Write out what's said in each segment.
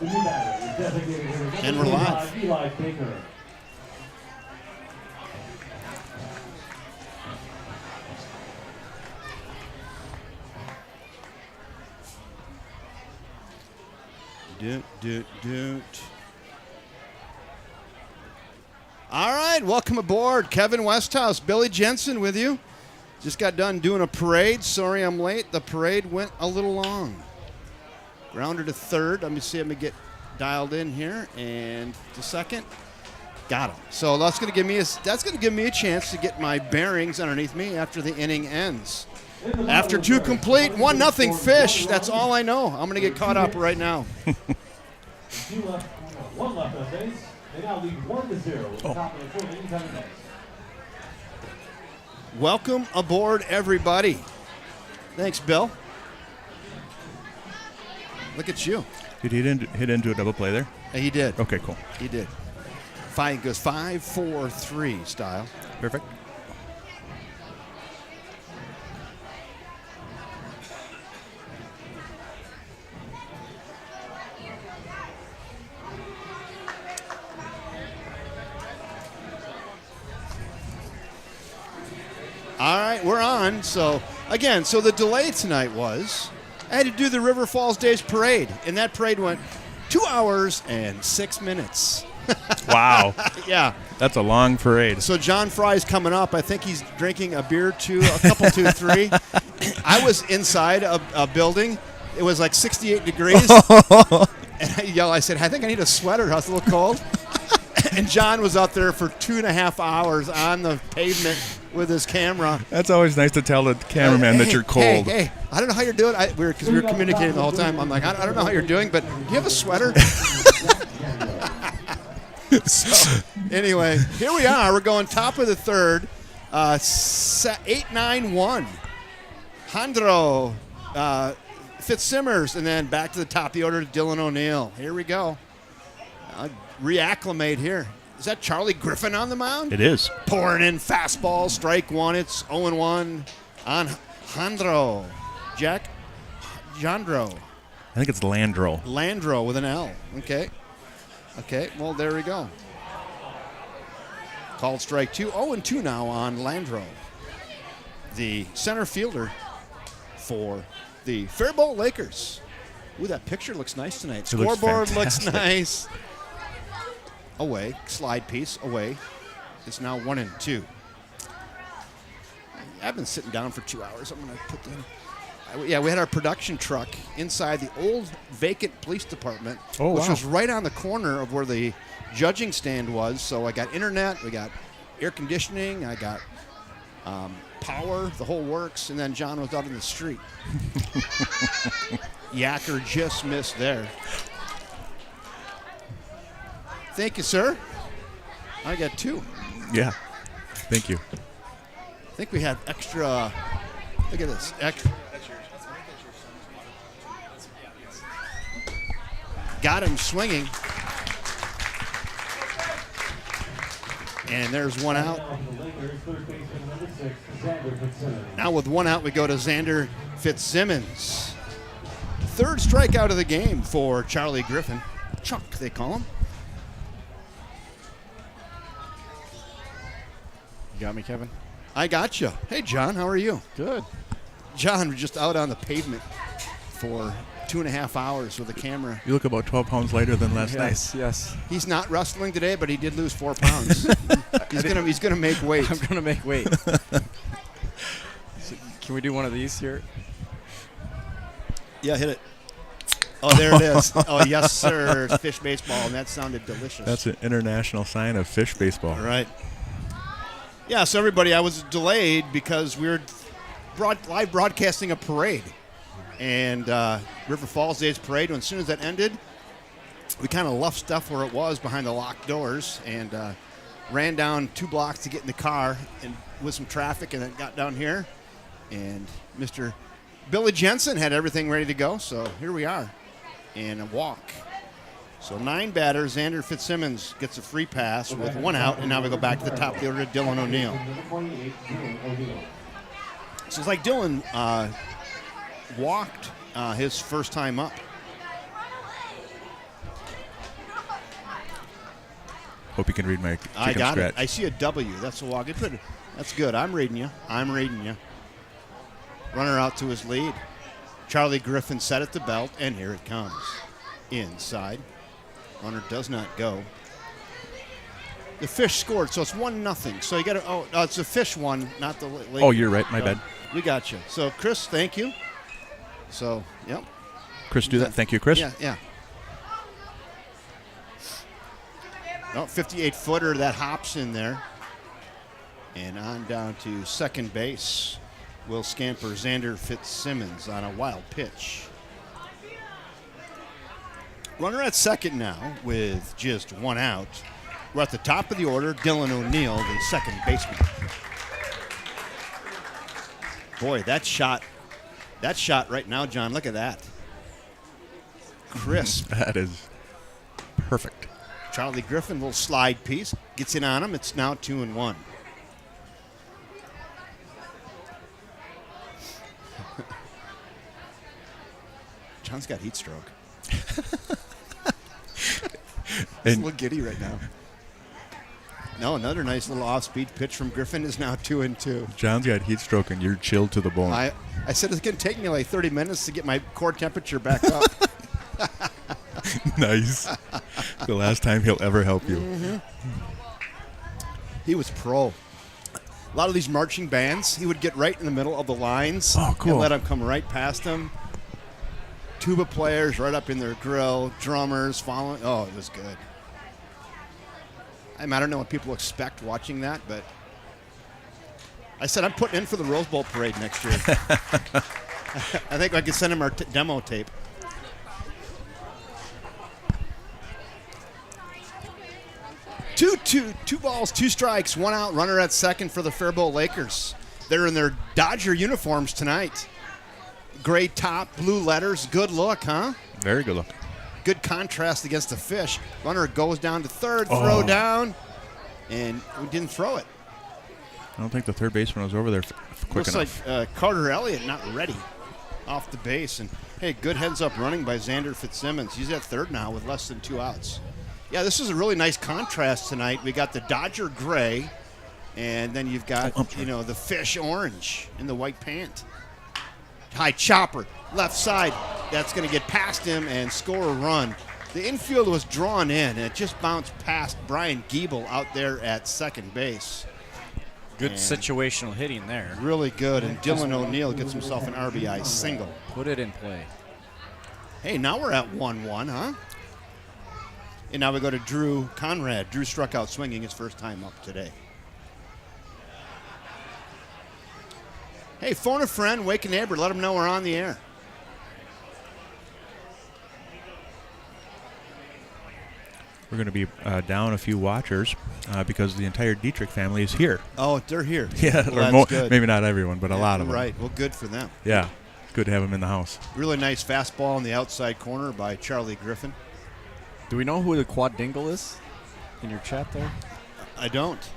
And we're live. Doot. All right, welcome aboard. Kevin Westhouse, Billy Jensen with you. Just got done doing a parade. Sorry I'm late. The parade went a little long. Grounder to third. Let me see. Let me get dialed in here. And to second. Got him. So that's going to give me a chance to get my bearings underneath me after the inning ends. After two complete, 1-0 Fish. That's all I know. I'm going to get caught up right now. One left on base. They now lead 1-0. Top of the fourth inning coming next. Welcome aboard, everybody. Thanks, Bill. Look at you. Did he hit into a double play there? He did. Okay, cool. He did. Goes 5-4-3 style. Perfect. All right, we're on. So the delay tonight was I had to do the River Falls Days parade, and that parade went 2 hours and 6 minutes. Wow. Yeah. That's a long parade. So John Fry's coming up. I think he's drinking a beer, a couple, 2, 3. I was inside a building. It was like 68 degrees. And I said, I think I need a sweater. I was a little cold. And John was out there for 2.5 hours on the pavement with his camera. That's always nice to tell the cameraman that you're cold. Hey, I don't know how you're doing. Because we were communicating the whole time. I'm like, I don't know how you're doing, but do you have a sweater? So, anyway, here we are. We're going top of the third. 8-9-1. Jandro, Fitzsimmers, and then back to the top of the order to Dylan O'Neill. Here we go. Reacclimate here. Is that Charlie Griffin on the mound? It is. Pouring in fastball, strike one. It's 0-1 on Jandro. Jandro. I think it's Landro. Landro with an L. Okay, well, there we go. Called strike two. 0-2 now on Landro. The center fielder for the Faribault Lakers. Ooh, that picture looks nice tonight. Scoreboard looks nice. Away, slide piece, away. It's now 1-2. I've been sitting down for 2 hours. I'm going to put that. We had our production truck inside the old vacant police department, which was right on the corner of where the judging stand was. So I got internet, we got air conditioning, I got power, the whole works, and then John was out in the street. Yacker just missed there. Thank you, sir. I got 2. Yeah. Thank you. I think we had extra. Look at this. Extra. Got him swinging. And there's one out. Now with one out, we go to Xander Fitzsimmons. Third strikeout of the game for Charlie Griffin. Chuck, they call him. You got me, Kevin? I got you. Hey, John, how are you? Good. John was just out on the pavement for 2.5 hours with a camera. You look about 12 pounds lighter than last night. Yes. He's not wrestling today, but he did lose 4 pounds. He's gonna make weight. I'm gonna make weight. Can we do one of these here? Yeah, hit it. Oh, there it is. Oh, yes, sir. It's fish baseball, and that sounded delicious. That's an international sign of fish baseball. Right. Yeah, so everybody, I was delayed because we were live broadcasting a parade. And River Falls Days Parade, and as soon as that ended, we kind of left stuff where it was behind the locked doors and ran down 2 blocks to get in the car and with some traffic, and then got down here. And Mr. Billy Jensen had everything ready to go, so here we are. And a walk. So 9 batters. Xander Fitzsimmons gets a free pass with 1 out, and now we go back to the top of the order to Dylan O'Neill. So it's like Dylan walked his first time up. Hope you can read my chicken I got scratch. it. I see a W. That's a walk. That's good. I'm reading you. Runner out to his lead. Charlie Griffin set at the belt, and here it comes. Inside. Runner does not go. The Fish scored, so it's 1-0. So you got to. Oh, it's the Fish one, not the Lake. Oh, you're right. My bad. We got you. So Chris, thank you. So yep. Chris, do that. Thank you, Chris. Yeah. No, 58-footer that hops in there. And on down to second base. Will scamper Xander Fitzsimmons on a wild pitch. Runner at second now with just one out. We're at the top of the order. Dylan O'Neill, the second baseman. Boy, that shot right now, John, look at that. Crisp. That is perfect. Charlie Griffin, little slide piece. Gets in on him. It's now 2-1. John's got heat stroke. He's a little giddy right now. No, another nice little off-speed pitch from Griffin is now 2-2. John's got heat stroke, and you're chilled to the bone. I said it's going to take me like 30 minutes to get my core temperature back up. Nice. The last time he'll ever help you. Mm-hmm. He was pro. A lot of these marching bands, he would get right in the middle of the lines. Oh, cool. And let them come right past him. Tuba players right up in their grill. Drummers following. Oh, it was good. I don't know what people expect watching that, but I said I'm putting in for the Rose Bowl parade next year. I think I could send him our demo tape. Two balls, 2 strikes, 1 out. Runner at second for the Faribault Lakers. They're in their Dodger uniforms tonight. Gray top, blue letters. Good look, huh? Very good look. Good contrast against the Fish. Runner goes down to third, throw down, and we didn't throw it. I don't think the third baseman was over there quick Looks enough. like Carter Elliott not ready off the base. And, hey, good heads-up running by Xander Fitzsimmons. He's at third now with less than 2 outs. Yeah, this is a really nice contrast tonight. We got the Dodger gray, and then you've got, the Fish orange in the white pant. High chopper, left side. That's going to get past him and score a run. The infield was drawn in, and it just bounced past Brian Giebel out there at second base. Good situational hitting there. Really good, and Dylan O'Neill gets himself an RBI single. Put it in play. Hey, now we're at 1-1, huh? And now we go to Drew Conrad. Drew struck out swinging his first time up today. Hey, phone a friend, wake a neighbor, let them know we're on the air. We're going to be down a few watchers because the entire Dietrich family is here. Oh, they're here. Yeah, well, that's good. Maybe not everyone, but a lot of them. Right, well, good for them. Yeah, it's good to have them in the house. Really nice fastball in the outside corner by Charlie Griffin. Do we know who the quad dingle is in your chat there? I don't.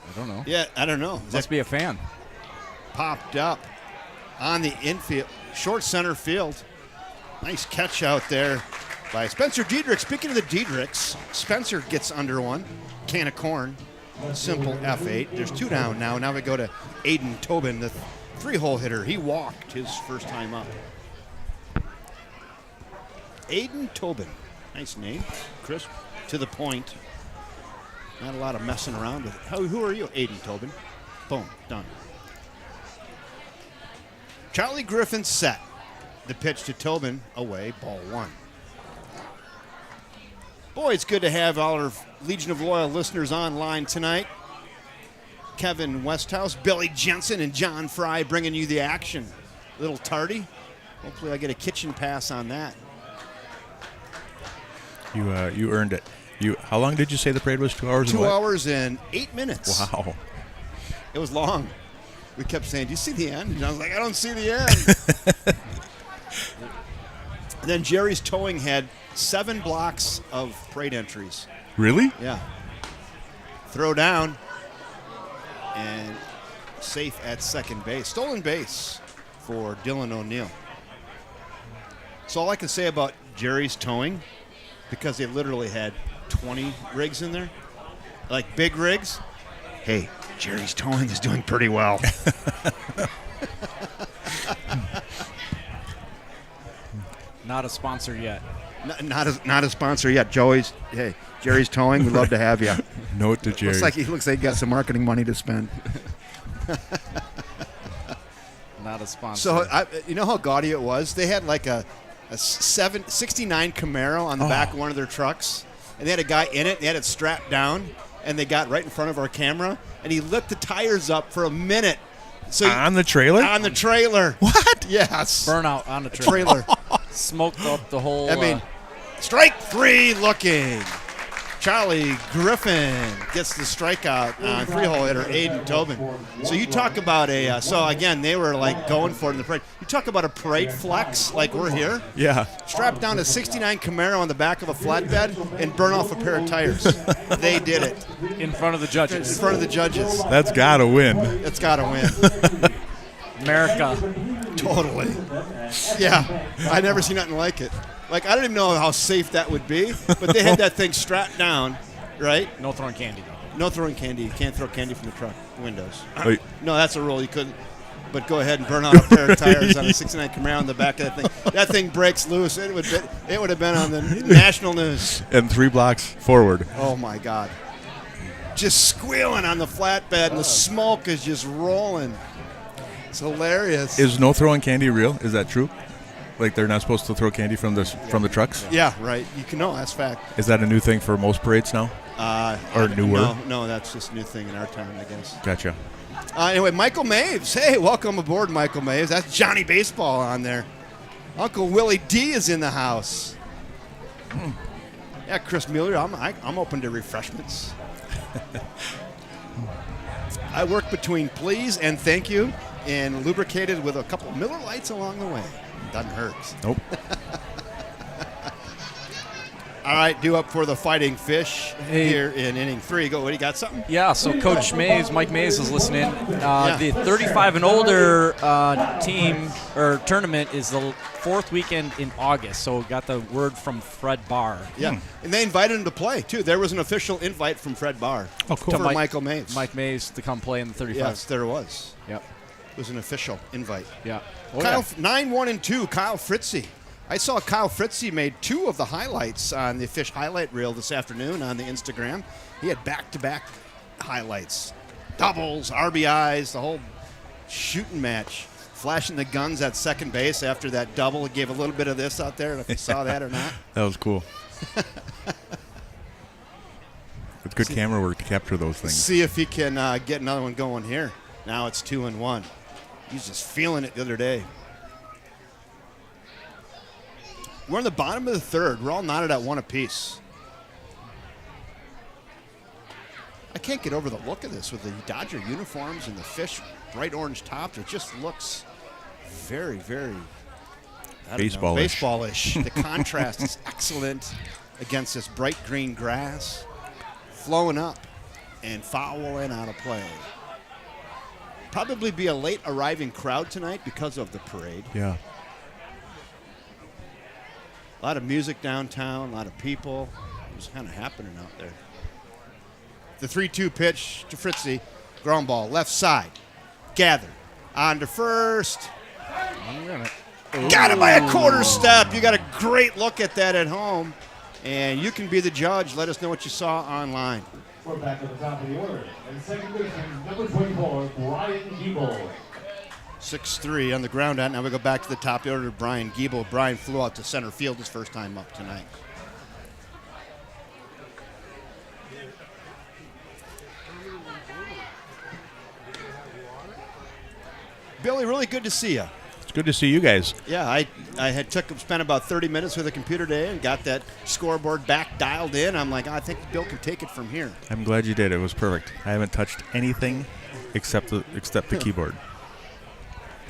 I don't know. Yeah, I don't know. Must be a fan. Popped up on the infield, short center field. Nice catch out there by Spencer Diedrich. Speaking of the Diedrichs, Spencer gets under one. Can of corn. Simple F8. There's 2 down now. Now we go to Aiden Tobin, the 3-hole hitter. He walked his first time up. Aiden Tobin. Nice name. Crisp. To the point. Not a lot of messing around with it. Who are you, Aiden Tobin? Boom. Done. Charlie Griffin set. The pitch to Tobin. Away. Ball 1. Boy, it's good to have all our Legion of Loyal listeners online tonight. Kevin Westhouse, Billy Jensen, and John Fry bringing you the action. A little tardy. Hopefully I get a kitchen pass on that. You earned it. How long did you say the parade was? 2 hours? 2 hours and 8 minutes. Wow. It was long. We kept saying, do you see the end? And I was like, I don't see the end. Then Jerry's Towing had 7 blocks of parade entries. Really? Yeah. Throw down. And safe at second base. Stolen base for Dylan O'Neill. So all I can say about Jerry's Towing because they literally had 20 rigs in there, like big rigs. Hey, Jerry's Towing is doing pretty well. Not a sponsor yet. Not a sponsor yet. Jerry's Towing. We'd love to have you. Note to Jerry. Looks like he got some marketing money to spend. Not a sponsor. So you know how gaudy it was? They had like a 69 Camaro on the back of one of their trucks, and they had a guy in it. They had it strapped down, and they got right in front of our camera, and he lit the tires up for a minute. So on the trailer? On the trailer. What? Yes. Burnout on the trailer. Smoked up the whole. I mean, strike 3 looking. Charlie Griffin gets the strikeout on 3-hole hitter Aiden Tobin. So you talk about so again, they were like going for it in the parade. You talk about a parade flex like we're here. Yeah. Strap down a 69 Camaro on the back of a flatbed and burn off a pair of tires. They did it. In front of the judges. In front of the judges. That's got to win. It's got to win. America. Totally. Yeah. I never seen nothing like it. Like, I don't even know how safe that would be, but they had that thing strapped down, right? No throwing candy, though. No throwing candy. You can't throw candy from the truck windows. Wait. No, that's a rule. You couldn't. But go ahead and burn out a pair of tires on a 69 Camaro on the back of that thing. That thing breaks loose. It would have been on the national news. And 3 blocks forward. Oh, my God. Just squealing on the flatbed, and the smoke is just rolling. It's hilarious. Is no throwing candy real? Is that true? Like they're not supposed to throw candy from the trucks? Yeah, right. You can know that's fact. Is that a new thing for most parades now? Or newer? No, that's just a new thing in our town, I guess. Gotcha. Anyway, Michael Maves. Hey, welcome aboard, Michael Maves. That's Johnny Baseball on there. Uncle Willie D is in the house. Yeah, Chris Mueller, I'm open to refreshments. I work between please and thank you and lubricated with a couple of Miller Lights along the way. Doesn't hurt. Nope. All right, due up for the Fighting Fish here in inning 3. Go, what, you got something? Yeah, so Coach Mays, Mike Mays is listening. The 35 and older team or tournament is the 4th weekend in August. So got the word from Fred Barr. Yeah, and they invited him to play, too. There was an official invite from Fred Barr cool. for Michael Mays. Mike Mays to come play in the 35. Yes, there was. Yep. It was an official invite. Yeah. Kyle, 9-1-2, Kyle Fritzie. I saw Kyle Fritzie made 2 of the highlights on the Fish highlight reel this afternoon on the Instagram. He had back-to-back highlights, doubles, RBIs, the whole shooting match. Flashing the guns at second base after that double. He gave a little bit of this out there. I don't know if you saw that or not. That was cool. It's good camera work to capture those things. See if he can get another one going here. Now it's 2-1. He's just feeling it the other day. We're in the bottom of the 3rd. We're all knotted at 1 apiece. I can't get over the look of this with the Dodger uniforms and the Fish bright orange tops. It just looks very, very baseball-ish. Baseball-ish. The contrast is excellent against this bright green grass, flowing up and fouling out of play. Probably be a late arriving crowd tonight because of the parade. Yeah. A lot of music downtown, a lot of people. What's kind of happening out there? The 3-2 pitch to Fritzie. Ground ball, left side. Gathered. On to first. Got it by a quarter step. You got a great look at that at home. And you can be the judge. Let us know what you saw online. We're back at the top of the order. And second baseman, number 24, Brian Giebel. 6-3 on the ground out. Now we go back to the top order. Brian Giebel. Brian flew out to center field his first time up tonight. Billy, really good to see you. It's good to see you guys. Yeah, I had spent about 30 minutes with the computer today and got that scoreboard back dialed in. I'm like, I think Bill can take it from here. I'm glad you did. It was perfect. I haven't touched anything except the keyboard.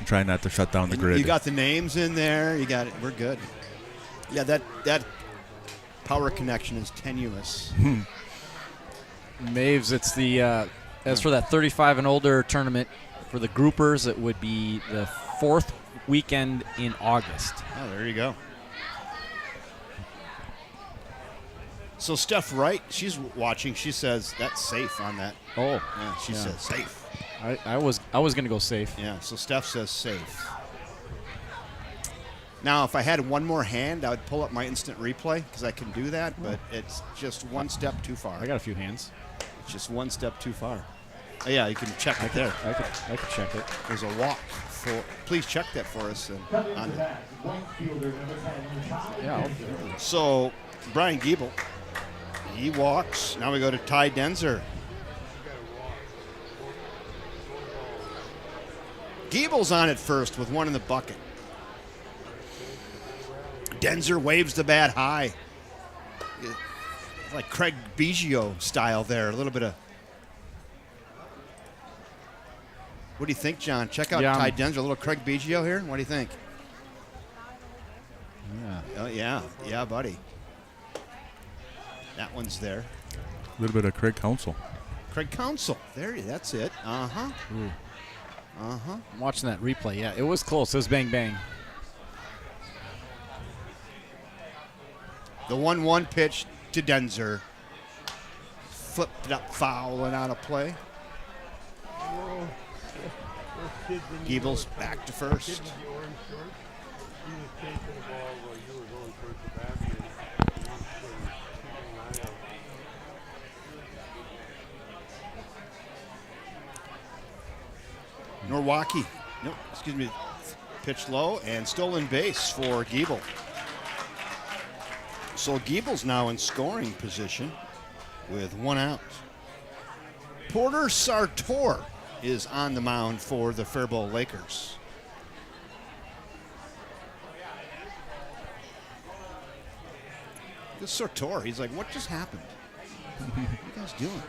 I'm trying not to shut down the grid. You got the names in there. You got it. We're good. Yeah, that power connection is tenuous. Maves, it's the as for that 35 and older tournament for the groupers, it would be the 4th weekend in August. Oh, there you go. So Steph Wright, she's watching. She says that's safe on that. Oh, Yeah, she says safe. I was going to go safe. Yeah, so Steph says safe. Now, if I had one more hand, I would pull up my instant replay because I can do that, but it's just one step too far. I got a few hands. It's just one step too far. Oh, yeah, you can check it there. I could check it. There's a walk. Please check that for us. Yeah. So, Brian Giebel, he walks. Now we go to Ty Denzer. Giebel's on it first with one in the bucket. Denzer waves the bat high. It's like Craig Biggio style there. A little bit of. What do you think, John? Check out Ty Denzer. A little Craig Biggio here. What do you think? Yeah. Oh, yeah. Yeah, buddy. That one's there. A little bit of Craig Counsell. Craig Counsell. That's it. Uh-huh. I'm watching that replay. Yeah, it was close. It was bang, bang. The 1-1 pitch to Denzer. Flipped it up, foul, and out of play. Giebel's back to first. Norwalkie, pitched low and stolen base for Giebel. So Giebel's now in scoring position with 1 out. Porter Sartor is on the mound for the Faribault Lakers. This Sartor, he's like, what just happened? What are you guys doing?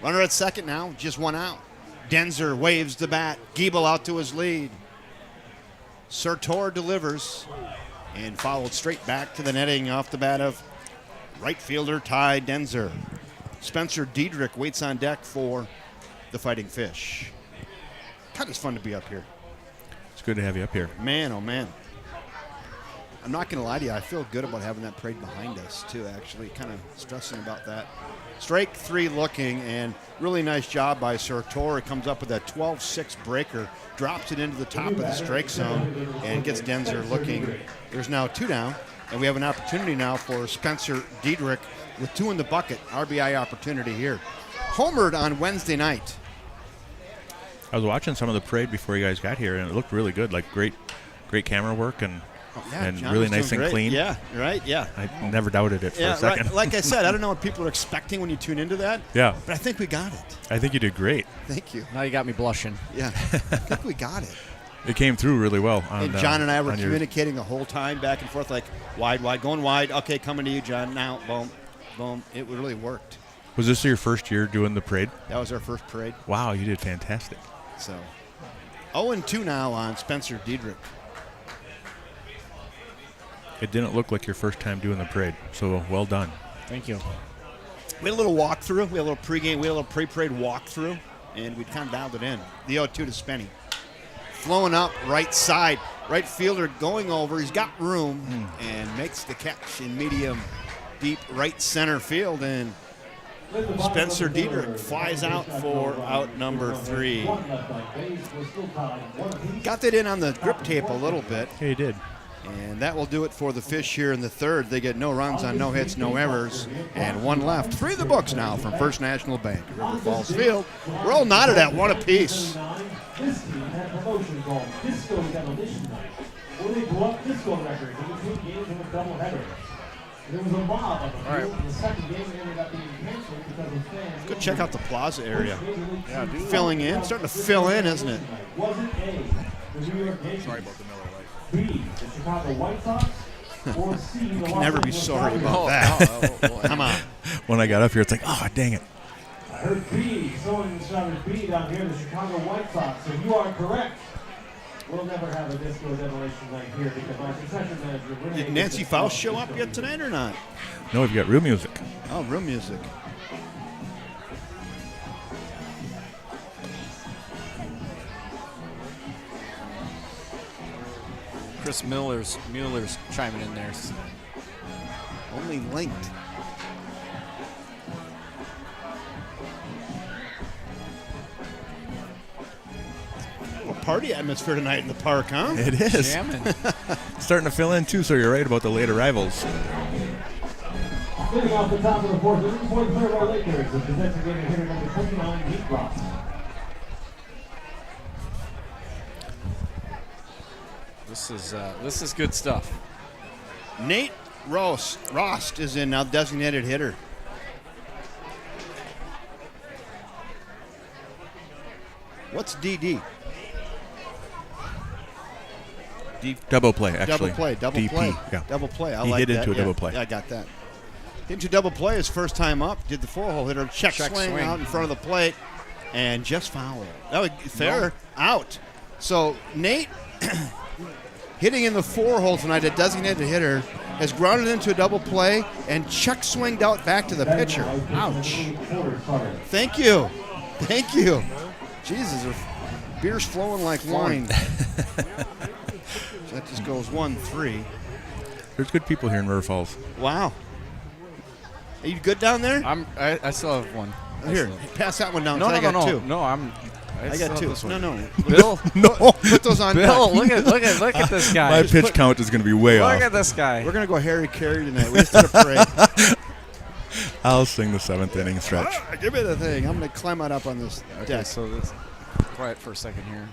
Runner at second now, just 1 out. Denzer waves the bat. Giebel out to his lead. Sartor delivers and followed straight back to the netting off the bat of right fielder Ty Denzer. Spencer Diedrich waits on deck for the Fighting Fish. God, it's fun to be up here. It's good to have you up here. Man, oh man. I'm not going to lie to you. I feel good about having that parade behind us, too, actually. Kind of stressing about that. Strike 3 looking, and really nice job by Sartor. He comes up with a 12-6 breaker, drops it into the top of the strike zone, and gets Denzer looking. There's now 2 down, and we have an opportunity now for Spencer Diedrich with 2 in the bucket. RBI opportunity here. Homered on Wednesday night. I was watching some of the parade before you guys got here, and it looked really good. Like great camera work and John really was nice doing and great. clean. Yeah, right, yeah. I never doubted it for a second. Right. Like I said, I don't know what people are expecting when you tune into that. Yeah. But I think we got it. I think you did great. Thank you. Now you got me blushing. Yeah, I think we got it. It came through really well. And John and I were communicating the whole time back and forth, like wide, going wide. Okay, coming to you, John. Now, boom, boom. It really worked. Was this your first year doing the parade? That was our first parade. Wow, you did fantastic. So, 0-2 now on Spencer Diedrich. It didn't look like your first time doing the parade, so well done. Thank you. We had a little walkthrough. We had a little pregame. We had a little pre-parade walkthrough, and we kind of dialed it in. The 0-2 to Spenny. Flowing up right side. Right fielder going over. He's got room and makes the catch in medium deep right center field. And Spencer Diedrich flies out for out number 3. Got that in on the grip tape a little bit. Yeah, you did. And that will do it for the Fish here in the third. They get no runs on no hits, no errors, and 1 left. 3 of the books now from First National Bank at River Falls Field. We're all knotted at 1 apiece. This team had promotion called Disco Demolition Night, where they blew up disco records in between games of a doubleheader. There was a mob on the field, and the second game ended up being canceled because of fans. Go check out the plaza area. Yeah, filling in. Starting to fill in, isn't it? Was it A, the New York Yankees? Sorry about the Miller Lite. B, the Chicago White Sox? Or C, the You can Los never be Angeles sorry Dodgers? about that. Come on. When I got up here, it's like, oh, dang it. I heard B. Someone shouted B down here, the Chicago White Sox. So you are correct. We'll never have a disco demolition night here because our concession manager. Renee, Did Nancy Faust show up yet tonight or not? No, we've got real music. Oh, room music. Chris Mueller's chiming in there. Only linked. party atmosphere tonight in the park, huh? It is. Jamming. Starting to fill in, too, so you're right about the late arrivals. Getting off the top of the fourth, looking for the Faribault Lakers. The designated hitter number 29, Nick Ross. This is good stuff. Nate Rost is in now, designated hitter. What's DD? Double play, actually. Double play. DP, play. yeah. Double play. I He like hit that. into a double play. Yeah, I got that. Into double play his first time up. Did the 4-hole hitter. Check swing out in front of the plate. And just foul. That was fair. No. Out. So Nate, hitting in the 4-hole tonight, a designated hitter, has grounded into a double play and check swinged out back to the pitcher. Ouch. Thank you. Thank you. Jesus, beer's flowing like wine. So that just goes 1-3. There's good people here in River Falls. Wow. Are you good down there? I still have one. Here, pass that one down. No, I got no. two. No, I still got have two. this one. No. Bill, Put those on. Bill, deck. look at this guy. My pitch count is going to be way Look off. at this guy. We're gonna go Harry Carey tonight. We just did a parade. I'll sing the 7th inning stretch. Give me the thing. I'm gonna climb out up on this Okay, deck. so this, quiet for a second here.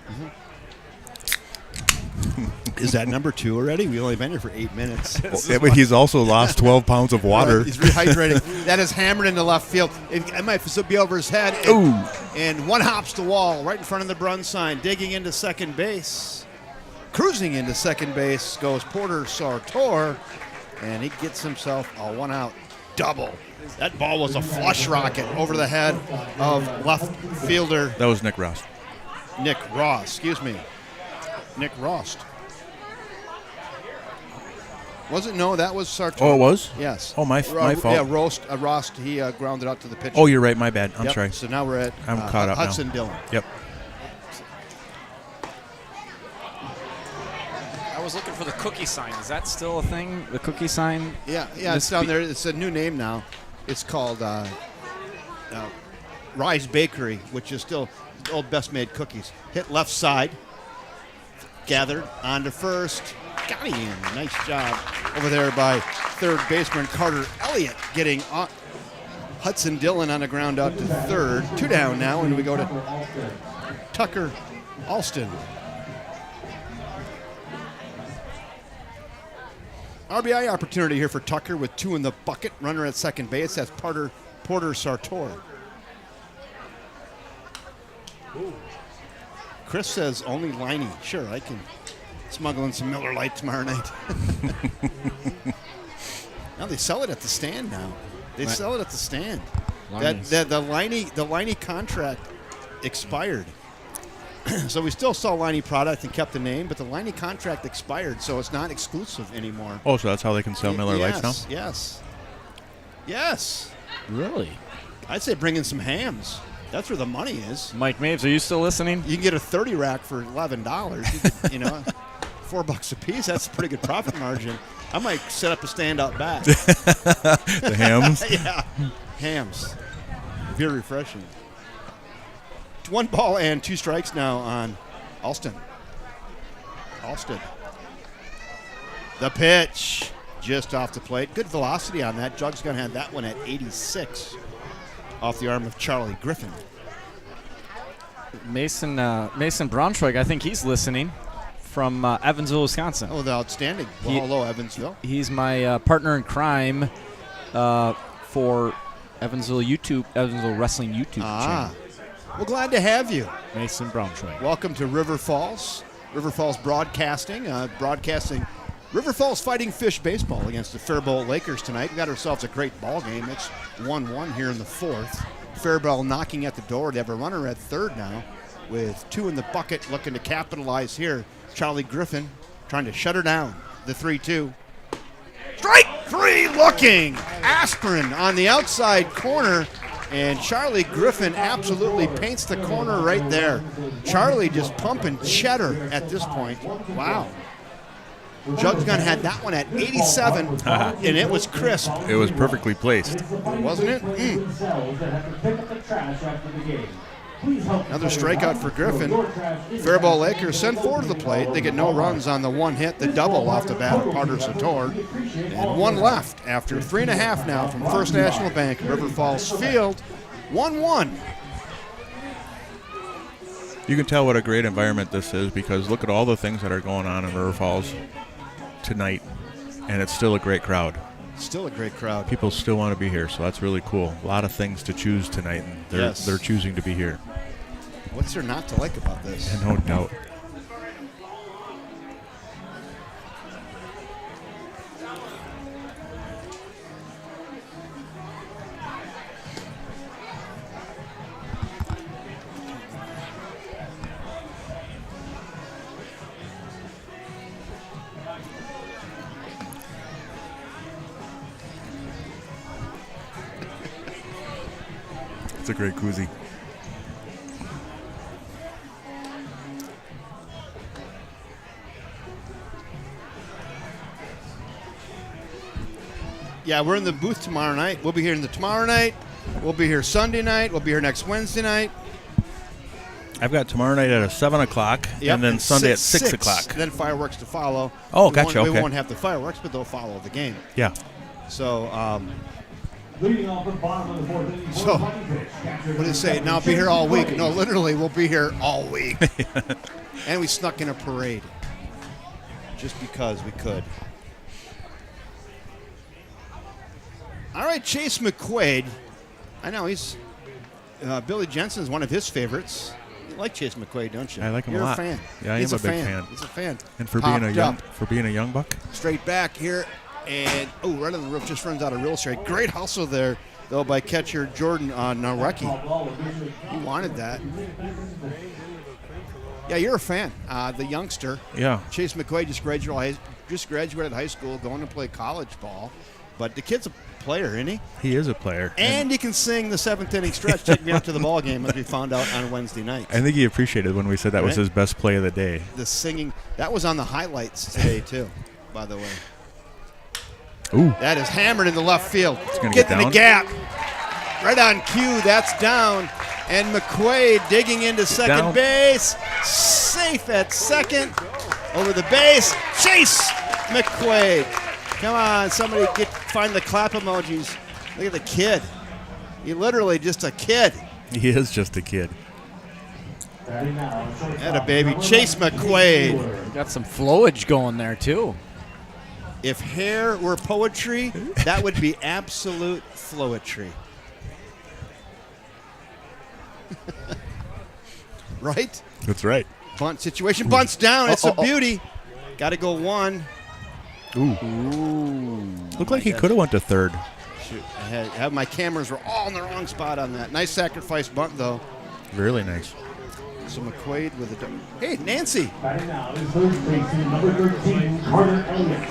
Is that number 2 already? We only been here for 8 minutes. Yeah, but he's also lost 12 pounds of water. He's rehydrating. That is hammered into left field. It might be over his head. Ooh. And one hops the wall right in front of the Brun sign, digging into second base. Cruising into second base goes Porter Sartor, and he gets himself a one-out double. That ball was a flush rocket over the head of left fielder That was Nick Ross. Nick Ross. Nick Rost. Was it? No, that was Sartor. Oh, it was? Yes. Oh, my fault. Yeah, Rost, he grounded out to the pitcher. Oh, you're right. My bad. I'm Yep, sorry. So now we're at I'm caught up now. Hudson Dillon. Yep. I was looking for the cookie sign. Is that still a thing? The cookie sign? Yeah, it's down there. It's a new name now. It's called Rise Bakery, which is still the old Best Made Cookies. Hit left side, gathered onto first, got him. Nice job over there by third baseman Carter Elliott, getting Hudson Dillon on the ground out to third. 2 down now, and we go to Tucker Alston. RBI opportunity here for Tucker with 2 in the bucket. Runner at second base. That's Porter Sartor. Chris says only Liney. Sure, I can smuggle in some Miller Lite tomorrow night. Now they sell it at the stand now. They sell it at the stand. The Liney contract expired. So we still sell Liney product and kept the name, but the Liney contract expired, so it's not exclusive anymore. Oh, so that's how they can sell Miller Lights now? Yes. Really? I'd say bring in some hams. That's where the money is. Mike Mabes, are you still listening? You can get a 30 rack for $11. You know, $4 a piece. That's a pretty good profit margin. I might set up a stand out back. The hams? Yeah, hams. Very refreshing. 1 ball and 2 strikes now on Alston. The pitch just off the plate. Good velocity on that. Jug's going to have that one at 86 off the arm of Charlie Griffin. Mason Braunschweig, I think he's listening from Evansville, Wisconsin. Oh, the outstanding. Well, hello, Evansville. He's my partner in crime for Evansville Wrestling YouTube channel. Well, glad to have you. Mason Braunschweig. Welcome to River Falls Broadcasting, broadcasting River Falls Fighting Fish baseball against the Faribault Lakers tonight. We got ourselves a great ball game. It's 1-1 here in the 4th. Faribault knocking at the door. They have a runner at third now with 2 in the bucket, looking to capitalize here. Charlie Griffin trying to shut her down. The 3-2. Strike 3 looking. Aspirin on the outside corner. And Charlie Griffin absolutely paints the corner right there. Charlie just pumping cheddar at this point. Wow. Jug's Gun had that one at 87, and it was crisp. It was perfectly placed. Wasn't it? Please help Another strikeout for Griffin. Faribault Lakers send four to the plate. They get no runs on the one hit, the double off the bat of Parter Sator. And one left after 3.5 now from First National Bank, River Falls Field. 1-1. You can tell what a great environment this is because look at all the things that are going on in River Falls tonight, and it's still a great crowd. Still a great crowd. People still want to be here, so that's really cool. A lot of things to choose tonight, and they're choosing to be here. What's there not to like about this? And no doubt. It's a great koozie. Yeah, we're in the booth tomorrow night. We'll be here tomorrow night. We'll be here Sunday night. We'll be here next Wednesday night. I've got tomorrow night at 7 o'clock, and then Sunday at 6 o'clock. Then fireworks to follow. Oh, gotcha. We Okay. won't have the fireworks, but they'll follow the game. Yeah. So, Leading off the bottom of the fourth inning, So, what do you say? Now be here all week. No, literally, we'll be here all week. And we snuck in a parade just because we could. All right, Chase McQuaid. I know he's Billy Jensen's one of his favorites. You like Chase McQuaid, don't you? I like him You're a lot. a fan. Yeah, I He's am a big fan. He's a fan. And for Popped being a up. young buck. Straight back here, and right on the roof, just runs out of real estate. Great hustle there, though, by catcher Jordan Narecki. He wanted that. Yeah, you're a fan. The youngster. Yeah. Chase McQuaid just graduated high school, going to play college ball. But the kid's a player, isn't he? He is a player. And he can sing the seventh inning stretch, take me up to the ball game, as we found out on Wednesday night. I think he appreciated when we said that was his best play of the day. The singing, that was on the highlights today, too, by the way. Ooh. That is hammered in the left field. Gonna Get get in the down. gap. Right on cue, that's down. And McQuaid digging into second down. base. Safe at second. Over the base. Chase McQuaid. Come on, somebody find the clap emojis. Look at the kid. He literally just a kid. He is just a kid. And a baby. Chase McQuaid. Got some flowage going there, too. If hair were poetry, that would be absolute flowetry. Right? That's right. Bunt situation. Bunts down. It's a beauty. Got to go one. Ooh. Looked like he could have went to third. Shoot. My cameras were all in the wrong spot on that. Nice sacrifice bunt, though. Really nice. So McQuaid with a... Hey, Nancy. Batting now is third baseman number 13, Carter Elliott.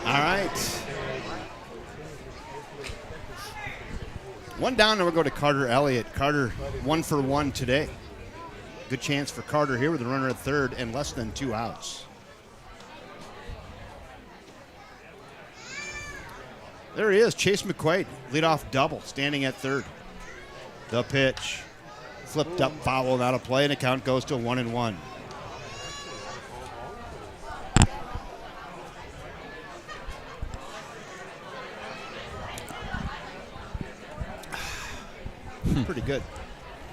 All right. One down, and we'll go to Carter Elliott. Carter 1 for 1 today. Good chance for Carter here with a runner at third and less than 2 outs. There he is, Chase McQuaid, leadoff double, standing at third. The pitch, flipped up, foul, out of play, and the count goes to 1-1. Pretty good.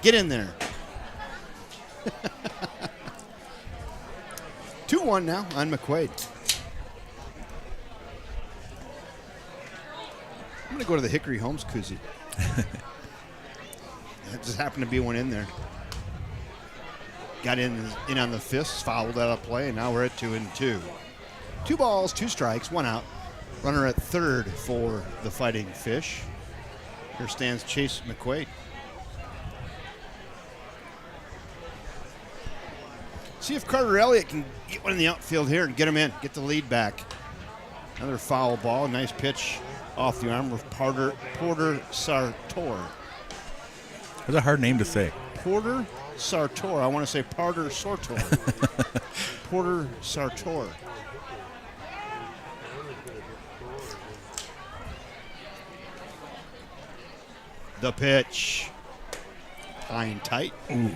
Get in there. 2-1 now on McQuaid. I'm going to go to the Hickory Holmes koozie. That just happened to be one in there. Got in on the fists, fouled out of play, and now we're at 2-2. 2 balls, 2 strikes, 1 out. Runner at third for the Fighting Fish. Here stands Chase McQuaid. See if Carter Elliott can get one in the outfield here and get him in, get the lead back. Another foul ball, nice pitch off the arm of Porter Sartor. That's a hard name to say. Porter Sartor. I want to say Porter Sartor. Porter Sartor. The pitch. High and tight. Ooh.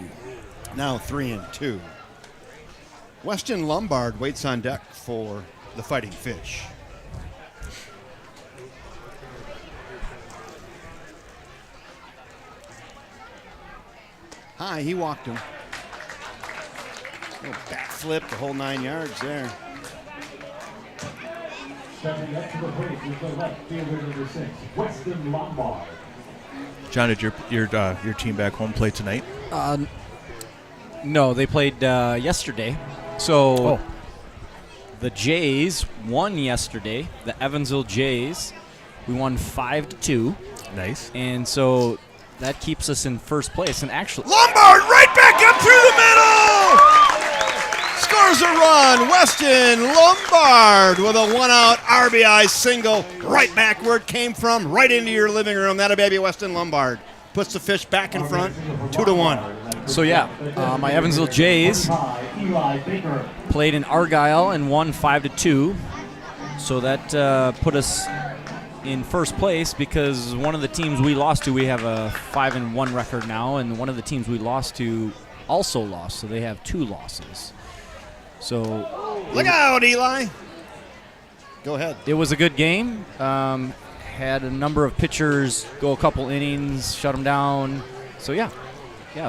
Now 3-2. Weston Lombard waits on deck for the Fighting Fish. High, he walked him. Little backflip, the whole 9 yards there. Stepping up to the plate is the left fielder number 6, Weston Lombard. John, did your team back home play tonight? No, they played yesterday. So the Jays won yesterday. The Evansville Jays. We won 5-2. Nice. And so that keeps us in first place. And actually, Lombard right back up through the middle! Scores a run. Weston Lombard with a 1-out RBI single. Right back where it came from, right into your living room. That'll baby Weston Lombard. Puts the Fish back in front, 2-1. so yeah, my Evansville Jays played in Argyle and won 5-2. So that put us in first place because one of the teams we lost to, we have a 5-1 record now, and one of the teams we lost to also lost, so they have 2 losses. So Look out, Eli. Go ahead. it was a good game. Had a number of pitchers go a couple innings, shut them down. So yeah.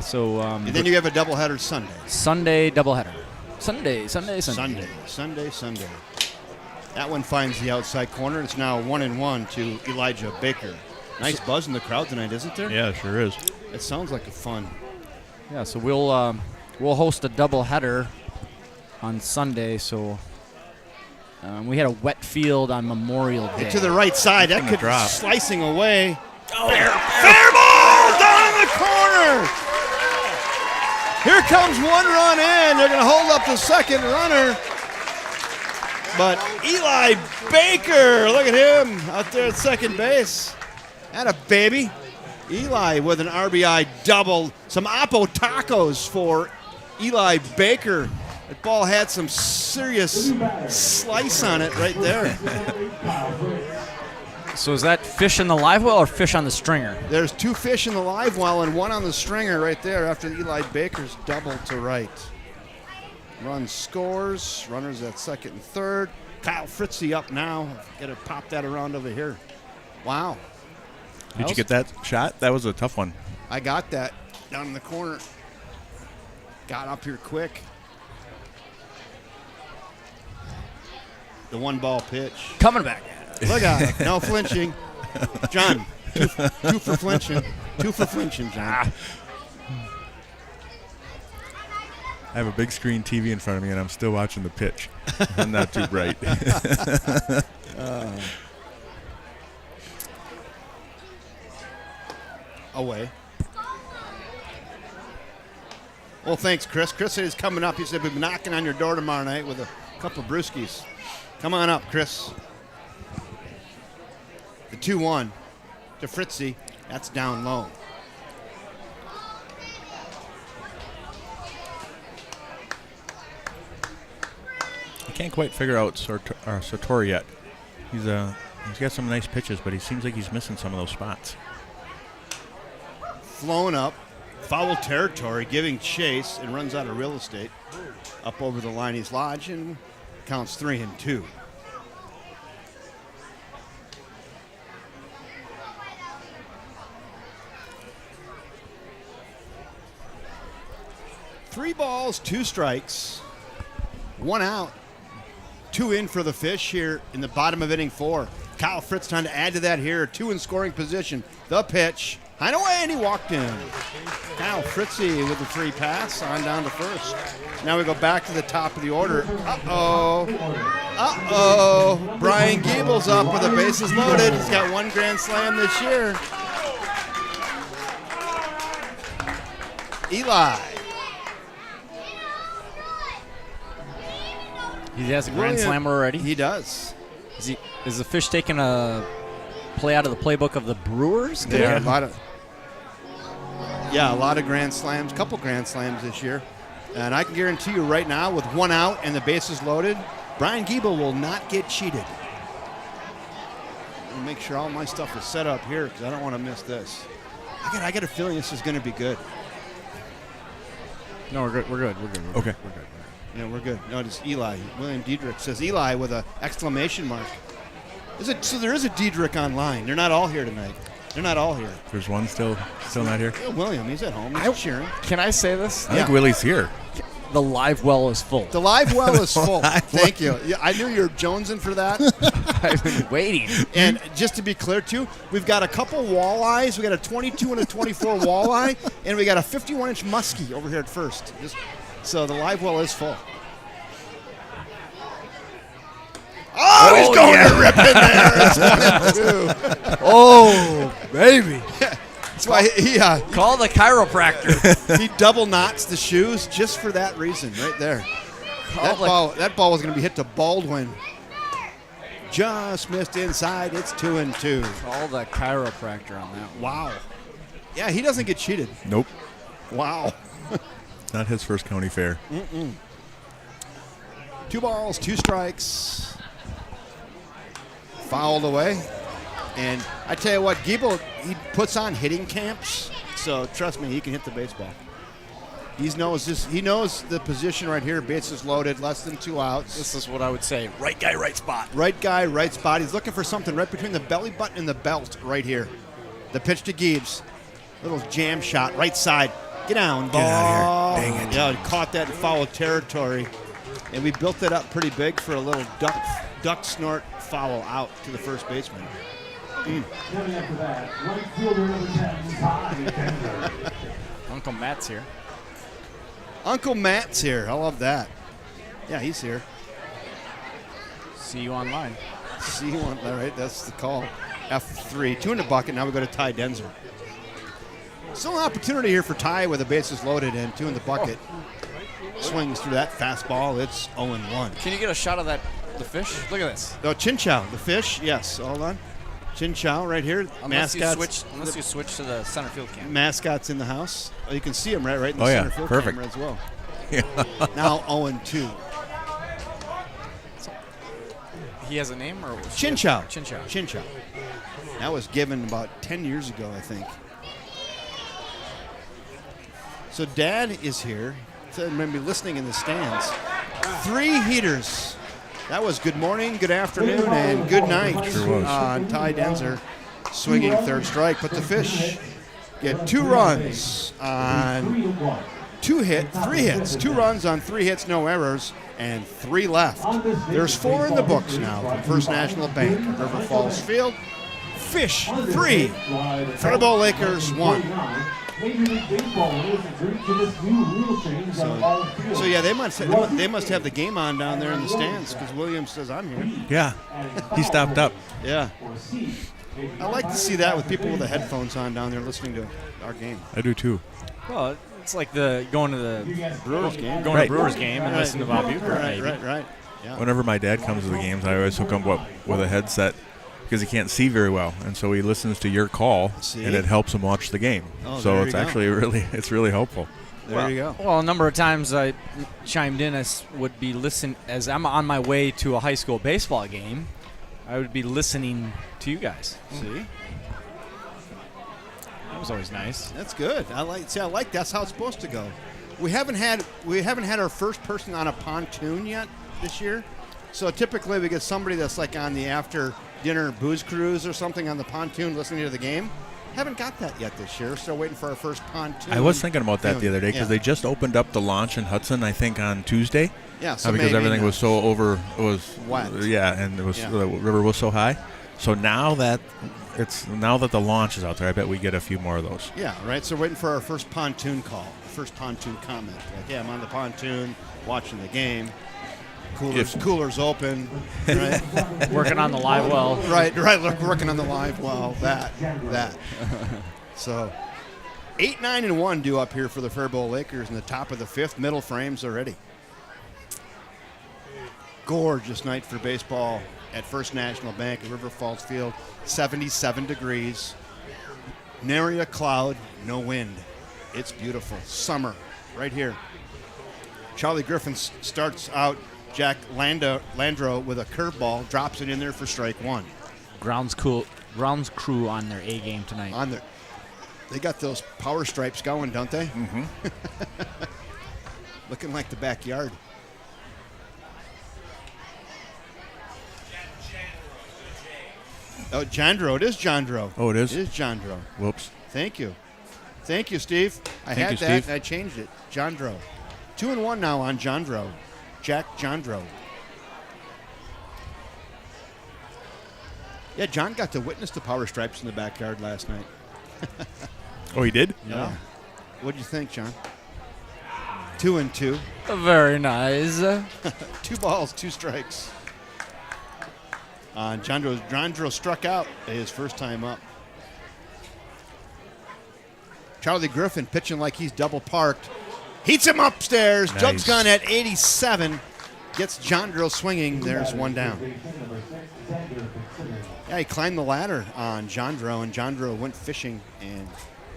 So And then you have a doubleheader Sunday. Sunday doubleheader. Sunday. That one finds the outside corner. It's now 1-1 to Elijah Baker. Nice buzz in the crowd tonight, isn't there? Yeah, sure is. It sounds like a fun. Yeah, so we'll host a doubleheader on Sunday. So we had a wet field on Memorial Day. To the right side. That could drop. Slicing away. Faribault down in the corner. Here comes 1 run in. They're going to hold up the second runner. But Eli Baker, look at him out there at second base. Atta baby. Eli with an RBI double. Some Oppo tacos for Eli Baker. That ball had some serious slice on it right there. So is that fish in the live well or fish on the stringer? There's 2 fish in the live well and 1 on the stringer right there after Eli Baker's double to right. Run scores. Runners at second and third. Kyle Fritzy up now. Got to pop that around over here. Wow. Did you get that shot? That was a tough one. I got that down in the corner. Got up here quick. The 1-ball pitch. Coming back. Look out. No flinching. John, two for flinching. 2 for flinching, John. I have a big screen TV in front of me, and I'm still watching the pitch. I'm not too bright. Away. Well, thanks, Chris. Chris said he's coming up. He said we'll be knocking on your door tomorrow night with a couple of brewskis. Come on up, Chris. The 2-1 to Fritzy. That's down low. I can't quite figure out Sartori yet. He's got some nice pitches, but he seems like he's missing some of those spots. Flown up, foul territory, giving chase, and runs out of real estate. Up over the line, he's lodged, and counts 3-2. Three balls, 2 strikes, 1 out, 2 in for the Fish here in the bottom of inning 4. Kyle Fritz trying to add to that here. 2 in scoring position. The pitch. Hideaway, and he walked in. Kyle Fritzy with the free pass on down to first. Now we go back to the top of the order. Uh-oh. Brian Giebel's up with the bases loaded. He's got 1 grand slam this year. Eli. He has a grand slammer already. He does. Is the Fish taking a play out of the playbook of the Brewers? Yeah, a lot of grand slams, couple grand slams this year. And I can guarantee you right now, with 1 out and the bases loaded, Brian Giebel will not get cheated. I'll make sure all my stuff is set up here because I don't want to miss this. I got a feeling this is going to be good. No, we're good. We're good. Okay. We're good. Yeah, we're good. No, it's Eli. William Diedrich says Eli with an exclamation mark. So there is a Diedrich online. They're not all here tonight. They're not all here. There's one still not here. Yeah, William, he's at home. He's cheering. Can I say this? I think Willie's here. The live well is full. The live well is full. Thank you. Yeah, I knew you were jonesing for that. I've been waiting. And just to be clear, too, we've got a couple walleyes. We got a 22 and a 24 walleye, and we got a 51-inch muskie over here at first. So the live well is full. Oh, he's going to rip in there. It's 1-2. Oh, baby. That's why he Call the chiropractor. he double knots the shoes just for that reason right there. That ball was going to be hit to Baldwin. Just missed inside. It's 2-2. Call the chiropractor on that. Wow. Yeah, he doesn't get cheated. Nope. Wow. Not his first county fair. 2 balls, 2 strikes. Fouled away. And I tell you what, Giebel, he puts on hitting camps, so trust me, he can hit the baseball. He knows the position right here, bases loaded, less than 2 outs. This is what I would say. Right guy, right spot. Right guy, right spot. He's looking for something right between the belly button and the belt right here. The pitch to Giebs. Little jam shot, right side. Get down, ball. Get out of here. Dang it. Yeah, he caught that in foul territory. And we built it up pretty big for a little duck snort foul out to the first baseman. Coming after that, right fielder number 10, Ty Denver. Uncle Matt's here. Uncle Matt's here. I love that. Yeah, he's here. See you online. See you on all right. That's the call. F3. 2 in the bucket. Now we go to Ty Denzer. Still an opportunity here for Ty with the bases loaded and 2 in the bucket. Swings through that fastball. It's 0-1. Can you get a shot of the fish? Look at this. Oh, Chin Chow, the fish. Yes. Hold on. Chin Chow right here. Unless you switch to the center field camera. Mascot's in the house. Oh, you can see him right in the Oh, yeah. center field Perfect. camera as well. Yeah. Now 0-2. He has a name or Chin Chow. Chin Chow. Chin Chow. That was given about 10 years ago, I think. So Dad is here. So maybe listening in the stands. 3 heaters. That was good morning, good afternoon, and good night Sure was. on Ty Denzer. Swinging third strike, but the fish get 2 runs on 3 hits. 2 runs on 3 hits, no errors, and 3 left. There's 4 in the books now from First National Bank at River Falls Field. Fish 3, Faribault Lakers 1. So yeah, they must have the game on down there in the stands because Williams says I'm here. Yeah. He stopped up. Yeah, I like to see that with people with the headphones on down there listening to our game. I do too. Well, it's like going to the Brewers game. going to the Brewers game and listening to Bob Bucher. Right. Yeah. Whenever my dad comes to the games, I always hook him up with a headset because he can't see very well, and so he listens to your call, and it helps him watch the game. Oh, so there it's you go. actually really helpful. There you go. Well, a number of times I chimed in as would be as I'm on my way to a high school baseball game. I would be listening to you guys. See, That was always nice. that's good. I like that's how it's supposed to go. We haven't had our first person on a pontoon yet this year. So typically we get somebody that's like on the after dinner booze cruise or something on the pontoon listening to the game. Haven't got that yet this year. Still waiting for our first pontoon. I was thinking about that the other day because they just opened up the launch in Hudson, I think, on Tuesday. Yeah, so because maybe everything was so wet. Yeah, and the river was so high. So now that the launch is out there, I bet we get a few more of those. Yeah, right. So waiting for our first pontoon call, first pontoon comment. Like, yeah, I'm on the pontoon watching the game. Coolers open. Right. Working on the live well. Right. Look, working on the live well. That. So, 8-9-1 due up here for the Faribault Lakers in the top of the 5th. Middle frames already. Gorgeous night for baseball at First National Bank at River Falls Field. 77 degrees. Nary a cloud, no wind. It's beautiful. Summer right here. Charlie Griffin starts out. Jack Landro with a curveball, drops it in there for strike 1. Grounds crew on their A game tonight. They got those power stripes going, don't they? Mm-hmm. Looking like the backyard. Oh, Jandro. It is Jandro. Oh, it is? It is Jandro. Whoops. Thank you. Thank you, Steve. I Thank had you, that, Steve. and I changed it. Jandro. 2-1 now on Jandro. Jack Jandro. Yeah, John got to witness the power stripes in the backyard last night. Oh, he did? Yeah. What'd you think, John? 2-2. Very nice. 2 balls, 2 strikes. Jandro struck out his first time up. Charlie Griffin pitching like he's double parked. Heats him upstairs. Nice. Jugs gun at 87. Gets Jandro swinging. There's 1 down. Yeah, he climbed the ladder on Jandro, and Jandro went fishing, and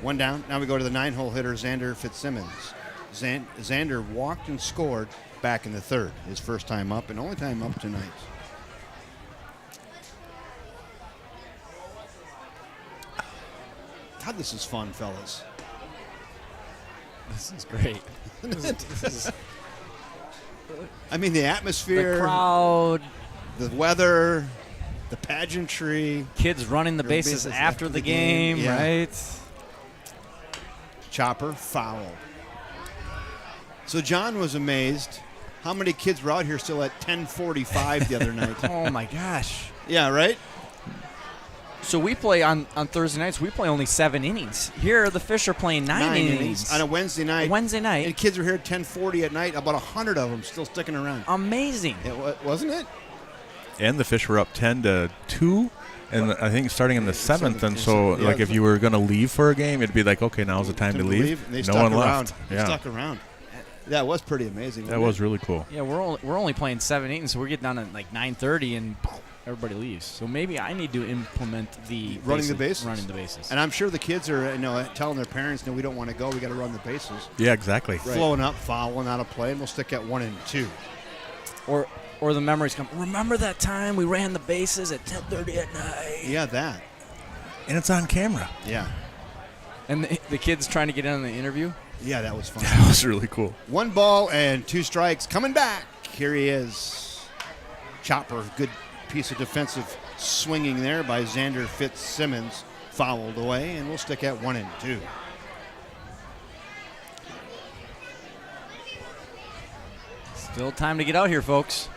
1 down. Now we go to the 9-hole hitter, Xander Fitzsimmons. Xander walked and scored back in the 3rd, his first time up, and only time up tonight. God, this is fun, fellas. This is great. I mean, the atmosphere, The crowd, the weather, the pageantry. kids running the bases after the game, yeah. right? Chopper, foul. So John was amazed. How many kids were out here still at 10:45 the other night? Oh, my gosh. Yeah, right? So we play on Thursday nights, we play only 7 innings. Here, the Fish are playing 9 innings. on a Wednesday night. Wednesday night. And kids were here at 10:40 at night, about 100 of them still sticking around. Amazing. Wasn't it? And the Fish were up 10-2, and I think starting in the 7th. And so, Yeah. like, if you were going to leave for a game, it'd be like, okay, now's the time to leave. And they No stuck one around. left. They Yeah, stuck around. That was pretty amazing. that was really cool. Yeah, we're only playing 7 innings, so we're getting down at like 9:30, and everybody leaves. So maybe I need to implement the Running the bases. Running the bases. And I'm sure the kids are, telling their parents, "No, we don't want to go. We got to run the bases." Yeah, exactly. Flowing up, fouling out of play, and we'll stick at 1 and 2. Or the memories come. Remember that time we ran the bases at 10:30 at night? Yeah, that. And it's on camera. Yeah, And the kids trying to get in on the interview. yeah, that was fun. That was really cool. 1 ball and 2 strikes. Coming back. Here he is. Chopper. Good piece of defensive swinging there by Xander Fitzsimmons. Fouled away, and we'll stick at 1 and 2. Still time to get out here, folks.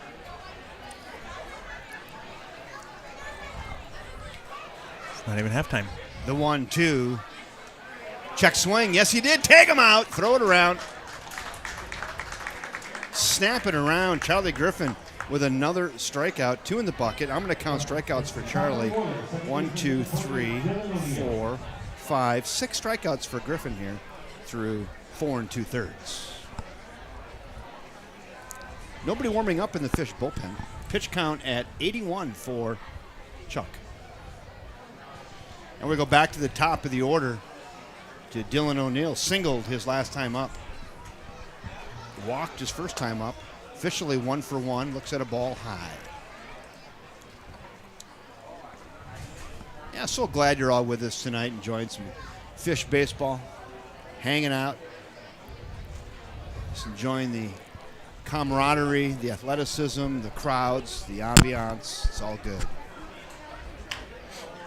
It's not even halftime. The 1-2. Check swing. Yes, he did. Tag him out. Throw it around. Snap it around. Charlie Griffin with another strikeout. 2 in the bucket. I'm going to count strikeouts for Charlie. 1, 2, 3, 4, 5, 6 strikeouts for Griffin here through 4 2/3. Nobody warming up in the Fish bullpen. Pitch count at 81 for Chuck. And we go back to the top of the order to Dylan O'Neill. Singled his last time up. Walked his first time up. Officially 1 for 1. Looks at a ball high. Yeah, so glad you're all with us tonight, enjoying some Fish baseball, hanging out, just enjoying the camaraderie, the athleticism, the crowds, the ambiance. It's all good.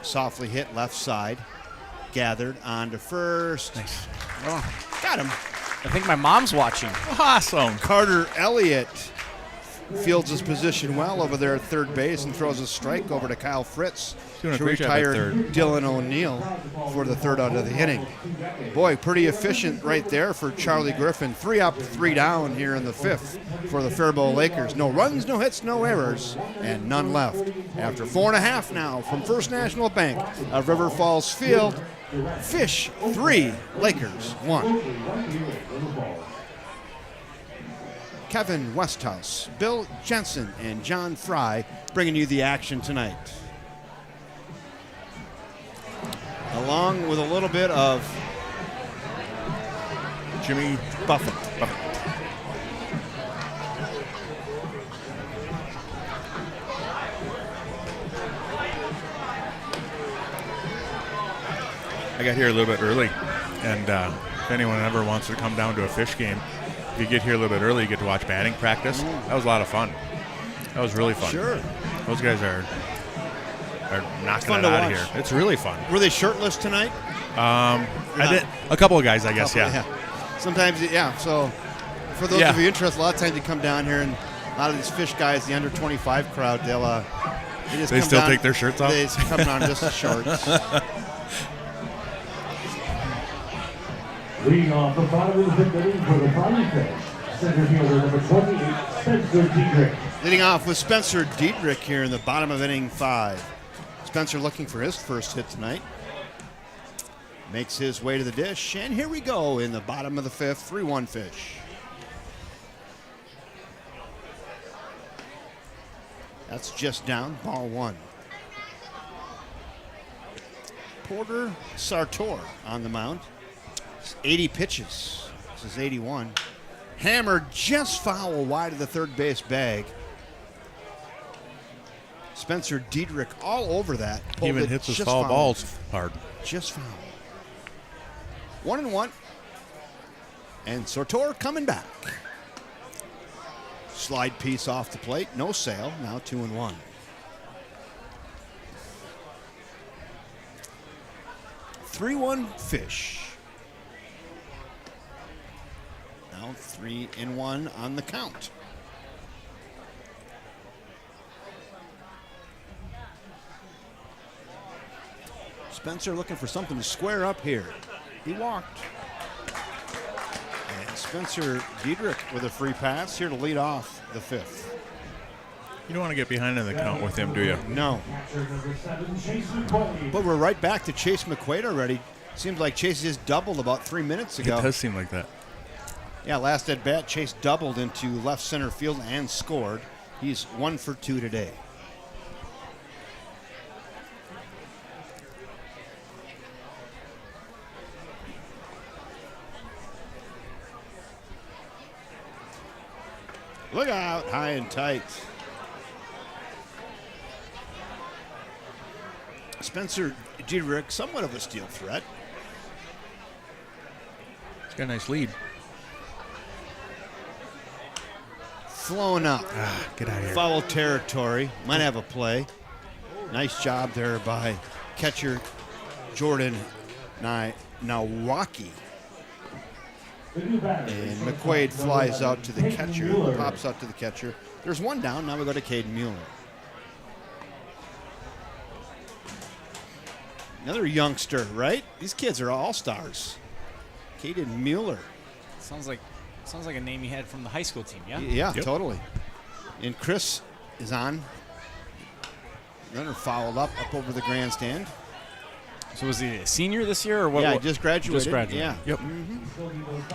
Softly hit left side. Gathered on to first. Nice. Oh, got him. I think my mom's watching. Awesome. Carter Elliott fields his position well over there at third base and throws a strike over to Kyle Fritz Doing a to great job at retire third. Dylan O'Neill for the 3rd out of the inning. Boy, pretty efficient right there for Charlie Griffin. 3 up, 3 down here in the 5th for the Faribault Lakers. No runs, no hits, no errors, and none left. After 4.5 now from First National Bank of River Falls Field, Fish 3, Lakers 1. Kevin Westhouse, Bill Jensen, and John Fry bringing you the action tonight. Along with a little bit of Jimmy Buffett. I got here a little bit early, and if anyone ever wants to come down to a fish game, if you get here a little bit early, you get to watch batting practice. That was a lot of fun. That was really fun. Sure. Those guys are knocking fun it to out of watch. here. It's really fun. Were they shirtless tonight? I did a couple of guys, I guess. Yeah. Sometimes, yeah. So for those Yeah. of you interested, a lot of times you come down here and a lot of these fish guys, the under 25 crowd, they just They come still down, take their shirts off? They just come down just in shorts. Leading off the bottom of the fifth inning for the Friday Fish, center fielder number 28, Spencer Diedrich. Leading off with Spencer Diedrich here in the bottom of inning 5. Spencer looking for his first hit tonight. Makes his way to the dish, and here we go in the bottom of the 5th, 3-1 Fish. That's just down, ball 1. Porter Sartor on the mound. 80 pitches. This is 81. Hammered just foul wide of the third base bag. Spencer Diedrich all over that. He even Pulled it hits his just foul foul. balls hard. Just foul. 1-1. And Sartor coming back. Slide piece off the plate. No sale. Now 2-1. Three-one Fish. Now 3-1 on the count. Spencer looking for something to square up here. He walked. And Spencer Diedrich with a free pass here to lead off the 5th. You don't want to get behind in the count with him, do you? No. Catcher number 7, Chase McQuaid. But we're right back to Chase McQuaid already. Seems like Chase just doubled about 3 minutes It ago. does seem like that. Yeah, last at bat, Chase doubled into left center field and scored. He's 1 for 2 today. Look out, high and tight. Spencer Diedrich, somewhat of a steal threat. He's got a nice lead. Flowing up. Get out of here. Foul territory. Might have a play. Nice job there by catcher Jordan Nawaki. The new batter And is McQuaid number flies 11, out to the Caden catcher. Mueller. Pops out to the catcher. There's one down. Now we go to Caden Mueller. Another youngster, right? These kids are all stars. Caden Mueller. Sounds like a name you had from the high school team, yeah? Yeah, Yep. totally. And Chris is on. Runner fouled up over the grandstand. So was he a senior this year or what? Yeah, what- just graduated. Just graduated. Yeah.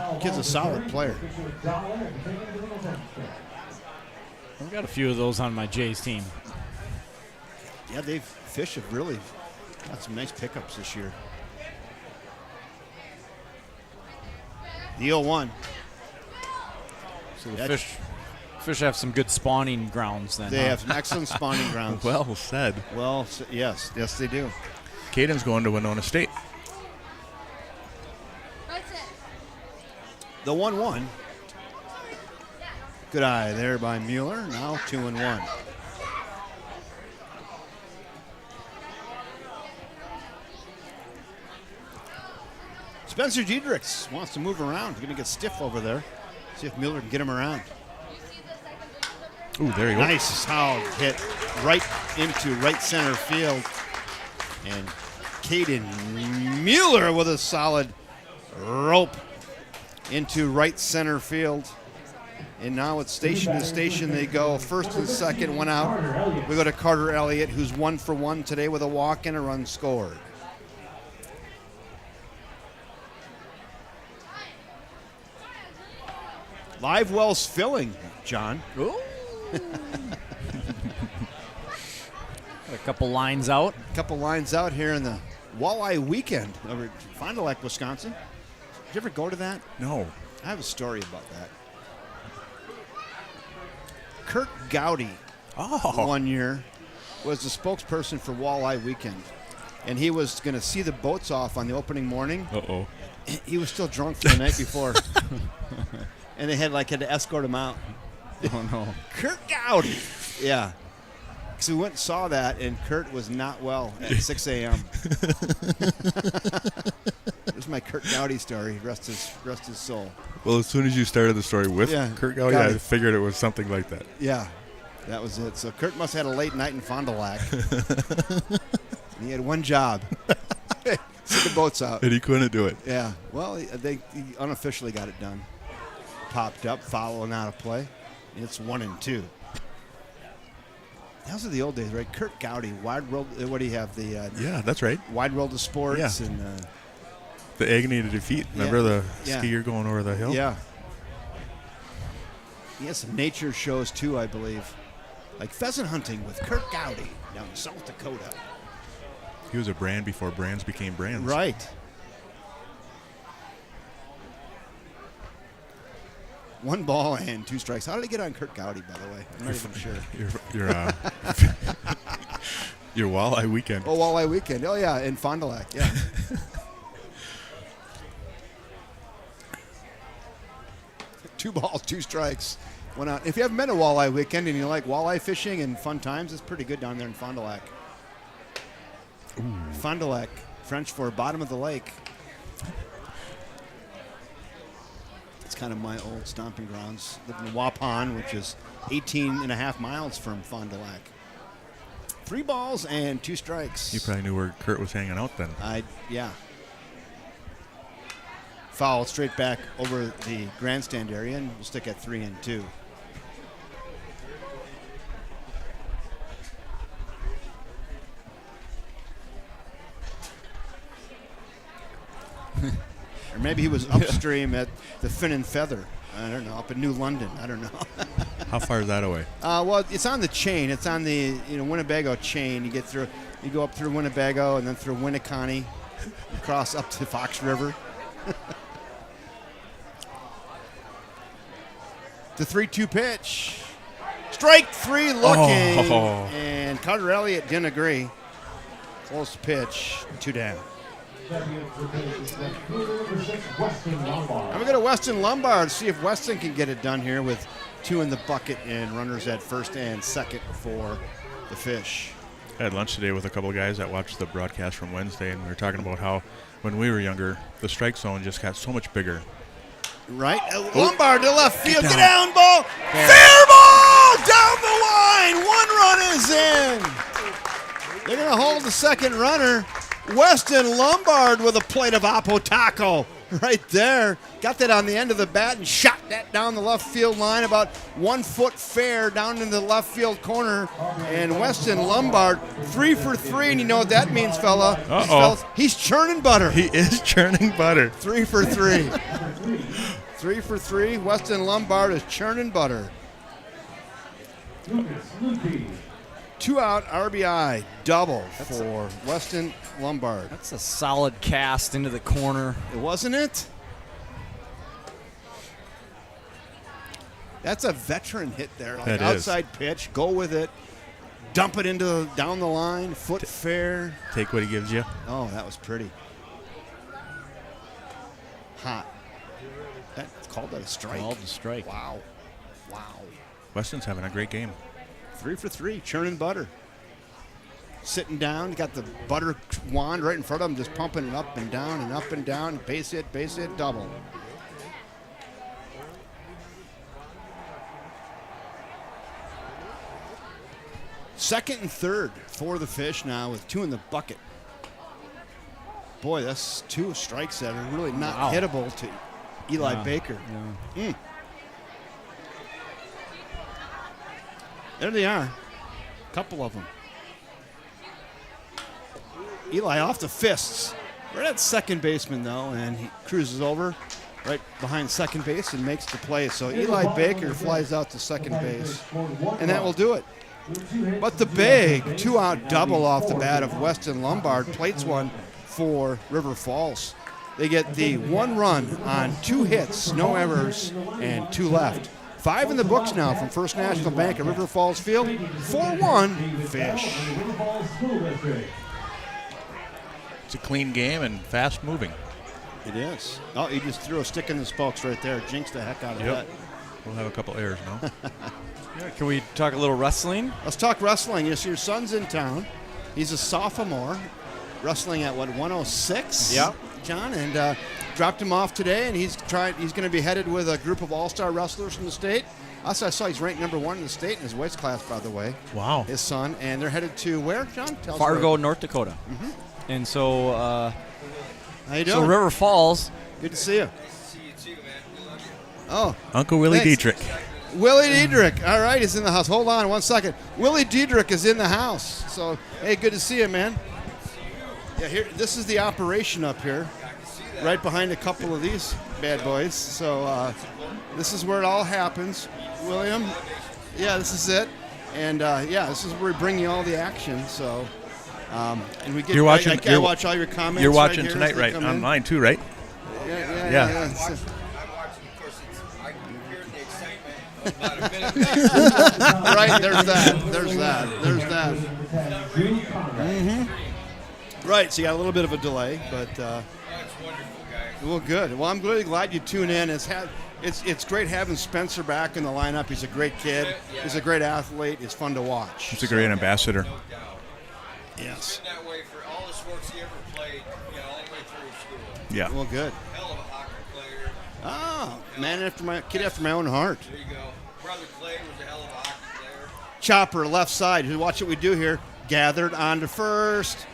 Yep. Kid's a solid player. I've got a few of those on my Jays team. Yeah, Fish have really got some nice pickups this year. The 0-1. So the That's- fish have some good spawning grounds then. They huh? have some excellent spawning grounds. Well said. Well, yes, they do. Caden's going to Winona State. The 1-1. Good eye there by Mueller. Now 2-1. Spencer Diedrich wants to move around. He's going to get stiff over there. See if Mueller can get him around. Ooh, there you go. Nice solid hit right into right center field. And Caden Mueller with a solid rope into right center field. And now it's station to station they go. First and second, one out. We go to Carter Elliott, who's 1 for 1 today with a walk and a run scored. Live wells filling, John. Ooh. Got a couple lines out. A couple lines out here in the Walleye Weekend over at Fond du Lac, Wisconsin. Did you ever go to that? No. I have a story about that. Kurt Gowdy Oh. one year was the spokesperson for Walleye Weekend. and he was going to see the boats off on the opening morning. Uh-oh. He was still drunk from the night before. And they had to escort him out. Oh, no. Kurt Gowdy. Yeah. So we went and saw that, and Kurt was not well at 6 a.m. There's my Kurt Gowdy story. Rest his soul. Well, as soon as you started the story with Kurt Gowdy, I figured it was something like that. Yeah, that was it. So Kurt must have had a late night in Fond du Lac. And he had one job. See the boats out. And he couldn't do it. Yeah. Well, he unofficially got it done. Popped up, following out of play. And it's 1-2. Those are the old days, right? Kurt Gowdy, Wide World. What do you have? Yeah, that's right. Wide World of Sports. Yeah. And the agony to defeat. Remember the skier going over the hill? Yeah. He has some nature shows too, I believe. Like pheasant hunting with Kurt Gowdy down in South Dakota. He was a brand before brands became brands. Right. 1 ball and 2 strikes. How did he get on Kurt Gowdy, by the way? I'm not even sure. Your walleye weekend. Oh, walleye weekend. Oh, yeah, in Fond du Lac, yeah. Two balls, 2 strikes. Went out. If you haven't been to walleye weekend and you like walleye fishing and fun times, it's pretty good down there in Fond du Lac. Fond du Lac, French for bottom of the lake. It's kind of my old stomping grounds. Lived in Waupun, which is 18.5 miles from Fond du Lac. 3 balls and 2 strikes. You probably knew where Kurt was hanging out then. Yeah. Foul straight back over the grandstand area, and we'll stick at 3-2. Or maybe he was upstream at the Fin and Feather. I don't know, up in New London. I don't know. How far is that away? Well, it's on the chain. It's on the Winnebago chain. You get through. You go up through Winnebago and then through Winneconne, across up to Fox River. The 3-2 pitch. Strike 3 looking. Oh. And Carter Elliott didn't agree. Close pitch. 2 down. I'm going to go to Weston Lombard, see if Weston can get it done here with 2 in the bucket and runners at first and second for the Fish. I had lunch today with a couple of guys that watched the broadcast from Wednesday, and we were talking about how when we were younger, the strike zone just got so much bigger. Right. Lombard to left field. Get down, ball. Fair ball! Down the line. 1 run is in. They're going to hold the second runner. Weston Lombard with a plate of Apo Taco right there. Got that on the end of the bat and shot that down the left field line about 1 foot fair down in the left field corner. And Weston Lombard 3 for 3, and you know what that means, fella. Uh-oh. He's churning butter. He is churning butter. 3 for 3. 3 for 3. Weston Lombard is churning butter. 2 out RBI double for Weston Lombard. That's a solid cast into the corner. Wasn't it? That's a veteran hit there. Like that outside pitch, go with it, dump it down the line, foot fair. Take what he gives you. Oh, that was pretty. Hot. That's called that a strike. Called a strike. Wow. Weston's having a great game. 3 for 3, churning butter. Sitting down, got the butter wand right in front of him, just pumping it up and down and up and down. Base hit, double. Second and third for the Fish now with 2 in the bucket. Boy, that's 2 strikes that are really not hittable to Eli Baker. Yeah. There they are. A couple of them. Eli off the fists. Right at second baseman, though, and he cruises over right behind second base and makes the play. So Eli Baker flies out to second base, and that will do it. But the big 2-out double off the bat of Weston Lombard plates one for River Falls. They get the 1 run on 2 hits, no errors, and 2 left. 5 in the books now from First National Bank at River Falls Field. 4-1 Fish. It's a clean game and fast moving. It is. Oh, he just threw a stick in the spokes right there. Jinxed the heck out of that. We'll have a couple errors now. Can we talk a little wrestling? Let's talk wrestling. Yes, your son's in town. He's a sophomore, wrestling at 106. Yep. John, and dropped him off today, and he's going to be headed with a group of all-star wrestlers from the state. Also, I saw he's ranked number 1 in the state in his weights class, by the way. Wow. His son, and they're headed to where, John? Tell us Fargo, where. North Dakota. And so, How you doing? River Falls. Good to see you. See you too, man. We love you. Oh, Uncle Willie Thanks. Dietrich. Willie Diedrich. All right, he's in the house. Hold on 1 second. Willie Diedrich is in the house. So, hey, good to see you, man. Yeah, here. This is the operation up here, right behind a couple of these bad boys. So, this is where it all happens, William. Yeah, this is it. And this is where we bring you all the action. So, and we get. You're watching. I watch all your comments. You're watching right here tonight, as they right? come in. Online too, right? Yeah. Yeah. I'm watching, of course, I can hear the excitement about a minute. Right, there's that. Right, so you got a little bit of a delay, but That's wonderful, guys. well, good. Well, I'm really glad you tune in. It's great having Spencer back in the lineup. He's a great kid. He's a great athlete. It's fun to watch. He's a great ambassador. No doubt. Yes. It's been that way for all the sports he ever played, all the way through school. Yeah. Well, good. Hell of a hockey player. Oh, kid after my own heart. There you go. Brother Clay was a hell of a hockey player. Chopper, left side. Watch what we do here. Gathered onto first.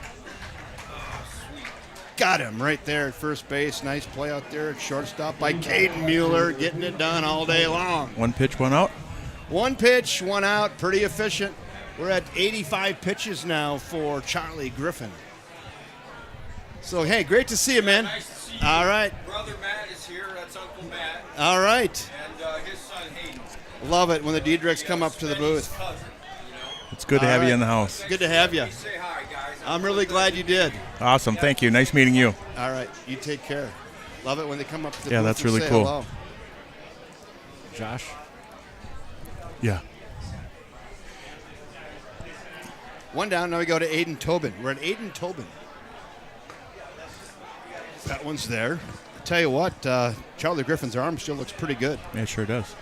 Got him right there at first base. Nice play out there at shortstop by Caden Mueller, getting it done all day long. 1 pitch, 1 out. 1 pitch, 1 out, pretty efficient. We're at 85 pitches now for Charlie Griffin. So, hey, great to see you, man. Nice to see you. All right. Brother Matt is here. That's Uncle Matt. All right. And his son Hayden. Love it when the Diedrichs come up to the Spenny's booth. cousin, It's good to All have you right. in the house. Good to have you. Say hi, guys. I'm really glad you did. Awesome. Thank you. Nice meeting you. All right. You take care. Love it when they come up to the Yeah, booth that's and really say cool. hello. Josh. Yeah. 1 down. Now we go to Aiden Tobin. We're at Aiden Tobin. That one's there. I tell you what, Charlie Griffin's arm still looks pretty good. Yeah, it sure does.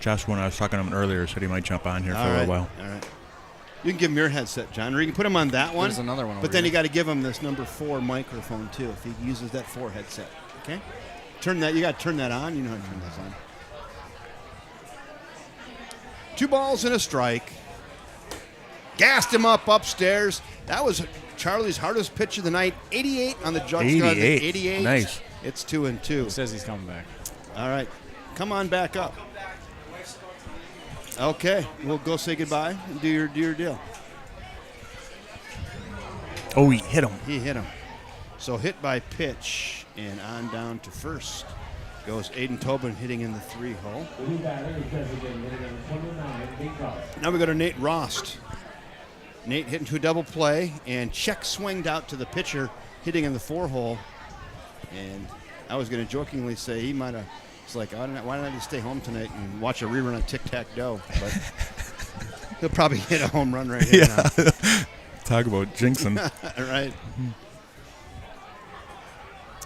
Josh, when I was talking to him earlier, said he might jump on here for a while. All right. You can give him your headset, John, or you can put him on that one. There's another one over But then here. you got to give him this number 4 microphone too, if he uses that 4 headset. Okay. Turn that. You got to turn that on. You know how to turn this on. 2 balls and a strike. Gassed him up upstairs. That was Charlie's hardest pitch of the night. 88 on the judge gun. 88. Nice. It's 2-2. He says he's coming back. All right. Come on back up. Okay. We'll go say goodbye and do your deal. Oh, he hit him. He hit him. So hit by pitch and on down to first goes Aiden Tobin hitting in the 3 hole. The new batter is designated number 29, Nate Rost. Now we go to Nate Rost. Nate hitting to a double play and check swinged out to the pitcher hitting in the 4 hole. And I was going to jokingly say he might have. It's like, why don't I just stay home tonight and watch a rerun of Tic-Tac-Doe? But he'll probably hit a home run right here now. Talk about jinxing. Right.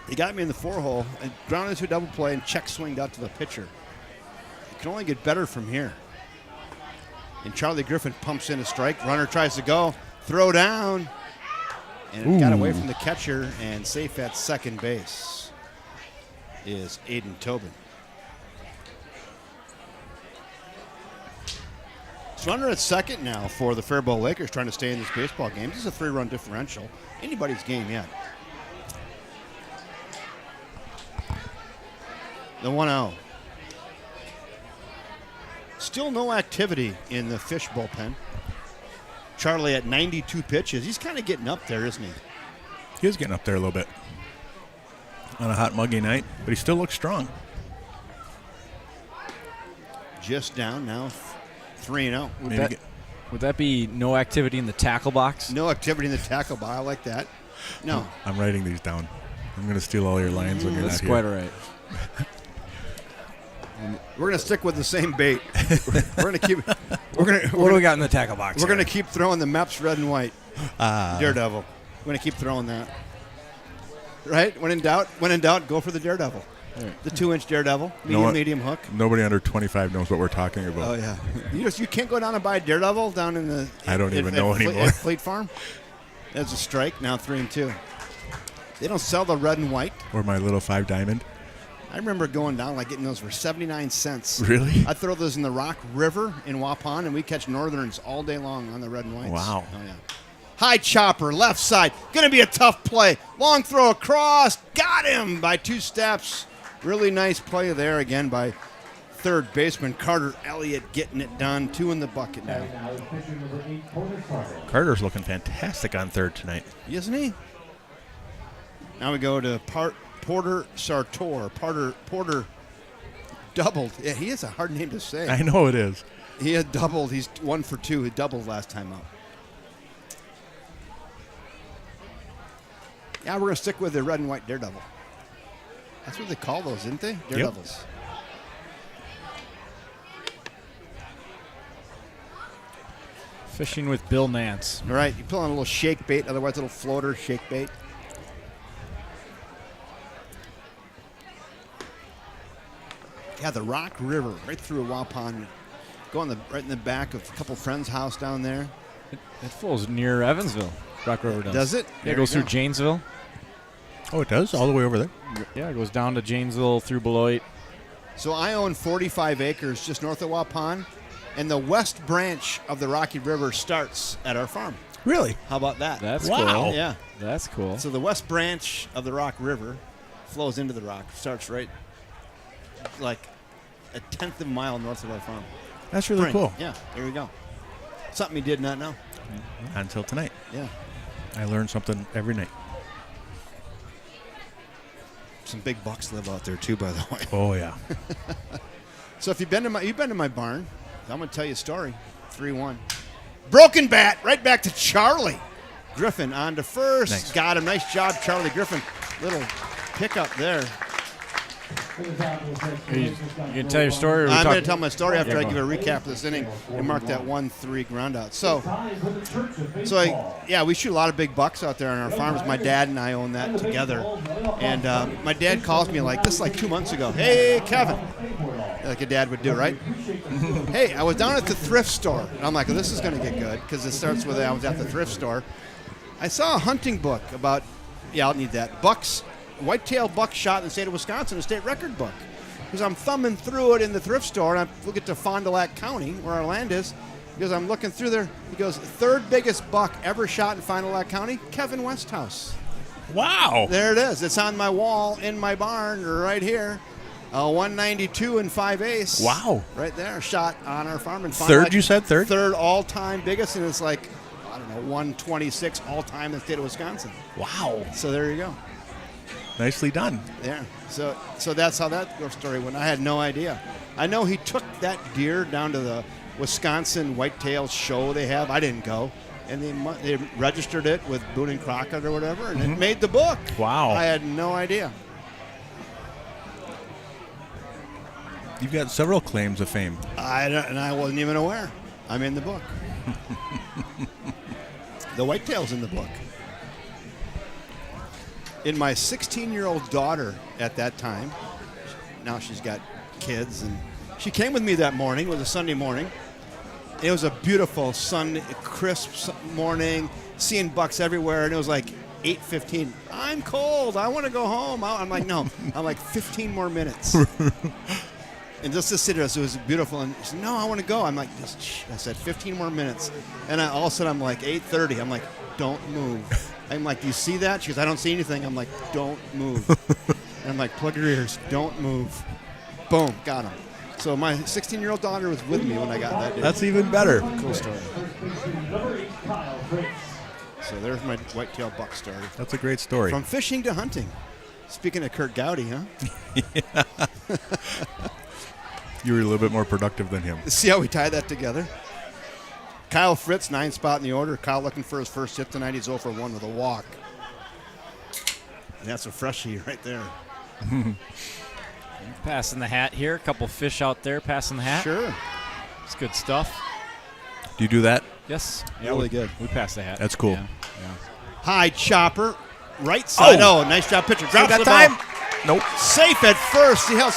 He got me in the 4 hole and grounded into a double play and check swinged out to the pitcher. It can only get better from here. And Charlie Griffin pumps in a strike. Runner tries to go. Throw down. And it got away from the catcher, and safe at second base is Aiden Tobin. It's runner at second now for the Faribault Lakers trying to stay in this baseball game. This is a 3-run differential. Anybody's game yet. The 1-0. Still no activity in the Fish bullpen. Charlie at 92 pitches. He's kind of getting up there, isn't he? He is getting up there a little bit on a hot, muggy night, but he still looks strong. Just down now, 3-0. Would that be no activity in the tackle box? No activity in the tackle box. I like that. No. I'm writing these down. I'm going to steal all your lines when you're That's not quite here. all right. We're gonna stick with the same bait. We're gonna keep. What do we got in the tackle box? We're here? gonna keep throwing the Meps red and white. Daredevil. We're gonna keep throwing that. Right? When in doubt, go for the Daredevil. The 2-inch Daredevil, medium hook. Nobody under 25 knows what we're talking about. Oh yeah. You can't go down and buy a Daredevil down in the. I don't even know anymore. At Fleet Farm. That's a strike. Now 3-2. They don't sell the red and white. Or my little 5 diamond. I remember going down getting those for 79 cents. Really? I'd throw those in the Rock River in Waupun, and we catch northerns all day long on the red and whites. Wow. Oh yeah. High chopper, left side. Going to be a tough play. Long throw across. Got him by 2 steps. Really nice play there again by third baseman Carter Elliott getting it done. 2 in the bucket now. Carter's looking fantastic on third tonight. Isn't he? Now we go to Porter Sartor. Porter doubled. Yeah, he is a hard name to say. I know it is. He had doubled. He's 1 for 2. He doubled last time up. Yeah, we're going to stick with the red and white Daredevil. That's what they call those, didn't they? Daredevils. Fishing with Bill Nance. All right, you pull on a little shake bait, otherwise a little floater shake bait. Yeah, the Rock River, right through Waupun. Go right in the back of a couple friends' house down there. It flows near Evansville. Rock River does. Does it? Yeah, it goes through Janesville. Oh, it does? All the way over there? Yeah, it goes down to Janesville through Beloit. So I own 45 acres just north of Waupun, and the west branch of the Rocky River starts at our farm. Really? How about that? That's Wow. cool. Yeah. That's cool. So the west branch of the Rock River flows into the Rock, starts right like a 1/10 of a mile north of our farm. That's really cool. Yeah, there we go. Something you did not know. Until tonight. Yeah. I learn something every night. Some big bucks live out there too, by the way. Oh, yeah. So if you've been to my barn, I'm going to tell you a story. 3-1. Broken bat, right back to Charlie Griffin on to first. Nice. Got him. Nice job, Charlie Griffin. Little pickup there. You can tell your story? Or I'm going to tell my story after Yeah, I go give a recap of this inning and mark that 1-3 ground out. So we shoot a lot of big bucks out there on our farms. My dad and I own that together. And my dad calls me this 2 months ago. Hey, Kevin. Like a dad would do, right? Hey, I was down at the thrift store. And I'm like, well, this is going to get good because it starts with I was at the thrift store. I saw a hunting book about, I'll need that, bucks. Whitetail buck shot in the state of Wisconsin, a state record book. Because I'm thumbing through it in the thrift store, and I look at Fond du Lac County, where our land is, because I'm looking through there. He goes, third biggest buck ever shot in Fond du Lac County, Kevin Westhouse. Wow. There it is. It's on my wall in my barn right here. 192 and 5/8. Wow. Right there, shot on our farm in Fond du Third, Lac. you said third? Third all-time biggest, and it's 126 all-time in the state of Wisconsin. Wow. So there you go. Nicely done. Yeah. So that's how that story went. I had no idea. I know he took that deer down to the Wisconsin Whitetail show they have. I didn't go. And they registered it with Boone and Crockett or whatever, and it made the book. Wow. I had no idea. You've got several claims of fame. And I wasn't even aware. I'm in the book. The whitetail's in the book. In my 16-year-old daughter at that time, now she's got kids, and she came with me that morning. It was a Sunday morning. It was a beautiful, crisp morning, seeing bucks everywhere, and it was 8:15. I'm cold. I want to go home. I'm like, no. I'm 15 more minutes. And just to sit there, so it was beautiful. And she said, no, I want to go. I'm like, just shh. I said, 15 more minutes. And all of a sudden, I'm 8:30. I'm like, don't move. I'm like, do you see that? She goes, I don't see anything. I'm like, don't move. And I'm like, plug your ears. Don't move. Boom. Got him. So my 16-year-old daughter was with me when I got that day. That's even better. Cool story. So there's my whitetail buck story. That's a great story. From fishing to hunting. Speaking of Kurt Gowdy, huh? You were a little bit more productive than him. See how we tie that together? Kyle Fritz, 9th spot in the order. Kyle looking for his first hit tonight. He's 0 for 1 with a walk. And that's a freshie right there. Passing the hat here. A couple fish out there passing the hat. Sure. It's good stuff. Do you do that? Yes. Yeah, Really we, good. We passed the hat. That's cool. Yeah. High chopper. Right side. Oh, nice job, pitcher. Drops got the time? ball. Nope. Safe at first. See how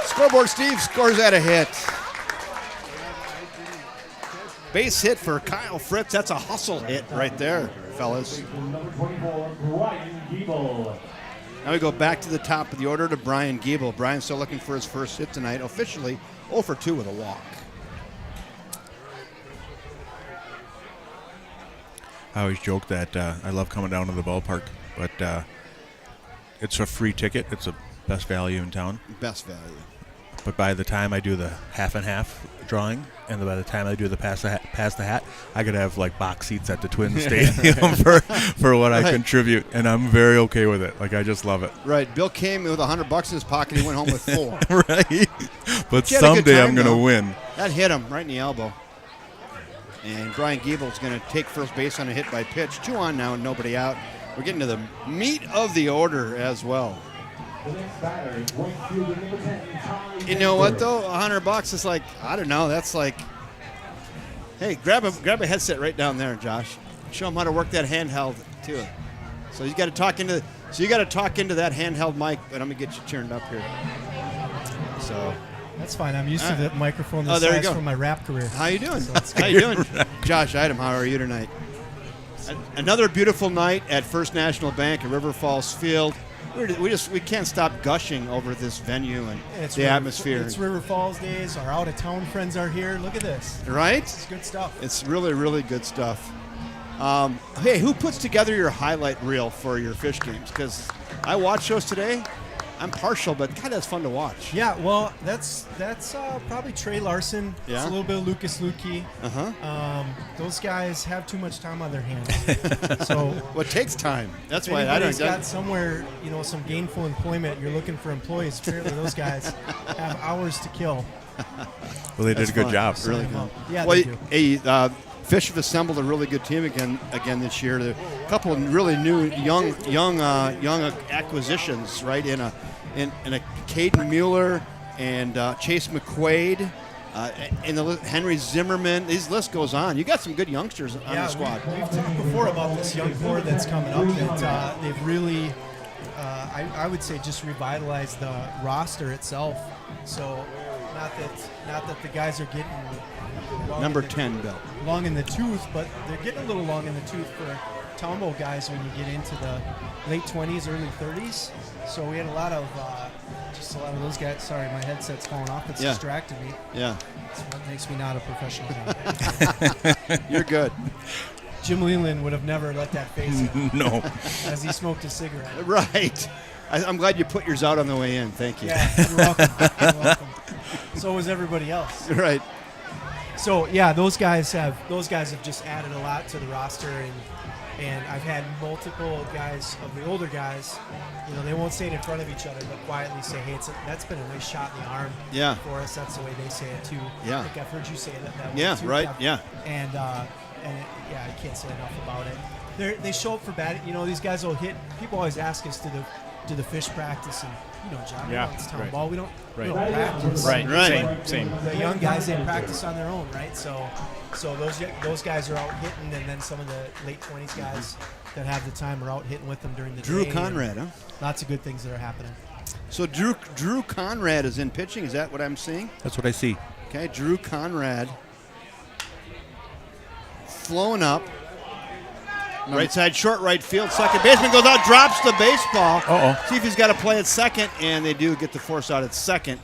scoreboard Steve scores that a hit. Base hit for Kyle Fritz. That's a hustle hit right there, fellas. Number 24, Brian Giebel. Now we go back to the top of the order to Brian Giebel. Brian's still looking for his first hit tonight. Officially 0 for 2 with a walk. I always joke that I love coming down to the ballpark, but it's a free ticket. It's the best value in town. Best value. But by the time I do the half and half drawing, and by the time I do the pass the hat, I could have like box seats at the Twins Stadium for what I contribute, and I'm very okay with it. Like I just love it. Right. Bill came with $100 in his pocket. He went home with 4. Right. But He had a good someday time, I'm going to though. win. That hit him right in the elbow. And Brian Giebel's going to take first base on a hit by pitch. 2 on now and nobody out. We're getting to the meat of the order as well. The next batter is right fielder number 10, Ty You know what Banter. though? $100 is like, I don't know. That's like, hey, grab a headset right down there, Josh. Show him how to work that handheld too. So you got to talk into that handheld mic, but I'm gonna get you turned up here. So That's fine. I'm used All to the microphone this there you size go. from my rap career. how you doing? How you doing, Josh Idem? How are you tonight? Another beautiful night at First National Bank at River Falls Field. We can't stop gushing over this venue and the atmosphere. It's River Falls days. Our out-of-town friends are here. Look at this. Right? It's good stuff. It's really, really good stuff. Hey, who puts together your highlight reel for your fish games? Because I watch those today. I'm partial, but God, that's fun to watch. Yeah, well, that's probably Trey Larson. Yeah? It's a little bit of Lucas Lukey. Uh-huh. Those guys have too much time on their hands. So Well, it takes time. That's if why I anybody's don't. got somewhere, some gainful employment, you're looking for employees. Apparently, those guys have hours to kill. Well, they did That's a good fun. job. Really Sign 'em good. up. Yeah, Well, they do. Fish have assembled a really good team again this year. There are a couple of really new young acquisitions, right? In a Caden Mueller and Chase McQuaid, and Henry Zimmerman. This list goes on. You got some good youngsters on the squad. We've talked before about this young core that's coming up. That they've really, I would say, just revitalized the roster itself. So, not that the guys are getting long Number in the- 10, Bill. long in the tooth, but they're getting a little long in the tooth for Tombo guys when you get into the late 20s, early 30s. So we had a lot of those guys. Sorry, my headset's falling off. It's distracting me. Yeah, That's what makes me not a professional. you're good. Jim Leland would have never let that phase him No. as he smoked a cigarette. Right. I'm glad you put yours out on the way in. Thank you. Yeah, you're welcome. You're welcome. So was everybody else. Right. So yeah, those guys have just added a lot to the roster, and I've had multiple guys of the older guys. They won't say it in front of each other, but quietly say, "Hey, that's been a nice shot in the arm Yeah. for us." That's the way they say it too. Yeah. I think I've heard you say that Yeah, way too, right, Kev. yeah. And I can't say enough about it. They show up for batting. These guys will hit. People always ask us do the fish practice, and John, Yeah, it's town right. ball. We don't Right. practice. Right. Right. Same. The young guys, they practice on their own, right? So those guys are out hitting, and then some of the late 20s guys that have the time are out hitting with them during the Drew day. Conrad, huh? Lots of good things that are happening. So Drew Conrad is in pitching. Is that what I'm seeing? That's what I see. Okay, Drew Conrad flowing up. Right side, short right field. Second baseman goes out, drops the baseball. Uh-oh. See if he's got to play at second, and they do get the force out at second.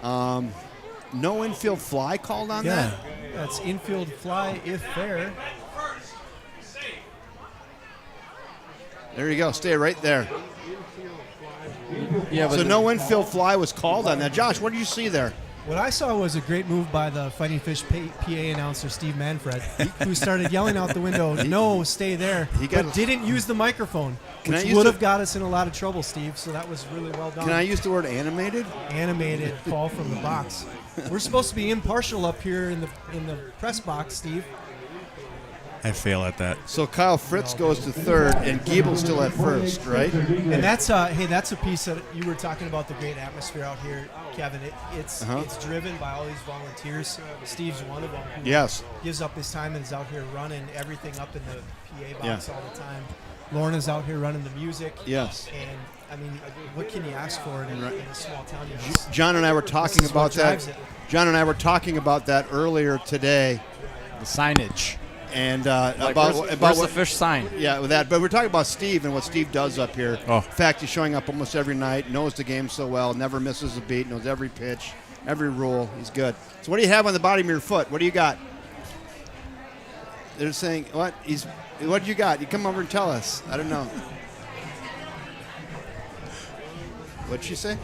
No infield fly called on that. That's infield fly if fair. There you go. Stay right there. Yeah, but So no infield fly was called on that. Josh, what did you see there? What I saw was a great move by the Fighting Fish PA announcer, Steve Manfred, who started yelling out the window, "No, stay there," got- but didn't use the microphone, Can I which use would the- have got us in a lot of trouble, Steve. So that was really well done. Can I use the word animated? Animated call from the box. We're supposed to be impartial up here in the press box, Steve. I fail at that. So Kyle Fritz goes to third, and Giebel's still at first, right? And that's that's a piece that you were talking about, the great atmosphere out here, Kevin. It's driven by all these volunteers. Steve's one of them. Who Yes. gives up his time and is out here running everything up in the PA box all the time. Lorna's out here running the music. Yes. And I mean, what can you ask for in a small town? John and I were talking about that. John and I were talking about that earlier today. The signage. And where's the fish sign? Yeah, with that. But we're talking about Steve and what Steve does up here. Oh. In fact, he's showing up almost every night, knows the game so well, never misses a beat, knows every pitch, every rule. He's good. So what do you have on the bottom of your foot? What do you got? They're saying, what? What do you got? You come over and tell us. I don't know. What'd she say?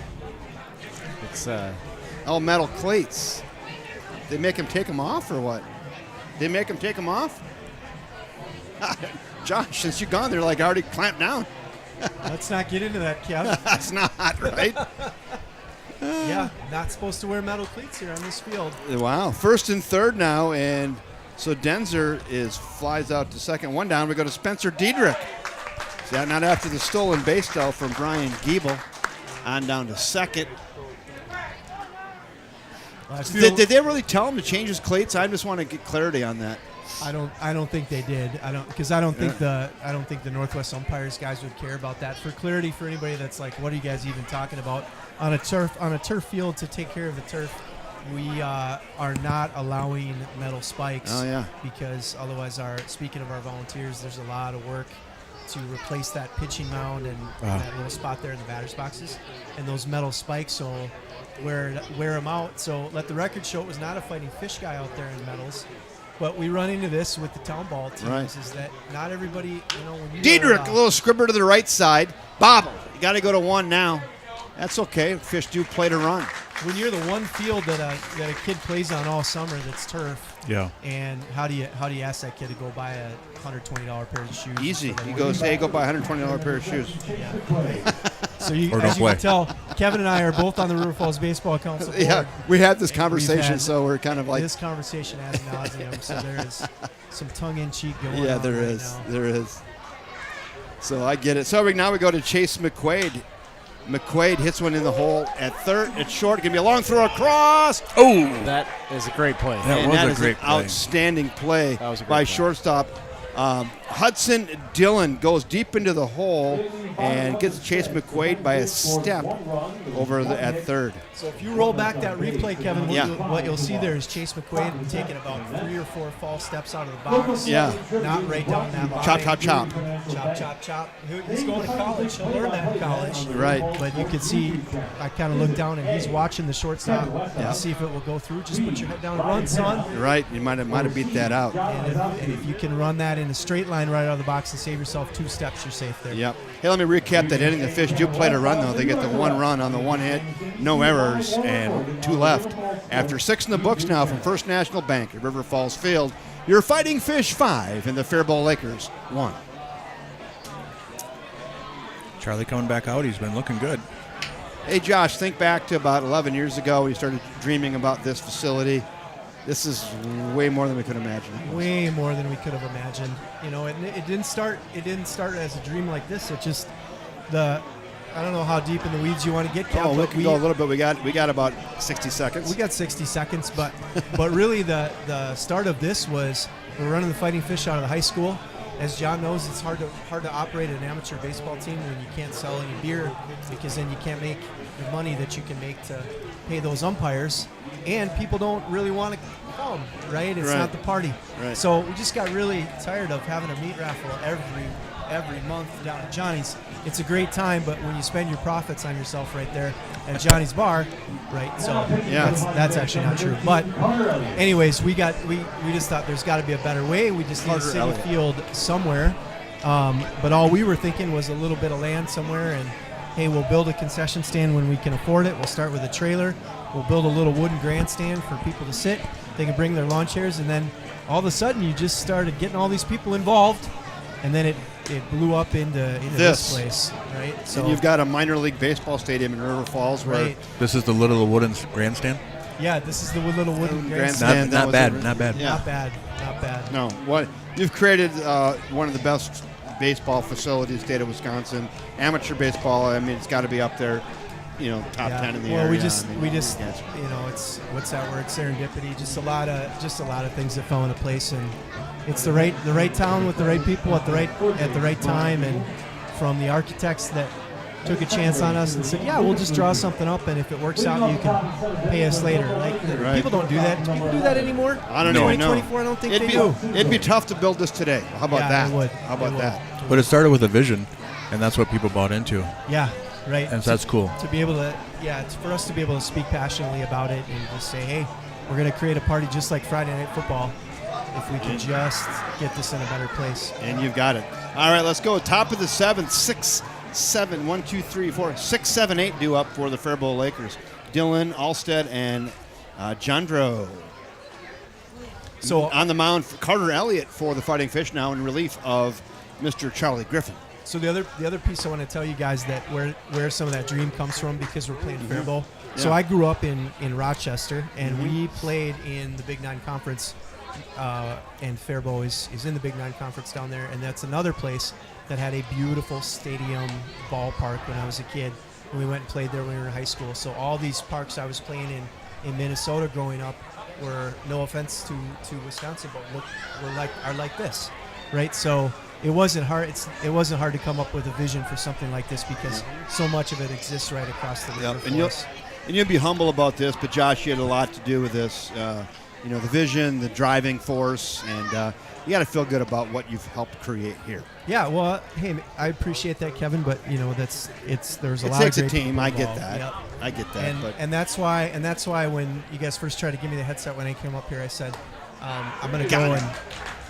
It's metal cleats. They make him take them off or what? They make him take them off? Josh, since you're gone, they're like already clamped down. Let's not get into that, Kev. That's not right. Yeah, not supposed to wear metal cleats here on this field. Wow. First and third now, and so Denzer flies out to second. One down. We go to Spencer Diedrich. So not after the stolen base though from Brian Giebel. On down to second. Did they really tell him to change his cleats? I just want to get clarity on that. I don't think they did. I don't think the Northwest umpires guys would care about that. For clarity, for anybody that's like, what are you guys even talking about? On a turf field, to take care of the turf, we are not allowing metal spikes. Oh yeah. Because otherwise, speaking of our volunteers, there's a lot of work to replace that pitching mound and that little spot there in the batter's boxes, and those metal spikes. So wear them out. So let the record show it was not a fighting fish guy out there in metals. But we run into this with the town ball teams, is that not everybody, when you Diedrich, a little scribber to the right side. Bobble. You got to go to one now. That's okay. Fish do play to run. When you're the one field that a kid plays on all summer that's turf, and how do you ask that kid to go buy a $120 pair of shoes? Easy. He goes, hey, go buy a $120 pair of shoes. Yeah. So as you can tell, Kevin and I are both on the River Falls Baseball Council board. Yeah, we had this conversation, so we're kind of like this conversation ad nauseum. So there is some tongue-in-cheek going on. Yeah, there is. So I get it. So now we go to Chase McQuaid. McQuaid hits one in the hole at third. It's short. Going to be a long throw across. Oh, that is a great play. That was a great play. Outstanding play by shortstop. Hudson Dillon goes deep into the hole and gets Chase McQuaid by a step over at third. So if you roll back that replay, Kevin, what you'll see there is Chase McQuaid taking about 3 or 4 false steps out of the box. Yeah. Not right down that line. Chop, chop, chop. Chop, chop, chop. He's going to college. He'll learn that in college. Right. But you can see, I kind of look down, and he's watching the shortstop to see if it will go through. Just put your head down and run, son. Right. You might have beat that out. And if you can run that in a straight line right out of the box and save yourself 2 steps, you're safe there. Yep. Hey, let me recap that inning. The Fish do play to run, though. They get the 1 run on the 1 hit, no errors, and 2 left. After 6 in the books now from First National Bank at River Falls Field, your Fighting Fish 5 and the Faribault Lakers 1. Charlie coming back out. He's been looking good. Hey, Josh, think back to about 11 years ago. We started dreaming about this facility. This is way more than we could imagine. Way more than we could have imagined. It didn't start as a dream like this. It just I don't know how deep in the weeds you want to get, Kev. We can go a little bit. We got about 60 seconds. We got 60 seconds, but really the start of this was we're running the Fighting Fish out of the high school. As John knows, it's hard to operate an amateur baseball team when you can't sell any beer, because then you can't make the money that you can make to pay those umpires, and people don't really want to come, right? It's not the party. Right. So we just got really tired of having a meat raffle every month down at Johnny's. It's a great time, but when you spend your profits on yourself right there at Johnny's Bar, right? So that's actually not true. But anyways, we just thought there's got to be a better way. We just need a city field somewhere. But all we were thinking was a little bit of land somewhere, and hey, we'll build a concession stand when we can afford it. We'll start with a trailer. We'll build a little wooden grandstand for people to sit. They can bring their lawn chairs, and then all of a sudden you just started getting all these people involved, and then it blew up into this place, right? So and you've got a minor league baseball stadium in River Falls where this is the little wooden grandstand. Yeah, this is the little wooden grandstand. grandstand. that Not was bad. it. Not bad. Yeah. Not bad. Not bad. No, what you've created one of the best baseball facilities in the state of Wisconsin. Amateur baseball, I mean, it's got to be up there, top 10 in the area. Well, we I just, mean, it's what's that word? Serendipity. Just a lot of things that fell into place, and it's the right town with the right people at the right time, and from the architects that took a chance on us and said, yeah, we'll just draw something up, and if it works out, you can pay us later. Like, people don't do that. Do people do that anymore? I don't know. 2024, I don't think they do. It'd be tough to build this today. How about that? It would. How about that? But it started with a vision, and that's what people bought into, Yeah, right. and so that's cool. To be able to, it's for us to be able to speak passionately about it and just say, hey, we're going to create a party just like Friday Night Football if we can just get this in a better place. And you've got it. All right, let's go. Top of the seventh, 6, 7, 1, 2, 3, 4, 6, 7, 8 due up for the Faribault Lakers. Dylan, Alstead, and Jandro. So On the mound, Carter Elliott for the Fighting Fish now in relief of Mr. Charlie Griffin. So the other piece I want to tell you guys that where some of that dream comes from, because we're playing Faribault. Yeah. So I grew up in Rochester, and we played in the Big Nine Conference, and Faribault is in the Big Nine Conference down there, and that's another place that had a beautiful stadium ballpark when I was a kid. And we went and played there when we were in high school. So all these parks I was playing in Minnesota growing up were, no offense to Wisconsin, but are like this, right? So it wasn't hard. It wasn't hard to come up with a vision for something like this, because so much of it exists right across the river. And you'll be humble about this, but Josh, you had a lot to do with this. The vision, the driving force, and you got to feel good about what you've helped create here. Yeah, well, hey, I appreciate that, Kevin, but there's a It lot takes of a great team. people I get involved. that. Yep. I get that. And that's why when you guys first tried to give me the headset when I came up here, I said I'm going to go and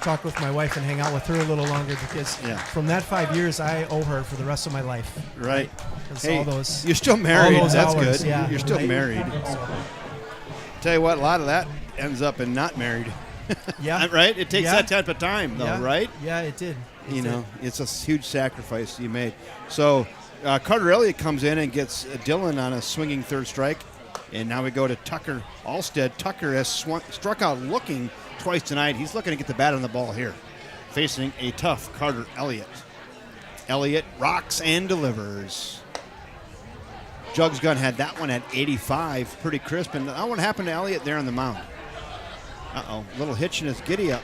talk with my wife and hang out with her a little longer, because from that 5 years, I owe her for the rest of my life. Right. Hey, all those, you're still married. all those That's hours, good. Yeah, You're still right? married. So, Tell you what, a lot of that ends up in not married. yeah. Right? It takes that type of time, though, Yeah. right? Yeah, it did. It's a huge sacrifice you made. So Carter Elliott comes in and gets Dylan on a swinging third strike. And now we go to Tucker Alstead. Tucker has struck out looking twice tonight. He's looking to get the bat on the ball here, facing a tough Carter Elliott. Elliott rocks and delivers. Jugs Gun had that one at 85, pretty crisp. And what happened to Elliott there on the mound? Little hitch in his giddy up.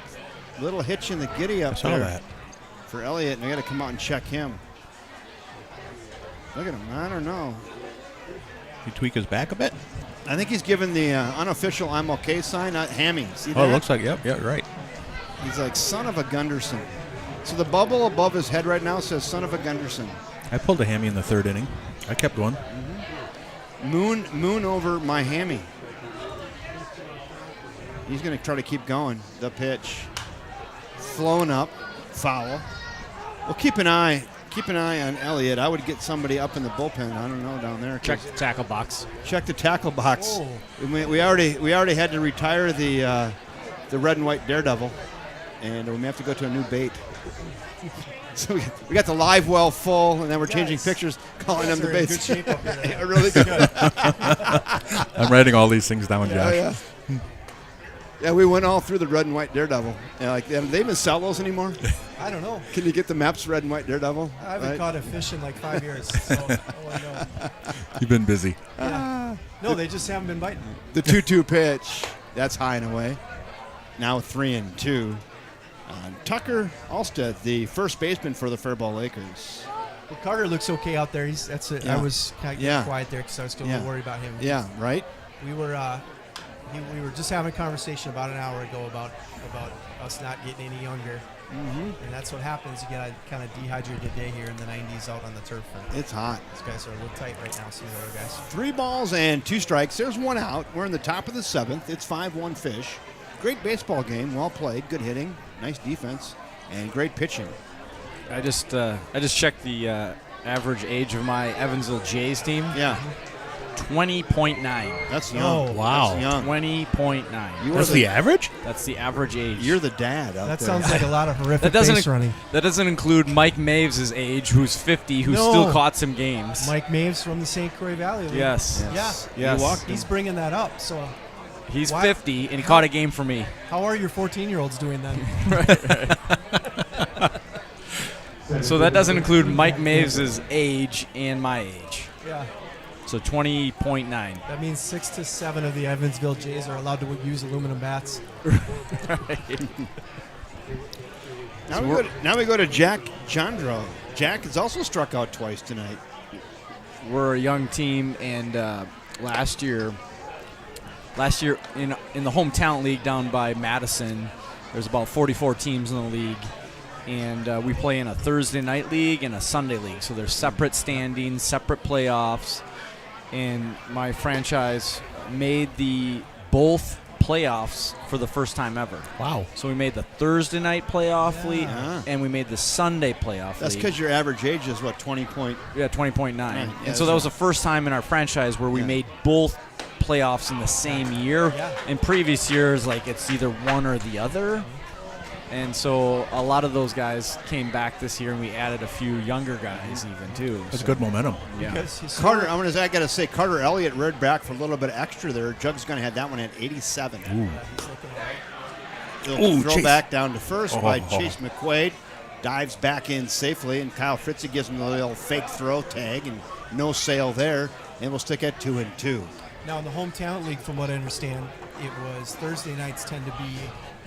Little hitch in the giddy up. I saw there that. for Elliott, and we got to come out and check him. Look at him. I don't know. You tweak his back a bit? I think he's given the unofficial I'm okay sign, not hammy. See that? Oh, it looks like, yeah, right. He's like, son of a Gunderson. So the bubble above his head right now says son of a Gunderson. I pulled a hammy in the third inning. I kept one. Moon over my hammy. He's going to try to keep going. The pitch. Flown up. Foul. Well, keep an eye on Elliott. I would get somebody up in the bullpen. I don't know down there. Check the tackle box. Check the tackle box. Oh. We already had to retire the red and white Daredevil, and we may have to go to a new bait. So we got the live well full, and then we're changing pictures, calling them the Good baits. shape up here. Yeah, really good. I'm writing all these things down, Josh. Yeah, we went all through the red and white Daredevil. Yeah, do they even sell those anymore? I don't know. Can you get the Maps red and white Daredevil? I haven't caught a fish in like 5 years. So, no. You've been busy. No, they just haven't been biting. The 2-2 pitch. That's high and away. Now 3-2. Tucker Alstead, the first baseman for the Faribault Lakers. Well, Carter looks okay out there. I was kind of quiet there because I was still a little worried about him. Yeah, right? We were just having a conversation about an hour ago about us not getting any younger. Mm-hmm. And that's what happens. You get a kind of dehydrated day here in the 90s out on the turf. It's hot. These guys are a little tight right now, some of the other guys. 3 balls and 2 strikes. There's one out. We're in the top of the 7th. It's 5-1 Fish. Great baseball game. Well played. Good hitting. Nice defense. And great pitching. I just checked the average age of my Evansville Jays team. Yeah. 20.9. That's young. Oh, wow. That's young. 20.9. That's the average? That's the average age. You're the dad out That there. sounds like a lot of horrific that doesn't base running. That doesn't include Mike Maves' age, who's 50, who No. still caught some games. Mike Maves from the St. Croix Valley League. Yes. Yeah. Yes. You walked He's bringing that up. So He's Why- 50, and he caught a game for me. How are your 14-year-olds doing then? So that doesn't include Mike Maves' age and my age. Yeah. So 20.9. That means 6 to 7 of the Evansville Jays are allowed to use aluminum bats. Now we go to Jack Jandro. Jack has also struck out twice tonight. We're a young team, and last year in the home talent league down by Madison, there's about 44 teams in the league, and we play in a Thursday night league and a Sunday league. So there's separate standings, separate playoffs, and my franchise made the both playoffs for the first time ever. Wow. So we made the Thursday night playoff league, and we made the Sunday playoff That's league. because your average age is, what, 20 point? Yeah, 20.9. Yeah, And so that was the first time in our franchise where we made both playoffs in the same year. Yeah. In previous years, like, it's either one or the other. And so a lot of those guys came back this year, and we added a few younger guys even, too. That's So, good momentum. Yeah. Because Carter, I got to say, Carter Elliott reared back for a little bit extra there. Jug's going to have that one at 87. Little throw Chase. back down to first by Oh. Chase McQuaid. Dives back in safely, and Kyle Fritze gives him the little fake throw tag, and no sale there. And we'll stick at 2-2. Now in the home talent league, from what I understand, it was Thursday nights tend to be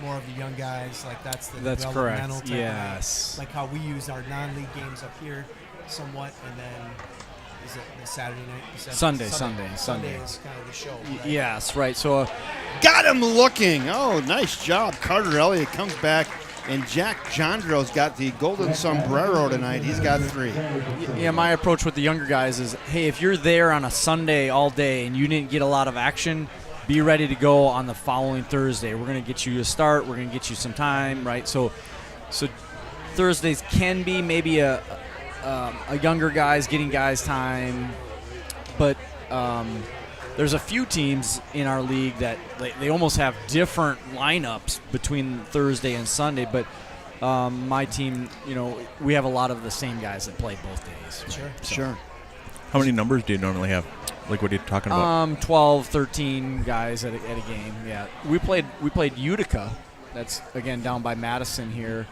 more of the young guys. Like that's the That's developmental correct. type Yes. of, like how we use our non-league games up here somewhat, and then is it the Saturday night? Sunday. Sunday is kind of the show. Right? Yes, right. So Got him looking. Oh, nice job. Carter Elliott comes back, and Jack Jandro's got the golden sombrero tonight. He's got 3. yeah, my approach with the younger guys is, hey, if you're there on a Sunday all day and you didn't get a lot of action, be ready to go on the following Thursday. We're going to get you a start. We're going to get you some time, right? So Thursdays can be maybe a younger guys getting guys time, but there's a few teams in our league that they almost have different lineups between Thursday and Sunday, but my team, we have a lot of the same guys that play both days. Sure. Sure. How many numbers do you normally have? Like, what are you talking about? 12, 13 guys at a game. Yeah, we played Utica. That's again down by Madison here,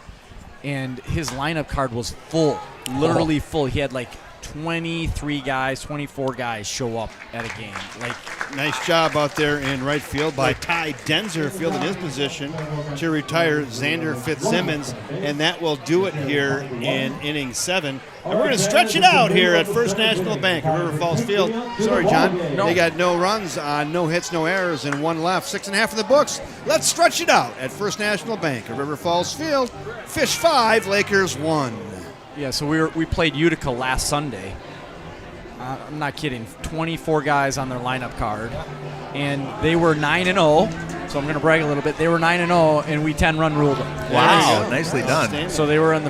and his lineup card was full, literally full. He had like 23 guys, 24 guys show up at a game. Like, Nice job out there in right field by Ty Denzer, fielding his position to retire Xander Fitzsimmons, and that will do it here in inning 7. And we're going to stretch it out here at First National Bank at River Falls Field. Sorry, John. They got no runs, no hits, no errors, and 1 left. 6.5 in the books. Let's stretch it out at First National Bank at River Falls Field. Fish 5, Lakers 1. yeah, so we played Utica last Sunday. I'm not kidding. 24 guys on their lineup card, and they were 9-0. So I'm going to brag a little bit. They were 9-0, and we 10-run ruled them. Wow, nicely done. So they were in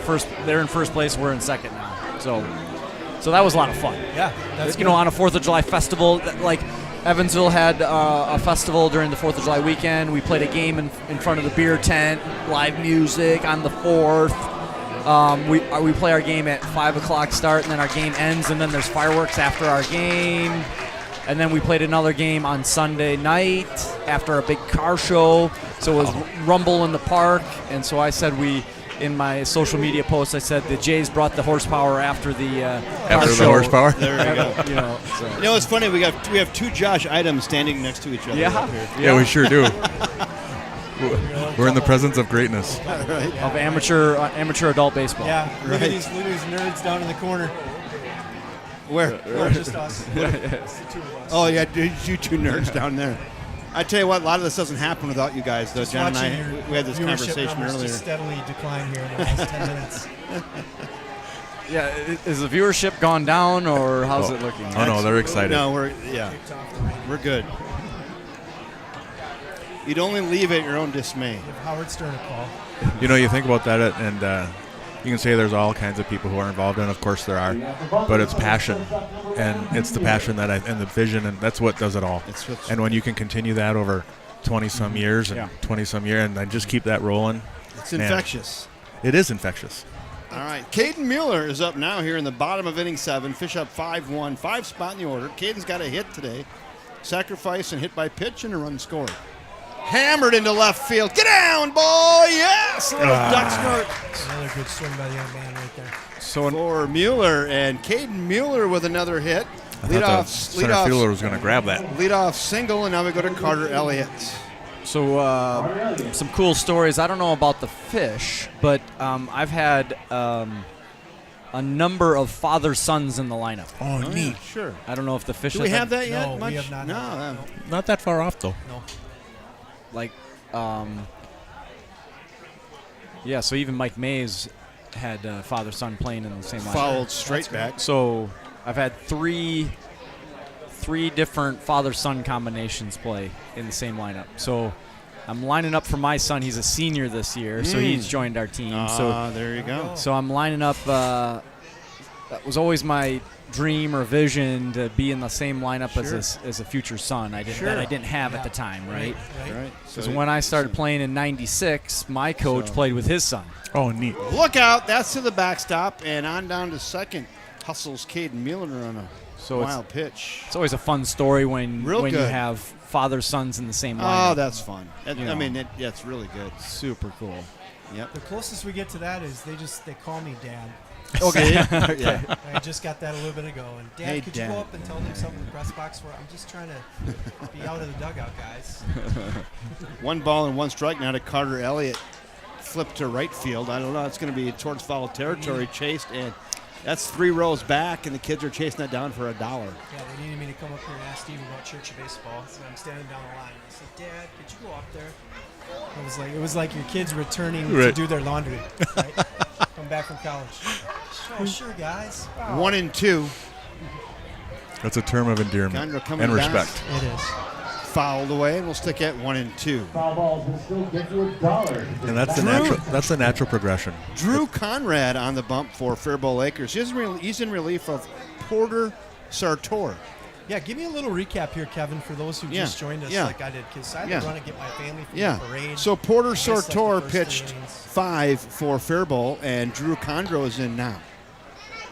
they're in first place. We're in second now. So that was a lot of fun. Yeah, that's on a 4th of July festival, like Evansville had a festival during the 4th of July weekend. We played a game in front of the beer tent, live music on the 4th. We play our game at 5 o'clock start, and then our game ends, and then there's fireworks after our game. And then we played another game on Sunday night after a big car show. So it was Rumble in the Park. And so I said in my social media post, I said the Jays brought the horsepower after the car show. horsepower. There we go. You know, it's funny. We have 2 Josh items standing next to each other up here. Yeah, we sure do. We're in the presence of greatness. Of amateur adult baseball. Yeah, look at these nerds down in the corner. Where? Or just us. It's the 2 of us. Oh, yeah, you 2 nerds down there. I tell you what, a lot of this doesn't happen without you guys, though. Just John and I, watching your we had this viewership conversation numbers earlier. just steadily decline here in the last 10 minutes. Yeah, is the viewership gone down, or how's it looking? Oh, no, they're excited. No, we're good. You'd only leave at your own dismay. Give Howard Stern a call. You think about that, and you can say there's all kinds of people who are involved, and of course there are, but it's passion, and it's the passion and the vision, and that's what does it all. And when you can continue that over 20-some years and 20-some years, and then just keep that rolling, It's infectious. It is infectious. All right, Caden Mueller is up now here in the bottom of inning 7. Fish up 5-1, 5 spot in the order. Caden's got a hit today. sacrifice and hit by pitch, and a run scored. Hammered into left field. Get down, boy! Yes! Little duck snort. Another good swing by the young man right there. So For Mueller, and Caden Mueller with another hit. I thought the center fielder was going to grab that. Leadoff single, and now we go to Carter Elliott. So some cool stories. I don't know about the fish, but I've had a number of father-sons in the lineup. Oh, neat. Yeah, sure. I don't know if the fish Do we have that yet? No, we Much? have not. No. Not that far off, though. No. Like, yeah, so even Mike Mays had father-son playing in the same lineup. Fouled straight back. So I've had three different father-son combinations play in the same lineup. So I'm lining up for my son. He's a senior this year, so he's joined our team. So There you go. So I'm lining up. That was always my dream or vision, to be in the same lineup as a future son. That I didn't have at the time, right? Right. Because when I started playing in '96, my coach played with his son. Oh, neat. Look out. That's to the backstop, and on down to second. Hustles Caden Mueller on a wild pitch. It's always a fun story when Real you good. have father sons in the same lineup. Oh, that's fun. I You know. mean, it's really good. super cool. Yep. The closest we get to that is they call me Dad. Okay. Yeah. I just got that a little bit ago. And Dad, Hey, could Dad. you go up and tell them something in the press box where I'm just trying to be out of the dugout, guys. 1 ball and 1 strike now to Carter Elliott. Flip to right field. I don't know. It's going to be towards foul territory. Chased, and that's 3 rows back, and the kids are chasing that down for $1. Yeah, they needed me to come up here and ask Steve about church baseball. So I'm standing down the line. I said, Dad, could you go up there? It was like your kids returning to Right. do their laundry. Right? Come back from college. Oh, sure, guys. 1 and 2. That's a term of endearment Condra coming and down. respect. It is. Fouled away, and we'll stick at 1 and 2. Foul balls will still get you $1. And that's the natural progression. Drew Conrad on the bump for Faribault Lakers. He's in relief of Porter Sartor. Yeah, give me a little recap here, Kevin, for those who just joined us like I did, because I had to run and get my family from the parade. So Porter I missed, like, Sartor the first 3 pitched innings. 5 for Faribault, and Drew Condro is in now.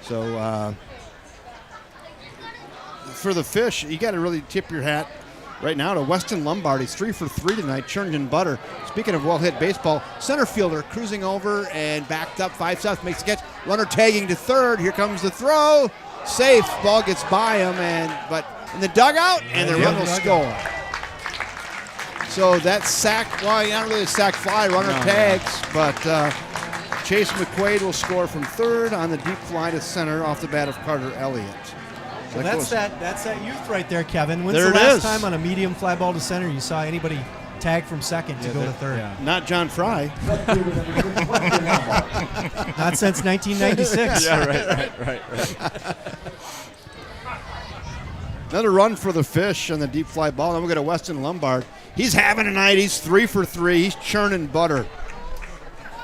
So for the fish, you got to really tip your hat right now to Weston Lombard. He's 3 for 3 tonight, churned in butter. Speaking of well-hit baseball, center fielder cruising over and backed up 5 steps, makes the catch. Runner tagging to third. Here comes the throw. Safe. Ball gets by him, but in the dugout, and the run will score. So that sack, well, not really a sack fly, runner tags, but Chase McQuaid will score from third on the deep fly to center off the bat of Carter Elliott. Well, that's that youth right there, Kevin. When's There the it last is. time on a medium fly ball to center you saw anybody tag from second to go to third? Yeah. Not John Fry. Not since 1996. Right. Another run for the fish on the deep fly ball. Then we'll go to Weston Lombard. He's having a night. He's 3 for 3. He's churning butter.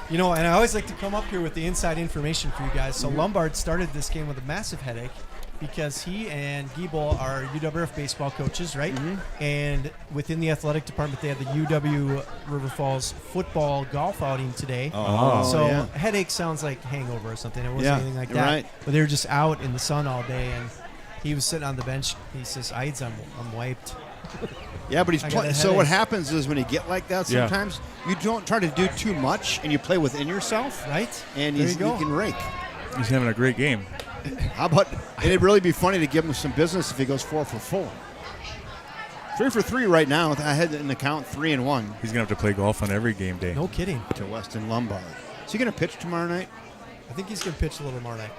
You know, and I always like to come up here with the inside information for you guys. So Lombard started this game with a massive headache because he and Giebel are UWF baseball coaches, right? And within the athletic department, they had the UW River Falls football golf outing today. So headache sounds like hangover or something. It wasn't anything like that. Right. But they were just out in the sun all day, and he was sitting on the bench. He says, "Ides, I'm wiped." Yeah, but he's I got playing. a So what headache. happens is when you get like that, sometimes you don't try to do too much, and you play within yourself, Right? and There you you go. can rake. He's having a great game. How about? It'd really be funny to give him some business if he goes 4 for 4. 3 for 3 right now. I had in the count 3 and 1 He's going to have to play golf on every game day. No kidding. to Weston Lombard. Is he going to pitch tomorrow night? I think he's going to pitch a little tomorrow night.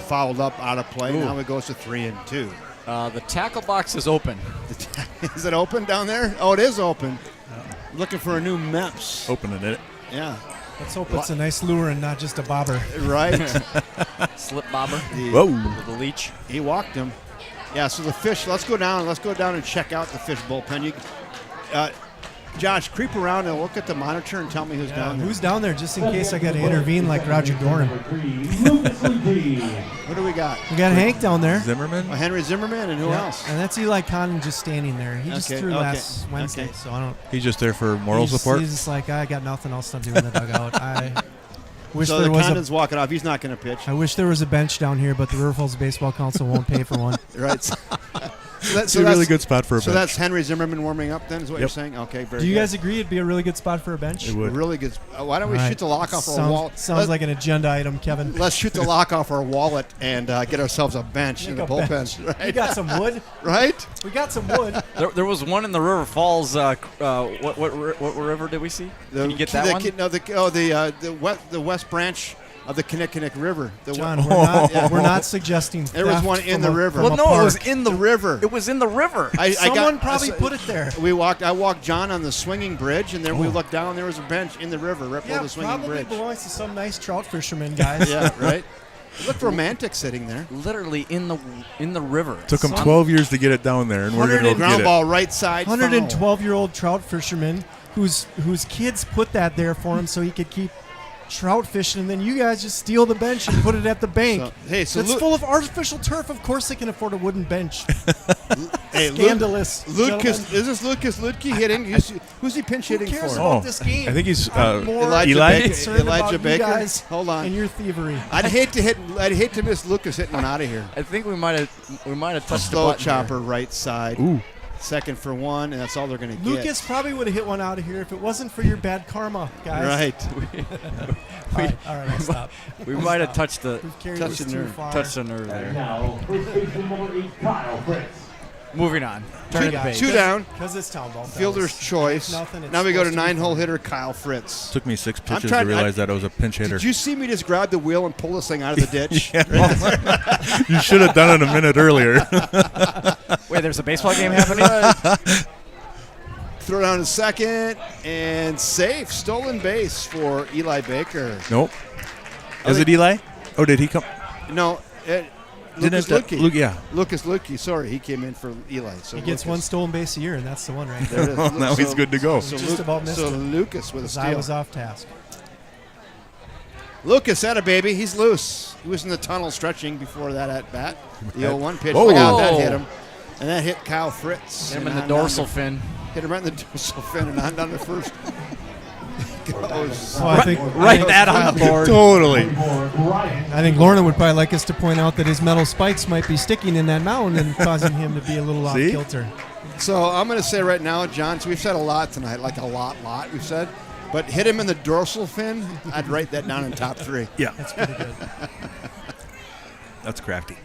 Fouled up, out of play. Now it goes to 3 and 2. The tackle box is open. Is it open down there? Oh, it is open. Looking for a new MEPS. Opening it. Yeah. Let's hope it's a nice lure and not just a bobber. Right. Slip bobber Whoa. with a leech. He walked him. Yeah, so the fish, let's go down and check out the fish bullpen. Josh, creep around and look at the monitor and tell me who's down there. Who's down there just in case I got to intervene like Roger Dornan? What do we got? We got Hank down there. Zimmerman? Henry Zimmerman and who else? And that's Eli Conn just standing there. He just Okay, threw okay, last Wednesday, okay. so I don't. He's just there for moral he's, support. He's just like, I got nothing else to do in the dugout. I wish So there the was Condon's walking off. He's not going to pitch. I wish there was a bench down here, but the River Falls Baseball Council won't pay for one. Right. It's a really good spot for a So bench. that's Henry Zimmerman warming up then is what you're saying? Okay, very Do you good. guys agree it'd be a really good spot for a bench? It would. Really good. Why don't we shoot the lock off our wall? Sounds like an agenda item, Kevin. Let's shoot the lock off our wallet and get ourselves a bench in the Make a bench. bullpen. Right? We got some wood. Right? We got some wood. There was one in the River Falls. What river did we see? Can you get that one? The west branch of the Kinnickinnick River. John, we're not suggesting There was theft one in from the a- river. from Well, a no, it was park. in the river. It was in the river. Someone probably put it there. I walked John on the swinging bridge, and then we looked down. There was a bench in the river, right below Yeah, the swinging probably bridge. belongs to some nice trout fisherman, guys. Yeah, right. It looked romantic sitting there. Literally in the river. Took them 12 years to get it down there, and we're going to go Ground get it. ball right side. foul. 112-year-old trout fisherman whose kids put that there for him so he could keep trout fishing, and then you guys just steal the bench and put it at the bank. So It's full of artificial turf. Of course they can afford a wooden bench. Hey, Scandalous. Lucas, gentlemen. is this Lucas Ludke hitting? Who's he pinch Who hitting cares for? about this game? I think he's I'm more Eli? concerned Elijah about you Baker? guys Hold on. and your thievery. I'd hate to miss Lucas hitting one out of here. I think we might have touched the Slow button chopper right side. Ooh. Second for one, and that's all they're going to get. Lucas probably would have hit one out of here if it wasn't for your bad karma, guys. Right. All right, I'll stop. We might have touched the We've carried Touched this the too nerve. far. nerve there. Now, first baseman number 8, Kyle Fritz. Moving on. Turn the page. Two down. Because it's town ball. Fielder's fellas. choice. Nothing, it's Now we go to supposed to be 9-hole fun. hitter Kyle Fritz. Took me 6 pitches to trying- realize that I was a pinch hitter. Did you see me just grab the wheel and pull this thing out of the ditch? You should have done it a minute earlier. Wait, there's a baseball game happening? Throw down to second and safe. Stolen base for Eli Baker. Nope. Is it Eli? Oh, did he come? No, Lucas Didn't Luque. Luke, yeah. Lucas Luque. Sorry, he came in for Eli. So He gets Lucas. one stolen base a year, and that's the one right There there. it is. Now he's good to go. So, Just about missed so it. Lucas with a Because I steal. was off task. Lucas had a baby. He's loose. He was in the tunnel stretching before that at bat. The 0-1 pitch. Oh. Look out, that hit him. And that hit Kyle Fritz. Hit him in And the on dorsal down fin. Hit him right in the dorsal fin and on down to first. Goes. Well, I think Write that on the board. Totally. I think Lorna would probably like us to point out that his metal spikes might be sticking in that mound and causing him to be a little off See? kilter. So I'm going to say right now, John, so we've said a lot tonight, like a lot we've said. But hit him in the dorsal fin, I'd write that down in top 3. Yeah. That's pretty good. That's crafty.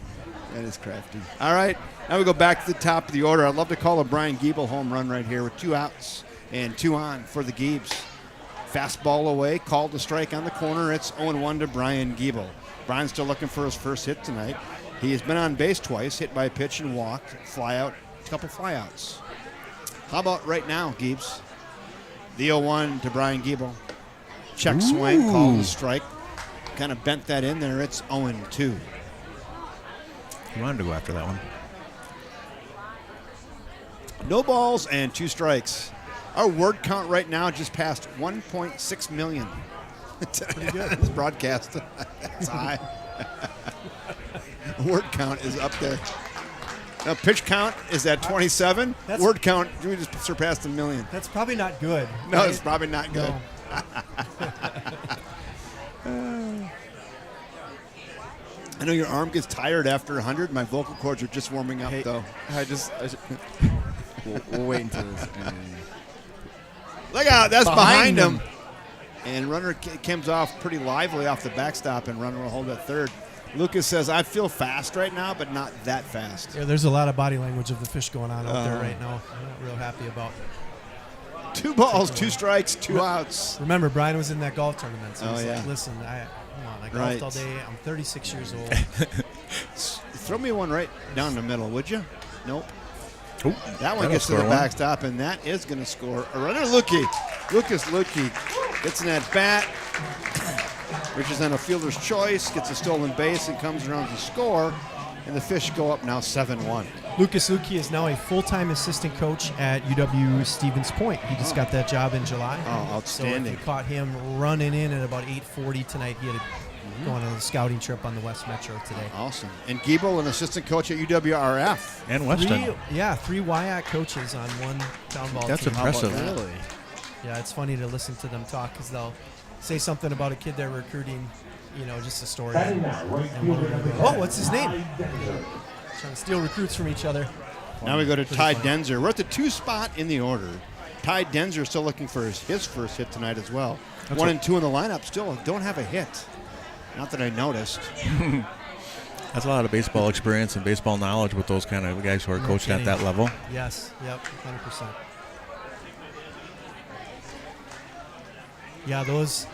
That is crafty. All right, now we go back to the top of the order. I'd love to call a Brian Giebel home run right here with 2 outs and 2 on for the Giebs. Fastball away, called to strike on the corner. It's 0-1 to Brian Giebel. Brian's still looking for his first hit tonight. He has been on base twice, hit by a pitch and walked, fly out, a couple flyouts. How about right now, Giebs? The 0-1 to Brian Giebel. Check swing, called to strike. Kind of bent that in there. It's 0-2. He wanted to go after that one. No balls and 2 strikes. Our word count right now just passed 1.6 million. Pretty good. This broadcast. That's high. Word count is up there. Now, pitch count is at 27. That's- Word count, we just surpassed 1 million. That's probably not good. No, right? it's probably not good. No. I know your arm gets tired after 100. My vocal cords are just warming up, though. We'll wait until this. Look out, that's behind him. And runner comes off pretty lively off the backstop, and runner will hold at third. Lucas says, I feel fast right now, but not that fast. Yeah, there's a lot of body language of the fish going on out there right now. I'm not real happy about. 2 balls, 2 strikes, 2 outs. Remember, Brian was in that golf tournament, so Oh, he's yeah. like, listen, come on, I golfed Right. all day. I'm 36 years old. Throw me one right down the middle, would you? Nope. Oh, That one that'll gets to the score one. backstop, and that is going to score. A runner, Lucas Luque gets an at bat, which is on a fielder's choice, gets a stolen base, and comes around to score. And the Fish go up now 7-1. Lucas Luque is now a full-time assistant coach at UW Stevens Point. He just got that job in July. Oh, outstanding. So if you caught him running in at about 8:40 tonight, he had to go on a scouting trip on the West Metro today. Awesome. And Giebel, an assistant coach at UWRF. And Weston. Three WIAC coaches on one town ball That's team. impressive. that? Really? Yeah, it's funny to listen to them talk because they'll say something about a kid they're recruiting, just a story. Batting now, right And one fielder of them number go, 10, oh, what's his name? Ty Denninger. Trying to steal recruits from each other. Now we go to Ty Denzer. We're at the 2 spot in the order. Ty Denzer still looking for his first hit tonight as well. 1 and 2 in the lineup still don't have a hit. Not that I noticed. That's a lot of baseball experience and baseball knowledge with those kind of guys who are coaching at that level. Yes. Yep. 100%. Yeah, those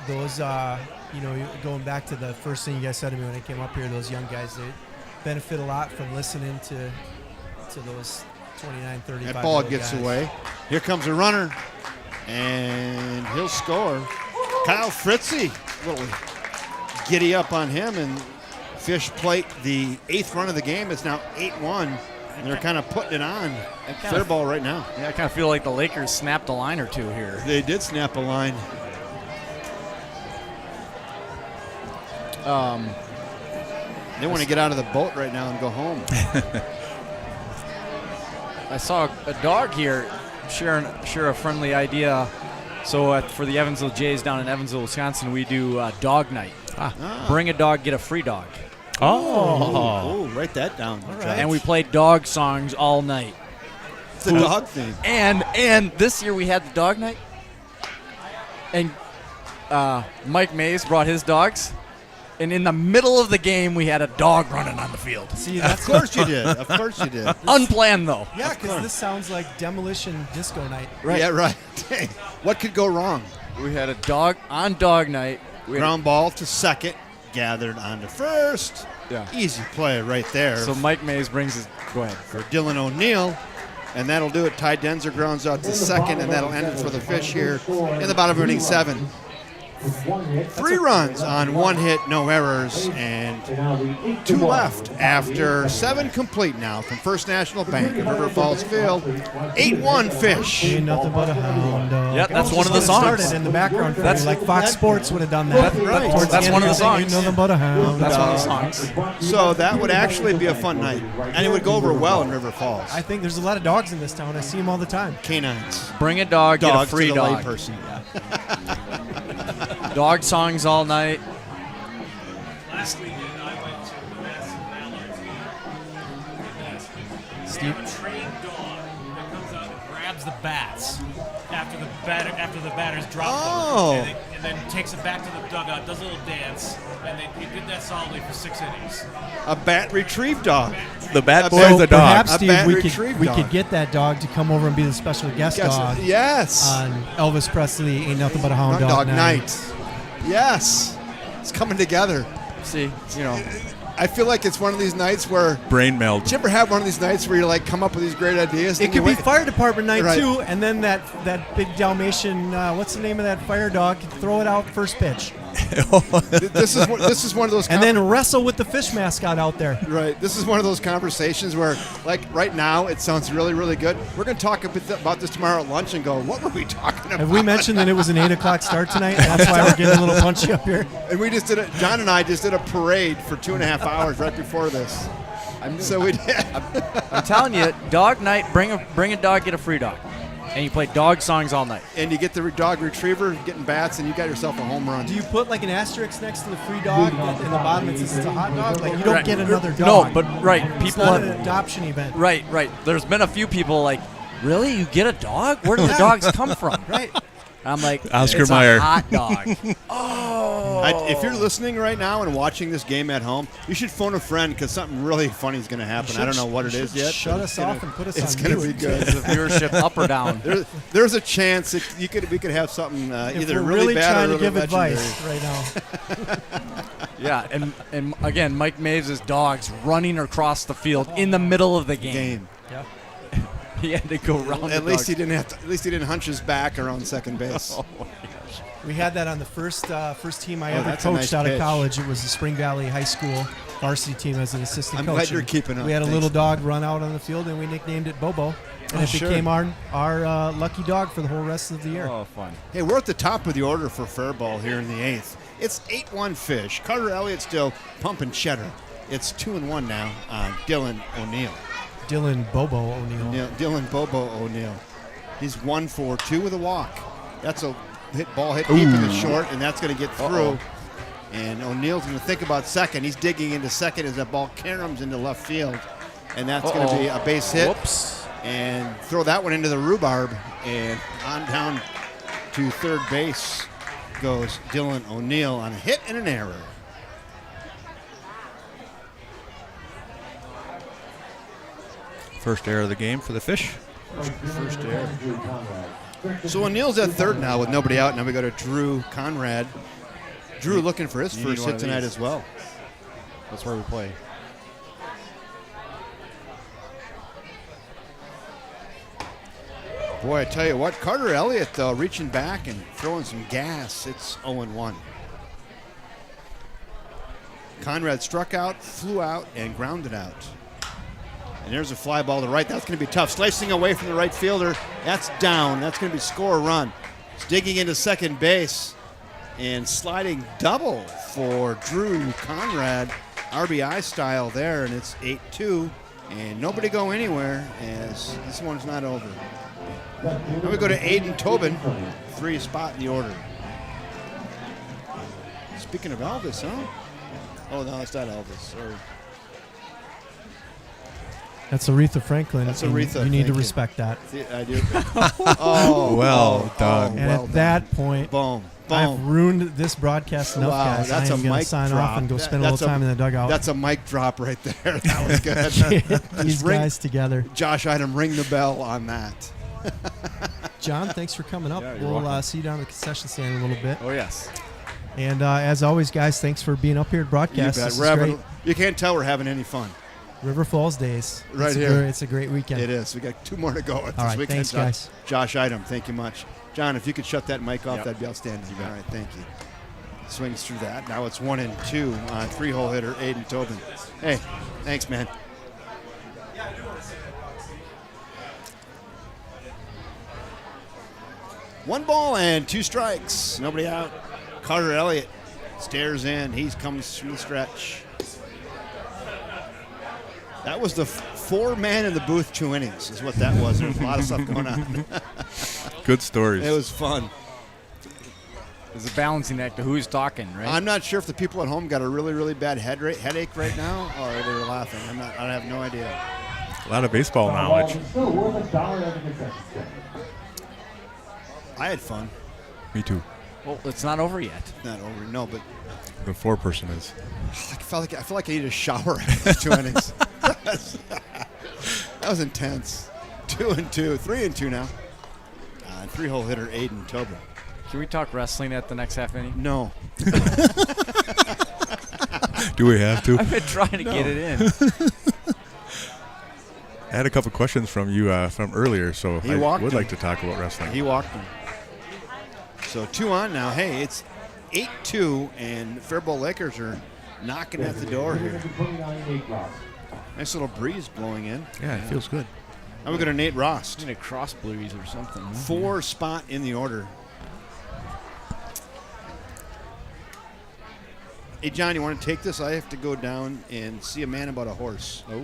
going back to the first thing you guys said to me when I came up here, those young guys, they benefit a lot from listening to those 29, 35. That ball gets away. Here comes a runner, and he'll score. Kyle Fritzy, a little giddy up on him, and Fish plate the 8th run of the game. It's now 8-1, and they're kind of putting it on Faribault right now. Yeah, I kind of feel like the Lakers snapped a line or two here. They did snap a line. They want to get out of the boat right now and go home. I saw a dog here share a friendly idea. So for the Evansville Jays down in Evansville, Wisconsin, we do dog night. Bring a dog, get a free dog. Oh, write that down. right. And we play dog songs all night. It's a dog thing. And this year we had the dog night. And Mike Mays brought his dogs. And in the middle of the game, we had a dog running on the field. See, Of course you did. Of course you did. Unplanned, though. yeah, because this sounds like demolition disco night. Right. Yeah, right. Dang. What could go wrong? We had a dog on dog night. Ground ball to second, gathered on to first. Yeah. Easy play right there So Mike Mays brings his. Go ahead. for Dylan O'Neill. And that'll do it. Ty Denzer grounds out to second, and that'll end it for the Fish here in the bottom of inning 7. 3 runs on 1 hit, no errors, and 2 left after 7 complete now from First National Bank at River Falls Field. 8-1 Fish. Ain't nothing but a hound dog. Yep, that's one of the Just songs. started in the background for That's- you, like Fox Sports would have done that. right. Towards That's the one end of the saying, songs. Ain't nothing but a hound That's dog. one of the songs. So that would actually be a fun night, and it would go over well in River Falls. I think there's a lot of dogs in this town. I see them all the time. Canines. Bring a dog, get a Dogs free to the dog. layperson. Dog songs all night. Last weekend, I went to the Madison Mallards. They have a trained dog that comes out and grabs the bats after the batters drop Oh. them, and then takes it back to the dugout, does a little dance, and he did that solidly for 6 innings. A bat retrieve dog. The bat A boy bat- is a dog. Perhaps, A Steve, bat we retrieve could dog. get that dog to come over and be the special guest dog Yes. on Elvis Presley Ain't Nothing But a Hound Hound Dog, Dog Night. Yes. It's coming together. See, I feel like it's one of these nights where. Brain meld. Did you ever have one of these nights where you like come up with these great ideas? It could be fire department night Right. too, and then that big Dalmatian, what's the name of that fire dog? Throw it out first pitch, This is one of those. and then wrestle with the fish mascot out there. Right. This is one of those conversations where, like, right now it sounds really, really good. We're going to talk a bit about this tomorrow at lunch and go, what were we talking about? Have we mentioned that it was an 8 o'clock start tonight? That's why we're getting a little punchy up here. And we just did it. John and I just did a parade for 2.5 hours right before this. So we did. I'm telling you, dog night. Bring a dog, get a free dog, and you play dog songs all night. And you get the dog retriever getting bats, and you got yourself a home run. Do you put like an asterisk next to the free dog in the bottom? It says it's a hot dog. Like you don't Right. get another No, dog. but right, It's people not have, an adoption event. right. There's been a few people like, really, you get a dog? Where do the dogs come from? Right. I'm like, Oscar it's Mayer. a hot dog. If you're listening right now and watching this game at home, you should phone a friend because something really funny is going to happen. I don't know what it is yet. Shut but us it's gonna- off and put us It's on going to mute. be good. Is the viewership up or down? There's a chance we could have something If either we're really bad trying or to give really legendary. advice right now. Yeah, and again, Mike Maves' dogs running across the field in the middle of the game. Game. He had to go around. At the least dogs. he didn't have to. At least he didn't hunch his back around second base. We had that on the first team I Oh, ever that's a coached nice out pitch. of college. It was the Spring Valley High School varsity team as an assistant I'm coach. glad you're And keeping up. We had a Thanks. little dog run out on the field, and we nicknamed it Bobo. And it sure. became our lucky dog for the whole rest of the year. Oh, fun. Hey, we're at the top of the order for Faribault here in the 8th. It's 8-1 Fish. Carter Elliott still pumping cheddar. It's 2-1 now on Dylan O'Neill. Dylan Bobo O'Neill. Dylan Bobo O'Neill. He's 1 for 2 with a walk. That's a ball hit deep in the short, and that's going to get through. And O'Neill's going to think about second. He's digging into second as that ball caroms into left field. and that's going to be a base hit. Whoops. And throw that one into the rhubarb, and on down to third base goes Dylan O'Neill on a hit and an error. First error of the game for the Fish. First error. So O'Neill's at third now with nobody out. Now we go to Drew Conrad. Drew looking for his You first need one hit of tonight these. as well. That's where we play. Boy, I tell you what, Carter Elliott, though, reaching back and throwing some gas. It's 0-1. Conrad struck out, flew out, and grounded out. And there's a fly ball to right. That's going to be tough. Slicing away from the right fielder. That's down. That's going to be score run. It's digging into second base and sliding double for Drew Conrad. RBI style there, and it's 8-2. And nobody go anywhere as this one's not over. Now we go to Aiden Tobin, 3 spot in the order. Speaking of Elvis, huh? Oh, no, it's not Elvis. Sorry. That's Aretha Franklin. That's and Aretha, You need thank to you. respect that. I do. Oh, Well done. And well at that done. point, Boom. I've Boom. ruined this broadcast enough, Wow, guys. that's I am a going to mic sign drop. off and go spend a That's little time in the dugout. That's a mic drop right there. That was good. These Just ring- guys together. Josh Idem, ring the bell on that. John, thanks for coming up. Yeah, you're We'll welcome. see you down at the concession stand in a little bit. Oh, yes. And as always, guys, thanks for being up here at You broadcast. bet. This is We're having, great. you can't tell we're having any fun. River Falls Days. Right It's here. It's a great weekend. It is. We got 2 more to go at this All right, weekend. thanks, guys. Josh Idem, thank you much. John, if you could shut that mic off, Yep. that'd be outstanding. All right, thank you. Swings through that. Now it's 1-2 on 3-hole hitter Aiden Tobin. Hey, thanks, man. One ball and 2 strikes. Nobody out. Carter Elliott stares in. He comes from the stretch. That was the 4-man in the booth 2 innings is what that was. There was a lot of stuff going on. Good stories. It was fun. It's a balancing act of who's talking, right? I'm not sure if the people at home got a really, really bad headache right now or they were laughing. I have no idea. A lot of baseball knowledge. Still worth $1 at the concession stand. I had fun. Me too. Well, it's not over yet. Not over, no, but The 4-person is. I feel like I need a shower after those 2 innings. That was intense. 2-2, 3-2 now. 3-hole hitter Aiden Tobin. Can we talk wrestling at the next half inning? No. Do we have to? I've been trying to get it in. I had a couple questions from you from earlier, so He I walked would him. like to talk about wrestling. He walked him. So 2 on now. Hey, it's 8-2, and Faribault Lakers are knocking at the door here. Nice little breeze blowing in. Yeah, it feels good. Now we go to Nate Rost. Need a cross blues or something. Huh? 4 spot in the order. Hey, John, you want to take this? I have to go down and see a man about a horse. Oh.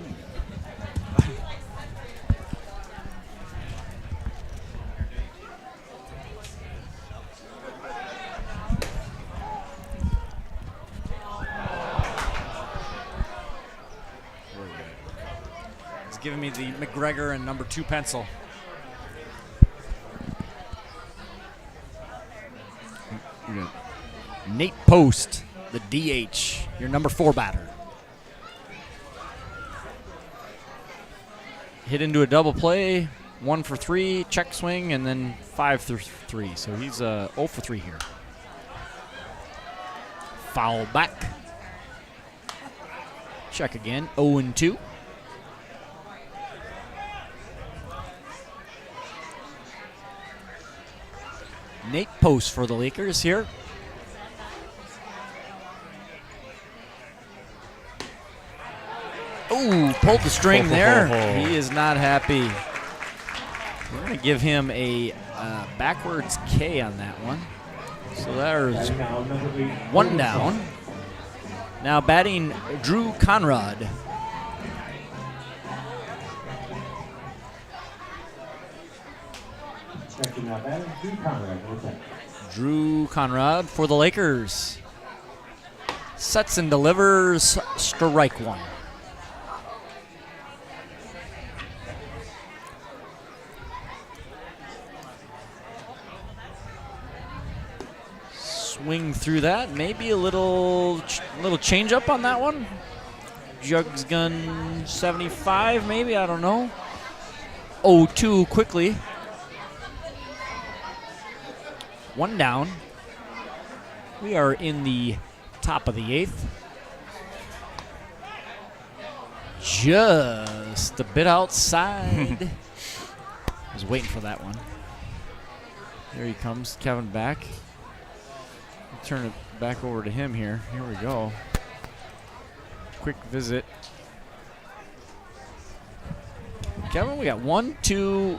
He's giving me the McGregor and number 2 pencil. Nate Post, the DH, your number 4 batter. Hit into a double play, 1 for 3, check swing, and then 5 for 3. So he's 0 for 3 here. Foul back. Check again, 0-2. Nate Post for the Lakers here. Ooh, pulled the string there. He is not happy. We're going to give him a backwards K on that one. So there's 1 down. Now batting Drew Conrad. Drew Conrad for the Lakers. Sets and delivers strike 1. swing through that. Maybe a little change up on that one. Jugs gun 75, maybe, I don't know. 0-2 quickly. One down. We are in the top of the 8th. Just a bit outside. I was waiting for that one. Here he comes, Kevin back. I'll turn it back over to him here. Here we go. Quick visit. Kevin, we got 1, 2,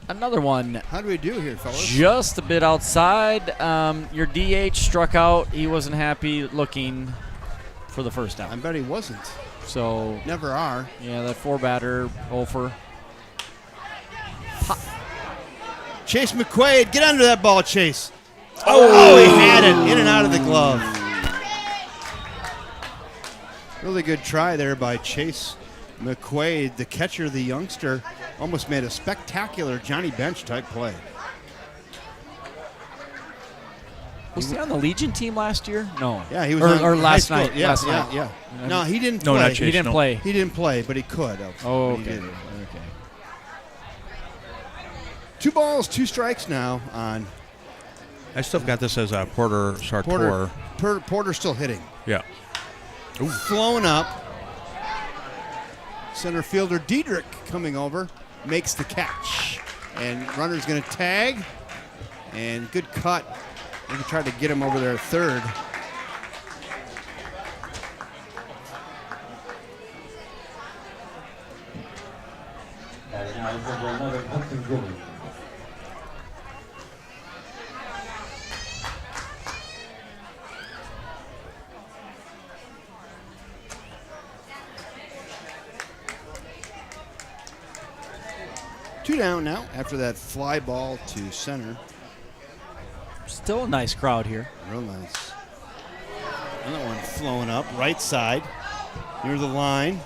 another one. How do we do here, fellas? Just a bit outside. Your DH struck out. He wasn't happy looking for the first I down. bet he wasn't. So, Never are. yeah, that 4-batter, Ofer. Chase McQuaid, get under that ball, Chase. Oh, he had it in and out of the glove. Really good try there by Chase McQuaid. The catcher, the youngster, almost made a spectacular Johnny Bench type play. Was he on the Legion team last year? No. Yeah, he was or on last high school. night. Yeah, last yeah, night. yeah. No, he didn't No, play. not Chase. He didn't No. play. He didn't play, but he could have. Oh, But he okay. didn't. Okay. 2 balls, 2 strikes now on I still got this as a Porter Sartor. Porter still hitting. Yeah. Flown up. Center fielder Diedrich coming over, makes the catch. And runner's going to tag. And good cut. We can try to get him over there at third. And now it's number 11, Hudson Gilly. Two down now after that fly ball to center. Still a nice crowd here. Real nice. Another one flowing up, right side, near the line,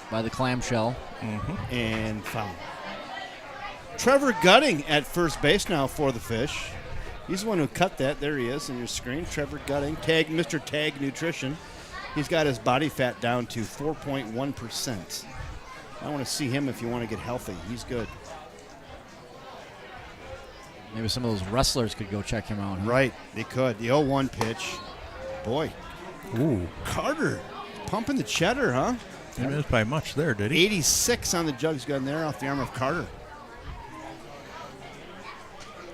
By the clamshell. and foul. Trevor Gutting at first base now for the Fish. He's the one who cut that. There he is on your screen. Trevor Gutting, Mr. Tag Nutrition. He's got his body fat down to 4.1%. I want to see him if you want to get healthy. He's good. Maybe some of those wrestlers could go check him out. Huh? Right, they could. The 0-1 pitch. Boy, Ooh. Carter pumping the cheddar, huh? He missed by much there, did he? 86 on the jugs gun there off the arm of Carter.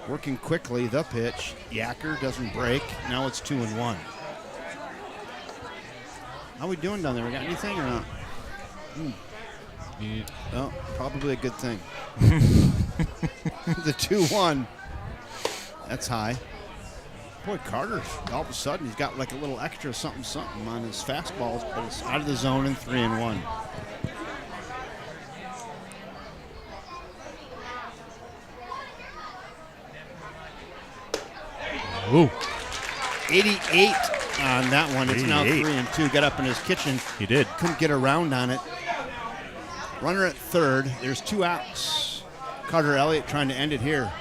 Working quickly, the pitch. Yacker doesn't break. Now it's 2-1. How we doing down there? We got anything or not? Oh, probably a good thing. The 2-1. That's high. Boy, Carter, all of a sudden, he's got like a little extra something on his fastballs, but it's out of the zone and 3-1. Ooh. 88 on that one. It's now 88. 3-2. Got up in his kitchen. He did. Couldn't get around on it. Runner at third. There's 2 outs. Carter Elliott trying to end it here.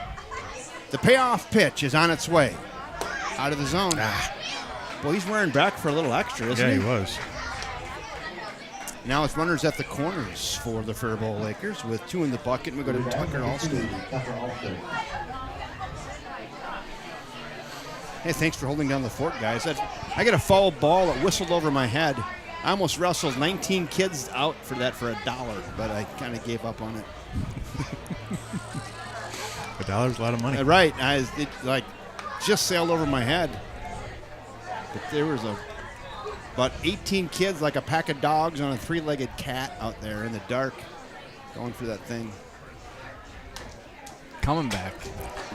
The payoff pitch is on its way. Out of the zone. Boy, he's wearing back for a little extra, isn't Yeah, he? he was. Now it's runners at the corners for the Faribault Lakers with 2 in the bucket. And we go to Tucker Alston. Hey, thanks for holding down the fort, guys. I got a foul ball that whistled over my head. I almost wrestled 19 kids out for that for $1, but I kind of gave up on it. $1's a lot of money. Right. It just sailed over my head. But there was about 18 kids like a pack of dogs on a 3-legged cat out there in the dark going for that thing. Coming back.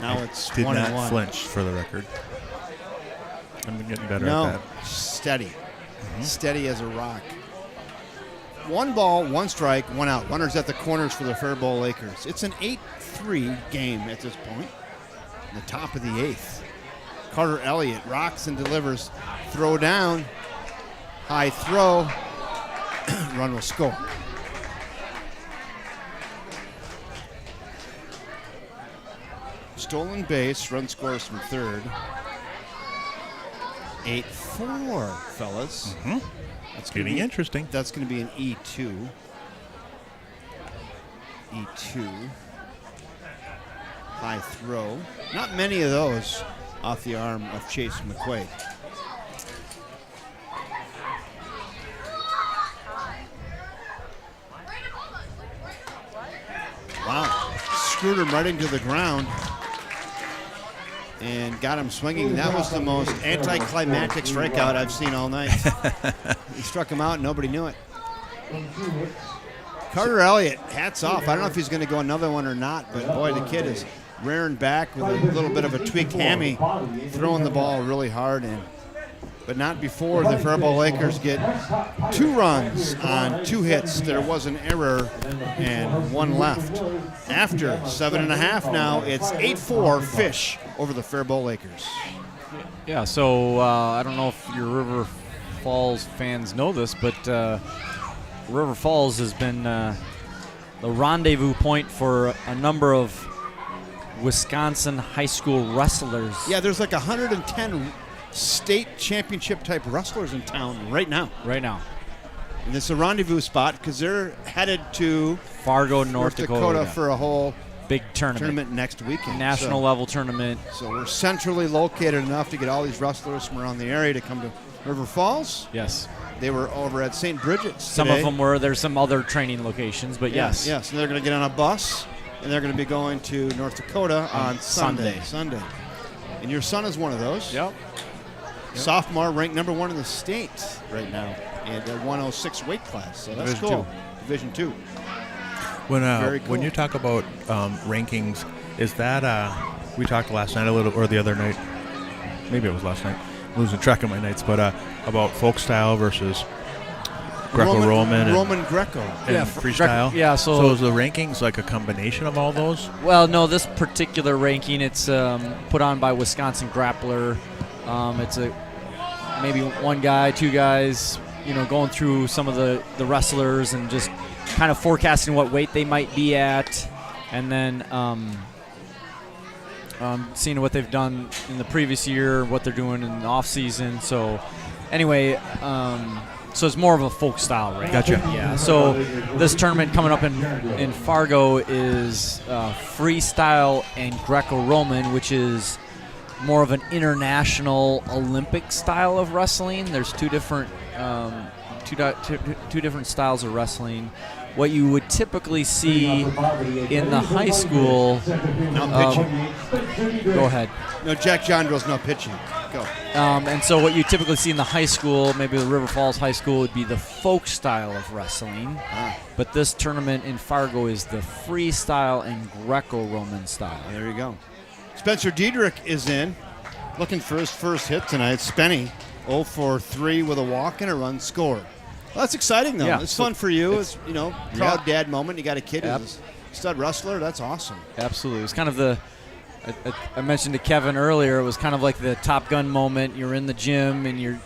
Now it's Did 1-1. not flinch, for the record. I'm getting better No, at that. steady. Steady as a rock. 1 ball, 1 strike, 1 out. Runners at the corners for the Faribault Lakers. It's an 8-3 game at this point. In the top of the 8th. Carter Elliott rocks and delivers. Throw down. High throw. Run will score. Stolen base. Run scores from third. 8-4, fellas. Mm-hmm. That's gonna Getting be- interesting. That's going to be an E2. E2. High throw. Not many of those off the arm of Chase McQuaid. Wow. Screwed him right into the ground and got him swinging. That was the most anticlimactic strikeout I've seen all night. He struck him out and nobody knew it. Carter Elliott, hats off. I don't know if he's going to go another one or not, but boy, the kid is rearing back with a little bit of a tweaked hammy, throwing the ball really hard, but not before the Faribault Lakers get 2 runs on 2 hits. There was an error and 1 left. After 7.5 now, it's 8-4 Fish over the Faribault Lakers. Yeah, so I don't know if your River Falls fans know this, but River Falls has been the rendezvous point for a number of Wisconsin high school wrestlers. Yeah, there's like 110 state championship type wrestlers in town right now. Right now. And it's a rendezvous spot because they're headed to Fargo, North Dakota for a whole big tournament next weekend. National level tournament. So we're centrally located enough to get all these wrestlers from around the area to come to River Falls. Yes. They were over at St. Bridget's Some today. of them were. There's some other training locations, but yes. Yes, and they're going to get on a bus, and they're going to be going to North Dakota on Sunday. And your son is one of those. Yep. Sophomore, ranked number 1 in the state right now in the 106 weight class. So that's cool. Division 2. Very cool. When you talk about rankings, is that we talked last night a little, or the other night? Maybe it was last night. I'm losing track of my nights, but about folk style versus Greco-Roman Roman Greco. and freestyle. So is the rankings like a combination of all those? Well, no, this particular ranking, it's put on by Wisconsin Grappler. It's maybe 1 guy, 2 guys, going through some of the wrestlers and just kind of forecasting what weight they might be at, and then seeing what they've done in the previous year, what they're doing in the off season. So anyway, so it's more of a folk style range. Gotcha. Yeah. So this tournament coming up in Fargo is freestyle and Greco-Roman, which is more of an international Olympic style of wrestling. There's 2 different two different styles of wrestling. What you would typically see in the high school. Go ahead. No, Jack Jandro's not pitching. Go. And so what you typically see in the high school, maybe the River Falls High School, would be the folk style of wrestling. But this tournament in Fargo is the freestyle and Greco-Roman style. There you go. Spencer Diedrich is in, looking for his first hit tonight. Spenny, 0 for 3 with a walk and a run scored. Well, that's exciting, though. Yeah, It's fun for you. It's proud Yeah. dad moment. You got a kid who's a stud wrestler. That's awesome. Absolutely. It's kind of the I mentioned to Kevin earlier, it was kind of like the Top Gun moment. You're in the gym and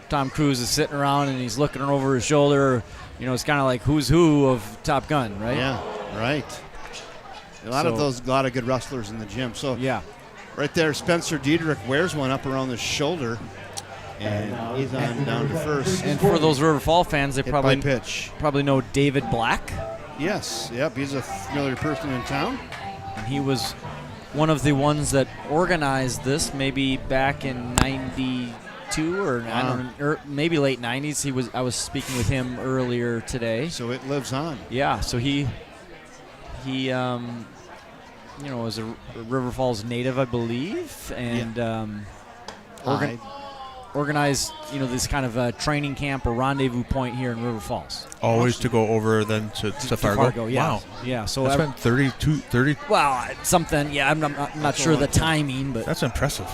Tom Cruise is sitting around and he's looking over his shoulder. It's kind of like who's who of Top Gun, right? Yeah, right. A lot of good wrestlers in the gym. So yeah, right there, Spencer Diedrich wears one up around the shoulder, and he's on down to first. And for those River Fall fans, they Hit by probably pitch. know David Black. Yes, yep, he's a familiar person in town. And he was one of the ones that organized this, maybe back in '92 or maybe late '90s. I was speaking with him earlier today. So it lives on. Yeah, so he was a River Falls native, I believe, and organized this kind of training camp or rendezvous point here in River Falls. Always to go over then to Fargo? Yeah. Wow. Yeah, so that's been 30. Well, something, yeah, I'm not sure the timing, but that's impressive.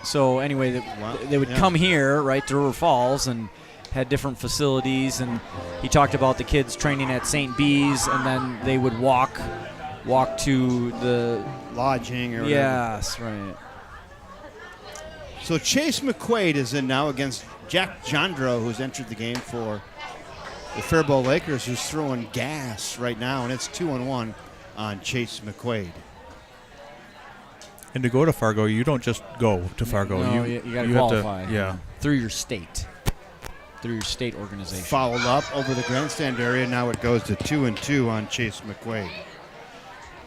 So anyway, they would come here, right, to River Falls, and had different facilities, and he talked about the kids training at St. B's, and then they would walk to the lodging or whatever. Yes, right. So Chase McQuaid is in now against Jack Jandro, who's entered the game for the Faribault Lakers, who's throwing gas right now, and it's 2-1 on Chase McQuaid. And to go to Fargo, you don't just go to Fargo. No, you got to qualify. Through your state organization. Fouled up over the grandstand area. Now it goes to 2-2 on Chase McQuaid.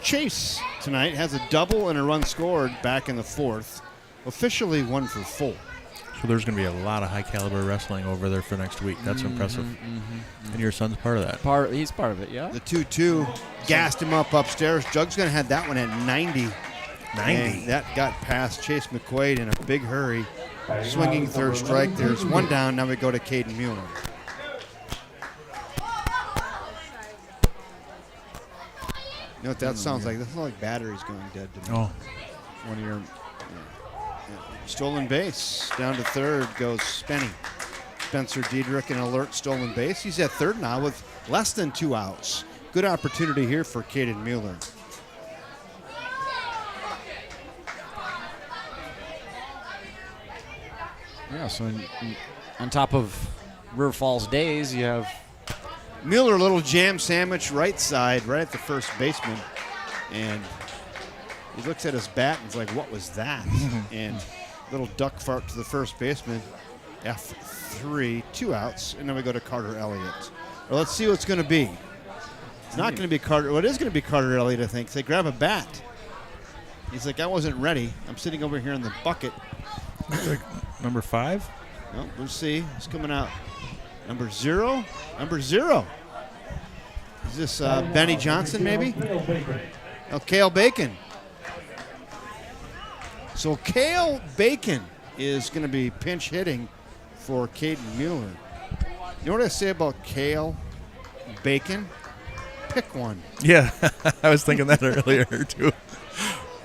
Chase tonight has a double and a run scored back in the fourth. Officially 1 for 4. So there's going to be a lot of high caliber wrestling over there for next week. That's impressive. And your son's part of that. He's part of it, yeah. The 2-2 gassed him up upstairs. Jug's going to have that one at 90. 90. And that got past Chase McQuaid in a big hurry. Swinging third strike. There's one down. Now we go to Caden Mueller. You know what that sounds like? That sounds like batteries going dead to me. Oh. One of your stolen base. Down to third goes Spenny. Spencer Diedrich, an alert stolen base. He's at third now with less than 2 outs. Good opportunity here for Caden Mueller. Yeah, so on top of River Falls days, you have Mueller, a little jam sandwich right side, right at the first baseman. And he looks at his bat and is like, what was that? And little duck fart to the first baseman. F3, 2 outs. And then we go to Carter Elliott. Well, let's see what's going to be. It's not going to be Carter. Well, it is going to be Carter Elliott, I think. They grab a bat. He's like, I wasn't ready. I'm sitting over here in the bucket. Number 5? Well, we'll see. He's coming out. Number 0. Number 0. Is this Benny Johnson, maybe? Oh, Cale Bacon. So Cale Bacon is going to be pinch hitting for Caden Mueller. You know what I say about Cale Bacon? Pick one. Yeah, I was thinking that earlier too.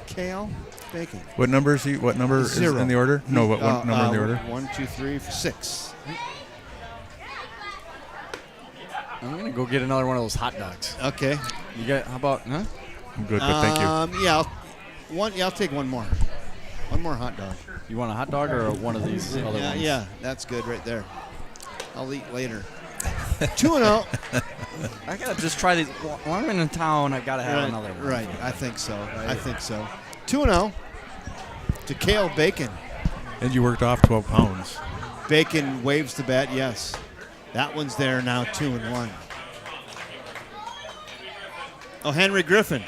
Cale Bacon. What number is he? What number is 0. in the order? No, what number in the order? 1, 2, 3, 6. I'm gonna go get another one of those hot dogs. Okay. You got? How about? Huh? I'm good, but thank you. Yeah, I'll take one more. One more hot dog. You want a hot dog or one of these other ones? Yeah, that's good right there. I'll eat later. 2-0. I gotta just try these. When I'm in town, I gotta have another one. Right, I think so. I think so. 2-0 to Cale Bacon. And you worked off 12 pounds. Bacon waves the bat, yes. That one's there now, 2-1. Oh, Henry Griffin.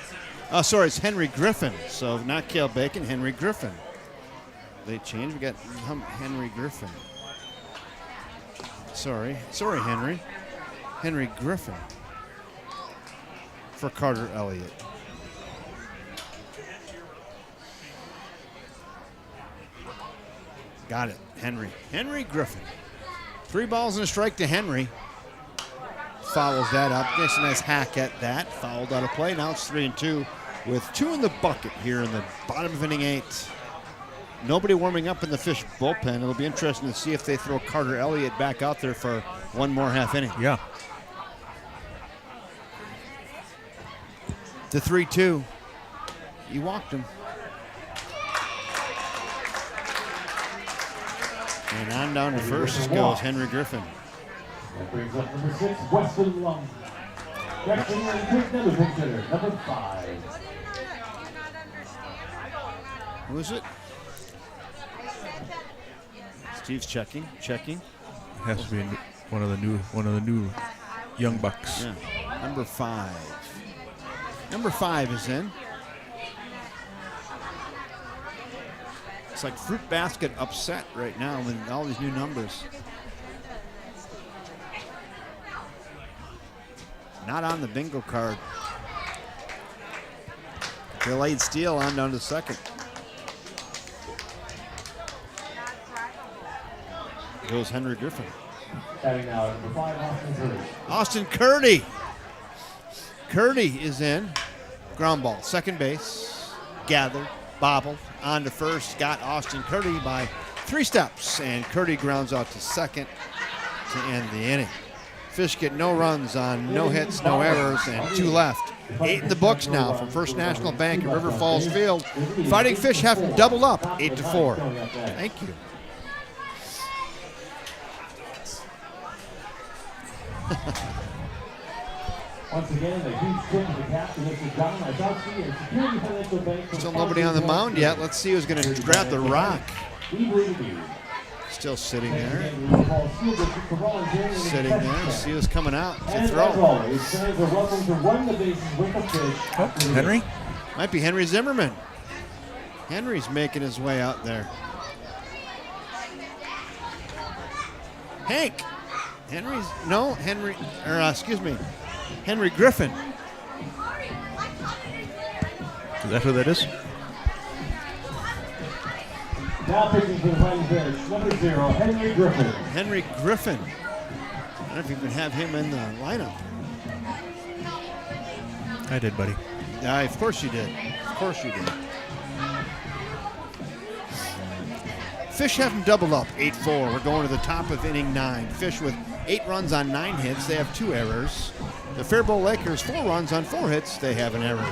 Oh, sorry, it's Henry Griffin. So not Cale Bacon, Henry Griffin. They changed. We got Henry Griffin. Sorry, Henry. Henry Griffin for Carter Elliott. Got it, Henry. Henry Griffin. 3 balls and a strike to Henry. Follows that up. Gets a nice hack at that. Fouled out of play. Now it's 3-2 with 2 in the bucket here in the bottom of inning 8. Nobody warming up in the Fish bullpen. It'll be interesting to see if they throw Carter Elliott back out there for one more half inning. Yeah. To 3-2. You walked him. And on down to first goes Henry Griffin. That brings up number 6, Weston Lum. Next in line, pick number hitter, number 5. Who is it? Steve's checking. It has to be one of the new young bucks. Yeah. Number 5. Number 5 is in. It's like Fruit Basket upset right now with all these new numbers. Not on the bingo card. Delayed steal on down to second. Goes Henry Griffin. Batting now, number 5, Austin Curdy. Austin Curdy. Curdy is in. Ground ball. Second base. Gathered. Bobbled. On to first. Got Austin Curdy by 3 steps. And Curdy grounds out to second to end the inning. Fish get no runs on no hits, no errors, and 2 left. 8 in the books now from First National Bank at River Falls Field. Fighting Fish have them doubled up 8-4. Thank you. Once again, a huge tip to the captain, Mr. John Isowski, and Security Financial Bank. Still nobody on the mound yet. Let's see who's going to grab the rock. Still sitting there. Sitting there. See who's coming out to throw. Oh, Henry? Might be Henry Zimmerman. Henry's making his way out there. Hank. Henry Griffin. Is that who that is? Now pitching for the Fighting Fish, number 0, Henry Griffin. Henry Griffin. I don't know if you can have him in the lineup. I did, buddy. Of course you did. Of course you did. Fish have them doubled up, 8-4. We're going to the top of inning 9. Fish with 8 runs on 9 hits. They have 2 errors. The Faribault Lakers, 4 runs on 4 hits. They have an error.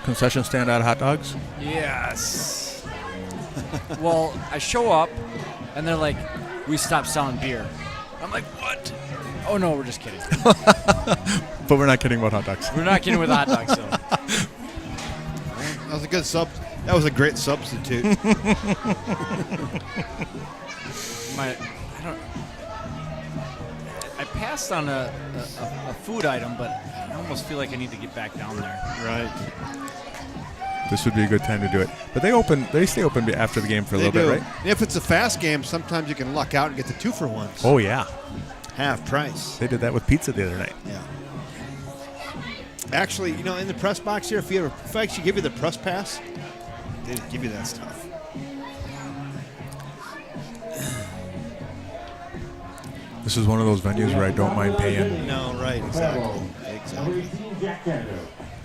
Concession stand out of hot dogs? Yes. Well, I show up, and they're like, we stopped selling beer. I'm like, what? Oh, no, we're just kidding. But we're not kidding about hot dogs. We're not kidding with hot dogs, so. That was a good That was a great substitute. I passed on a food item, but I almost feel like I need to get back down there. Right. This would be a good time to do it. But they stay open after the game for a little bit, right? If it's a fast game, sometimes you can luck out and get the 2-for-1s. Oh, yeah. Half price. They did that with pizza the other night. Yeah. Actually, in the press box here, if I actually give you the press pass, they just give you that stuff. This is one of those venues where I don't mind paying. No, right, exactly.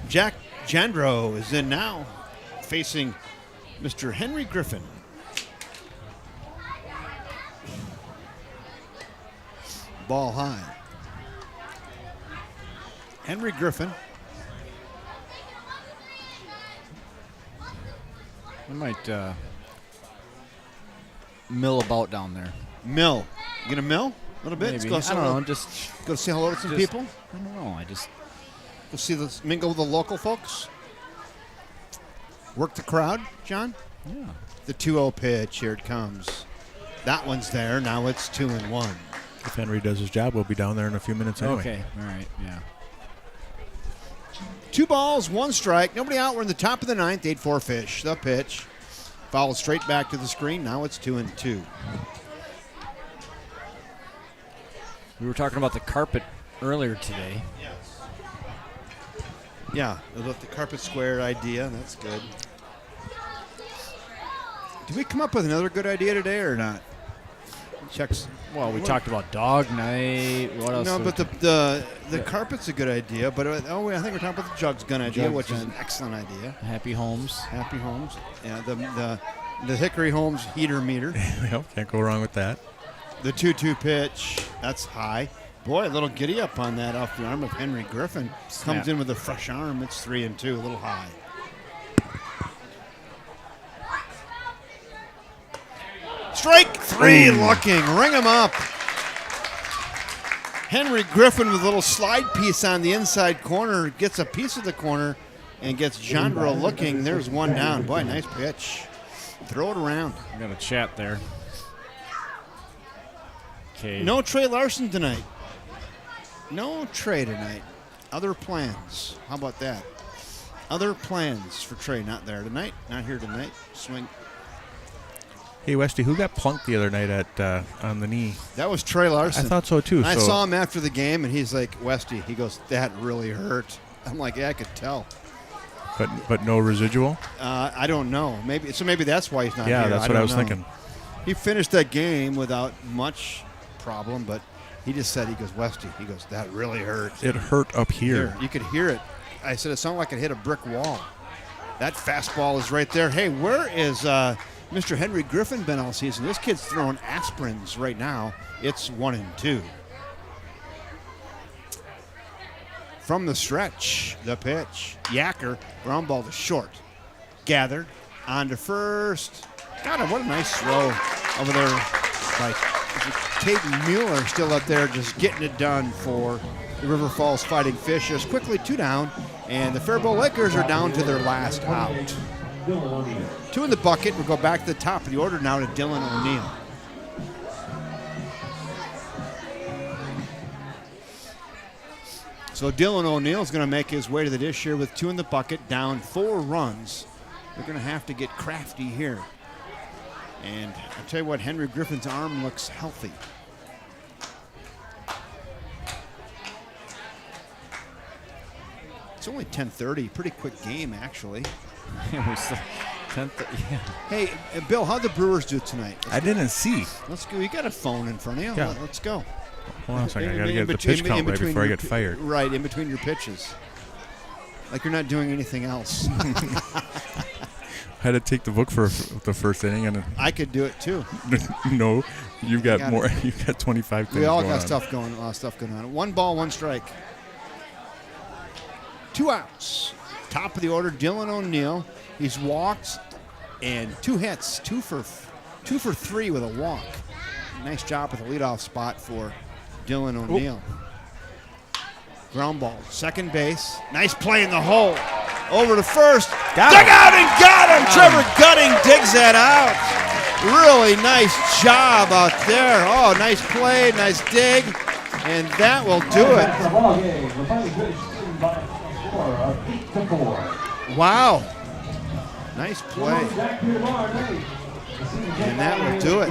Jack Jandro is in now, facing Mr. Henry Griffin. Ball high. Henry Griffin. I might mill about down there. Mill. You gonna mill a little bit? Maybe. Let's I go don't know. Just go say hello to some people. I don't know. Go see mingle with the local folks. Work the crowd, John. Yeah. The 2-0 pitch. Here it comes. That one's there. Now it's 2-1. If Henry does his job, we'll be down there in a few minutes anyway. Okay. All right. Yeah. 2 balls, 1 strike. Nobody out. We're in the top of the 9th. 8-4 Fish. The pitch. Fouled straight back to the screen. Now it's 2-2. We were talking about the carpet earlier today. Yeah, about the carpet square idea. That's good. Did we come up with another good idea today or not? Checks. Well, we talked about dog night. What else? No, but the carpet's a good idea. But I think we're talking about the Jugs gun idea, Jugs which is gun. an excellent idea. Happy Homes. Happy Homes. Yeah, the Hickory Homes heater meter. Yep, can't go wrong with that. The 2-2 pitch. That's high. Boy, a little giddy up on that off the arm of Henry Griffin. Snap. Comes in with a fresh arm. It's 3-2, a little high. Strike 3 looking. Ring him up. Henry Griffin with a little slide piece on the inside corner. Gets a piece of the corner and gets Jandro looking. There's 1 down. Boy, nice pitch. Throw it around. I got a chat there. Okay. No Trey Larson tonight. No Trey tonight. Other plans. How about that? Other plans for Trey. Not there tonight. Not here tonight. Swing. Hey, Westy, who got plunked the other night at on the knee? That was Trey Larson. I thought so, too. I saw him after the game, and he's like, Westy, he goes, that really hurt. I'm like, yeah, I could tell. But no residual? I don't know. Maybe that's why he's not Yeah, here. that's what I was thinking. He finished that game without much problem, but he just said, he goes, Westy, he goes, that really hurt. It hurt up here. You could hear it. I said, it sounded like it hit a brick wall. That fastball is right there. Hey, where is Mr. Henry Griffin been all season? This kid's throwing aspirins right now. It's 1-2. From the stretch, the pitch. Yacker, ground ball to short. Gathered, on to first. God, what a nice throw over there by Tatum Mueller still up there just getting it done for the River Falls Fighting Fish. Just quickly 2 down, and the Faribault Lakers are down to their last out. 2 in the bucket. We'll go back to the top of the order now to Dylan O'Neill. So Dylan O'Neill is going to make his way to the dish here with 2 in the bucket, down 4 runs. They're going to have to get crafty here. And I'll tell you what, Henry Griffin's arm looks healthy. It's only 10:30, pretty quick game actually. It was 10th. Yeah. Hey, Bill, how'd the Brewers do tonight? I didn't see. Let's go. You got a phone in front of you. Yeah. Let's go. Hold on a second. I got to get the pitch count right before I get fired. Right, in between your pitches. Like you're not doing anything else. I had to take the book for the first inning, and I could do it too. no, you've got got more. You've got 25 things. We all going got on. stuff going. A lot of stuff going on. 1 ball, 1 strike. 2 outs. Top of the order, Dylan O'Neill. He's walked and 2 hits, 2 for 3 with a walk. Nice job with the leadoff spot for Dylan O'Neill. Ground ball, second base. Nice play in the hole. Over to first. Dug out and got him. Trevor Gutting digs that out. Really nice job out there. Oh, nice play, nice dig. And that will do it. Wow. Nice play. And that will do it.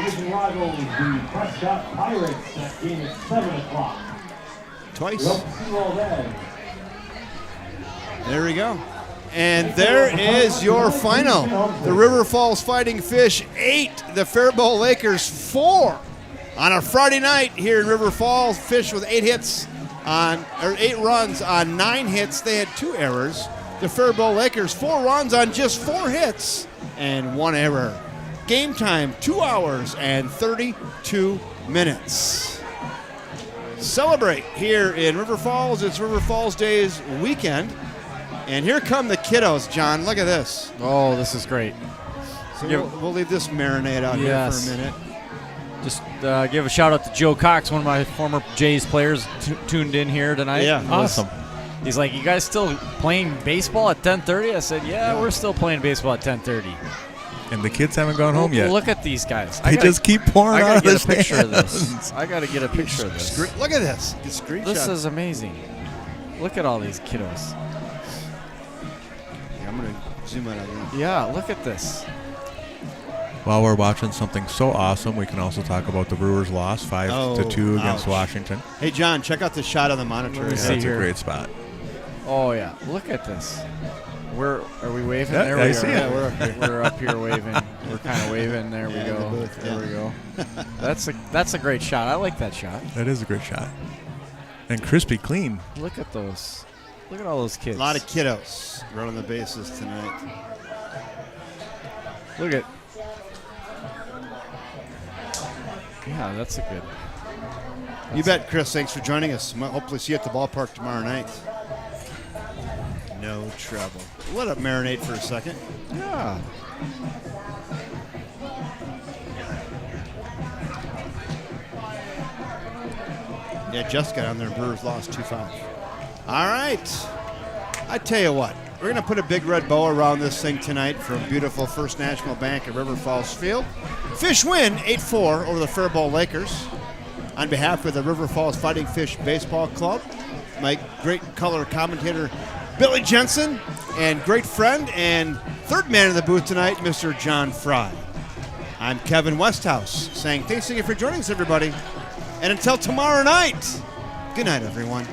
Twice. There we go. And there is your final. The River Falls Fighting Fish 8, the Faribault Lakers 4. On a Friday night here in River Falls, Fish with 8 runs on 9 hits. They had 2 errors. The Faribault Lakers 4 runs on just 4 hits and 1 error. Game time 2 hours and 32 minutes. Celebrate here in River Falls. It's River Falls Days weekend. And here come the kiddos, John. Look at this. Oh, this is great. So we'll leave this marinade out here for a minute. Just give a shout out to Joe Cox, one of my former Jays players, tuned in here tonight. Yeah, awesome. He's like, "You guys still playing baseball at 10:30?" I said, "Yeah, we're still playing baseball at 10:30." And the kids haven't gone home yet. Look at these guys. They just keep pouring I out gotta of get a the picture of this. stands. I gotta get a picture of this. Look at this. Get screenshot. This is amazing. Look at all these kiddos. Yeah, I'm going to zoom out on that. Yeah, look at this. While we're watching something so awesome, we can also talk about the Brewers' loss 5-2 against ouch. Washington. Hey, John, check out the shot on the monitor. Let me Yeah, see that's here. a great spot. Oh yeah, look at this. Are we waving? Yeah, There I we see are. it. Yeah, we're up here. We're up here waving. We're kind of waving. There we Yeah, go. the booth, There yeah. we go. That's a great shot. I like that shot. That is a great shot. And crispy clean. Look at those. Look at all those kids. A lot of kiddos running the bases tonight. Look at. Yeah, that's a good. You bet, Chris. Thanks for joining us. Hopefully see you at the ballpark tomorrow night. No trouble. Let it marinate for a second. Yeah. Yeah, just got on there. Brewers lost 2-5. All right. I tell you what. We're going to put a big red bow around this thing tonight from beautiful First National Bank at River Falls Field. Fish win 8-4 over the Faribault Lakers. On behalf of the River Falls Fighting Fish Baseball Club, my great color commentator, Billy Jensen, and great friend and third man in the booth tonight, Mr. John Fry. I'm Kevin Westhouse saying thanks again for joining us, everybody. And until tomorrow night, good night, everyone.